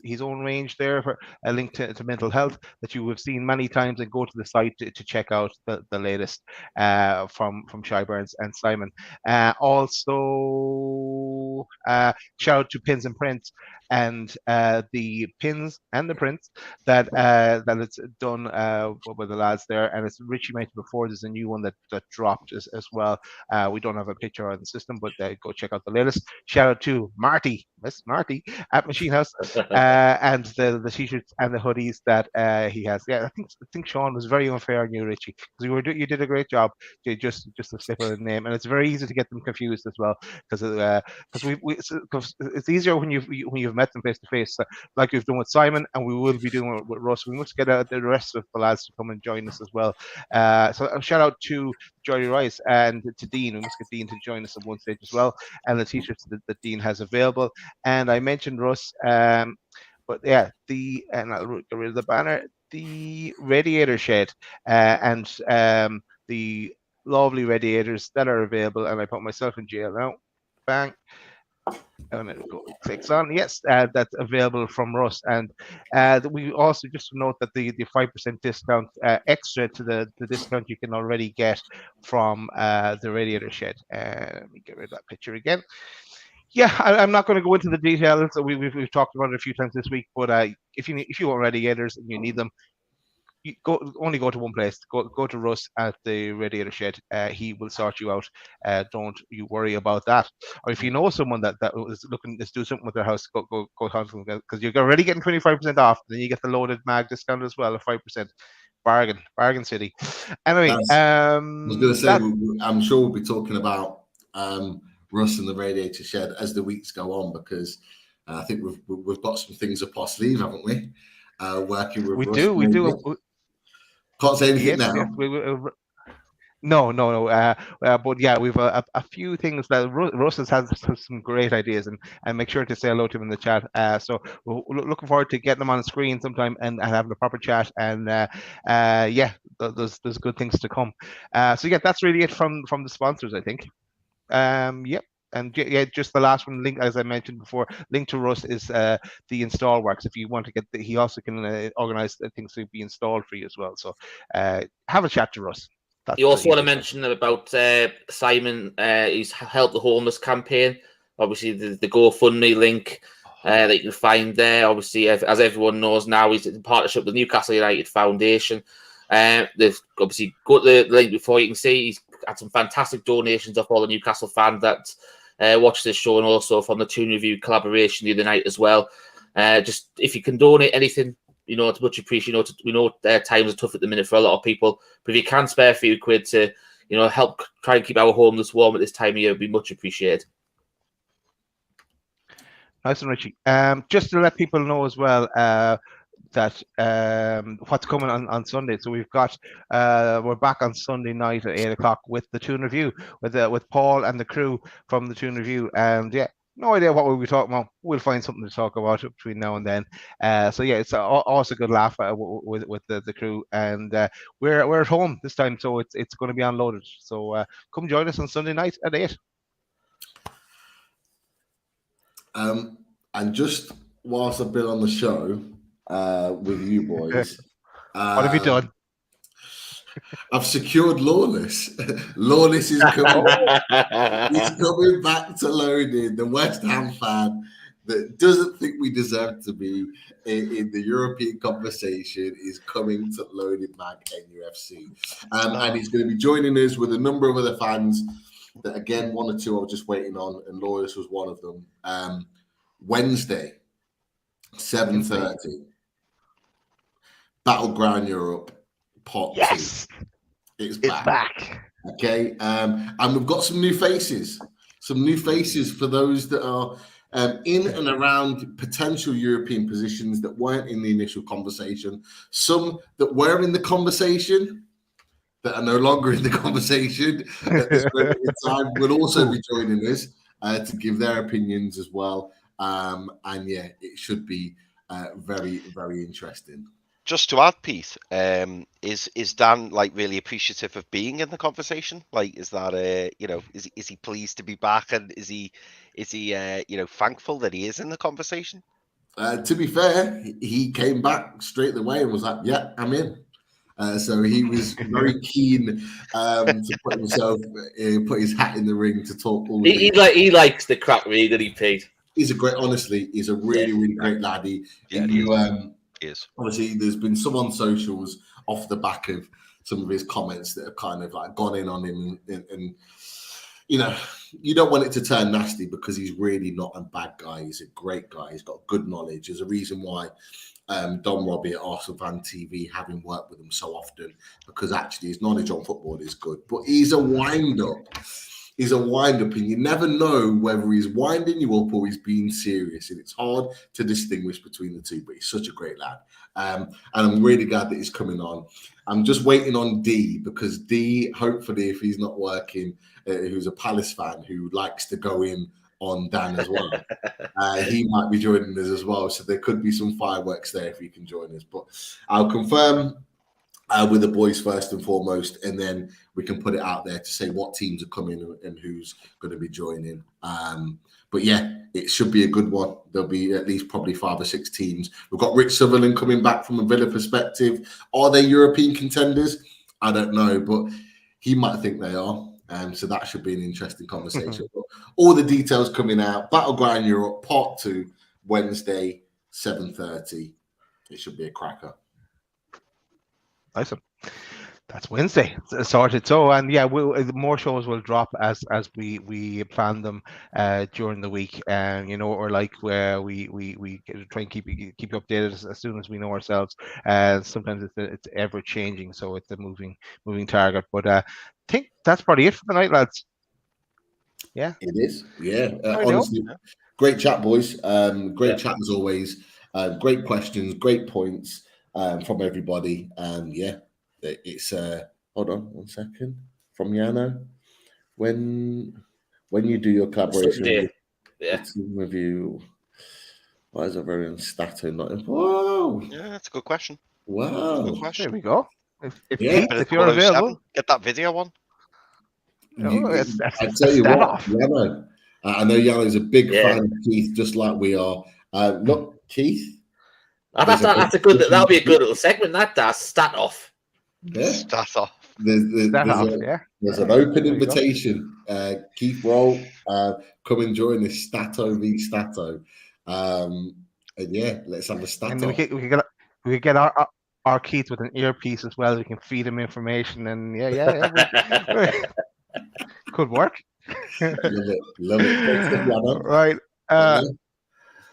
his own range there for a link to mental health that you have seen many times, and go to the site to check out the latest from Shyburns and Simon. Also, shout out to Pins and Prints and the pins and the prints that it's done with the lads there, and it's Richie mentioned before. There's a new one that dropped as well. We don't have a picture on the system, but go check out the latest. Shout out to Miss Marty at Machine House, and the t-shirts and the hoodies that he has. Yeah, I think Sean was very unfair on you, Richie, because you did a great job. Just a slip of the name, and it's very easy to get them confused as well, because it's easier when you've met them face to face, like we've done with Simon, and we will be doing it with Russ. We must get the rest of the lads to come and join us as well. So a shout out to Jory Rice and to Dean. We must get Dean to join us at one stage as well, and the t-shirts that Dean has available. And I mentioned Russ, but yeah, and I'll get rid of the banner, the radiator shed, and the lovely radiators that are available. And I put myself in jail now. Bang. And it clicks on. Yes, that's available from Russ. And we also just note that the 5% discount extra to the discount you can already get from the radiator shed. Let me get rid of that picture again. Yeah, I'm not going to go into the details. We've talked about it a few times this week. But if you want radiators and you need them, you only go to one place. Go to Russ at the radiator shed. He will sort you out. Don't you worry about that. Or if you know someone that is looking to do something with their house, go talk to them, because you're already getting 25% off. Then you get the loaded mag discount as well, of 5%. Bargain city. Anyway, I was going to say, I'm sure we'll be talking about Russ and the radiator shed as the weeks go on, because I think we've got some things up our sleeve, haven't we? Working with We Russ, do. Can't say anything Yes, now. yes. No. But yeah, we've a few things that Russ has some great ideas, and make sure to say hello to him in the chat. So we're looking forward to getting them on the screen sometime and having a proper chat. And yeah, there's good things to come. So yeah, that's really it from the sponsors, I think. Yep. And yeah, just the last one, link, as I mentioned before, link to Russ is the install works. If you want to get, he also can organize things to be installed for you as well. So have a chat to Russ. You also want to mention about Simon. He's helped the homeless campaign. Obviously, the GoFundMe link that you can find there. Obviously, as everyone knows now, he's in partnership with the Newcastle United Foundation. They've obviously got the link before. You can see he's had some fantastic donations off all the Newcastle fans that watch this show, and also from the Toon Review collaboration the other night as well. Just if you can donate anything, it's much appreciated. We know times are tough at the minute for a lot of people, but if you can spare a few quid to, help try and keep our homeless warm at this time of year, it'd be much appreciated. Nice one, Richie. Just to let people know as well that what's coming on Sunday. So we've got we're back on Sunday night at 8:00 with the Toon Review with Paul and the crew from the Toon Review, and yeah. No idea what we'll be talking about. We'll find something to talk about between now and then. So yeah, it's also a good laugh with the crew, and we're at home this time, so it's going to be unloaded. So come join us on Sunday night at 8. And just whilst I've been on the show with you boys, what have you done? I've secured Lawless. Lawless is coming. He's coming back to Loaded. The West Ham fan that doesn't think we deserve to be in the European conversation is coming to Loaded Mag NUFC. And he's going to be joining us with a number of other fans that, again, one or two I was just waiting on, and Lawless was one of them. Wednesday, 7:30, Battleground Europe. Pot yes, 2. It's back. Okay, and we've got some new faces. Some new faces for those that are in and around potential European positions that weren't in the initial conversation. Some that were in the conversation that are no longer in the conversation at this moment in time will also be joining us to give their opinions as well. And yeah, it should be very, very interesting. Just to add, Pete, is Dan really appreciative of being in the conversation? Is that is he pleased to be back, and is he thankful that he is in the conversation? To be fair, he came back straight away and was like, "Yeah, I'm in." So he was very keen to put his hat in the ring to talk. He likes the crap read that he paid. He's he's a really great laddie. Is obviously there's been some on socials off the back of some of his comments that have kind of gone in on him, and you don't want it to turn nasty because he's really not a bad guy. He's a great guy. He's got good knowledge. There's a reason why Don Robbie at Arsenal Fan TV, having worked with him so often, because actually his knowledge on football is good. But he's a wind-up. He's a wind-up, and you never know whether he's winding you up or he's being serious. And it's hard to distinguish between the two, but he's such a great lad. And I'm really glad that he's coming on. I'm just waiting on D, because D, hopefully, if he's not working, who's a Palace fan who likes to go in on Dan as well, he might be joining us as well. So there could be some fireworks there if he can join us. But I'll confirm with the boys first and foremost, and then we can put it out there to say what teams are coming and who's going to be joining. But yeah, it should be a good one. There'll be at least probably 5 or 6 teams. We've got Rich Sutherland coming back from a Villa perspective. Are they European contenders? I don't know, but he might think they are. So that should be an interesting conversation. But all the details coming out. Battleground Europe, Part 2, Wednesday, 7:30. It should be a cracker. Awesome. That's Wednesday sorted. So, and yeah, more shows will drop as we plan them during the week, and or where we try and keep you updated as soon as we know ourselves. Sometimes it's ever changing, so it's a moving target. But I think that's probably it for the night, lads. Yeah, it is. Yeah, I know. honestly, great chat, boys. Great chat as always. Great questions, great points from everybody. Yeah, it's hold on one second from Yano. When you do your collaboration Sunday. with team review, why is a very on Stato not in? Whoa, Yeah, that's a good question. wow. Good There question. we go. If Yeah. Keith, if you're available, Get that video on. it's I a tell you stat what, off. Yano. I know Yano's a big Yeah. fan of Keith, just like we are. Look, Keith. That's a good. That'll be a good little segment. That's stat off. Yeah. Start off. Stat off. Yeah. There's an open There you go. invitation. Keith Roll, come and join this Stato v Stato. And yeah, let's have a stat And off. we could get our Keith with an earpiece as well. We can feed him information, and could work. Love it. Thanks, Yano. Right.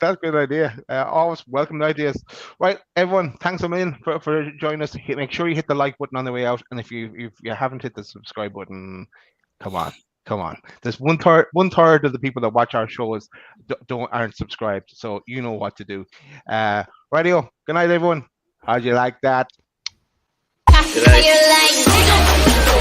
That's a good idea. Always welcome ideas. Right, everyone, thanks a million for joining us. Make sure you hit the like button on the way out, and if you haven't hit the subscribe button, come on. There's one third of the people that watch our shows aren't subscribed, so you know what to do. Radio. Good night, everyone. How'd you like that? Good night.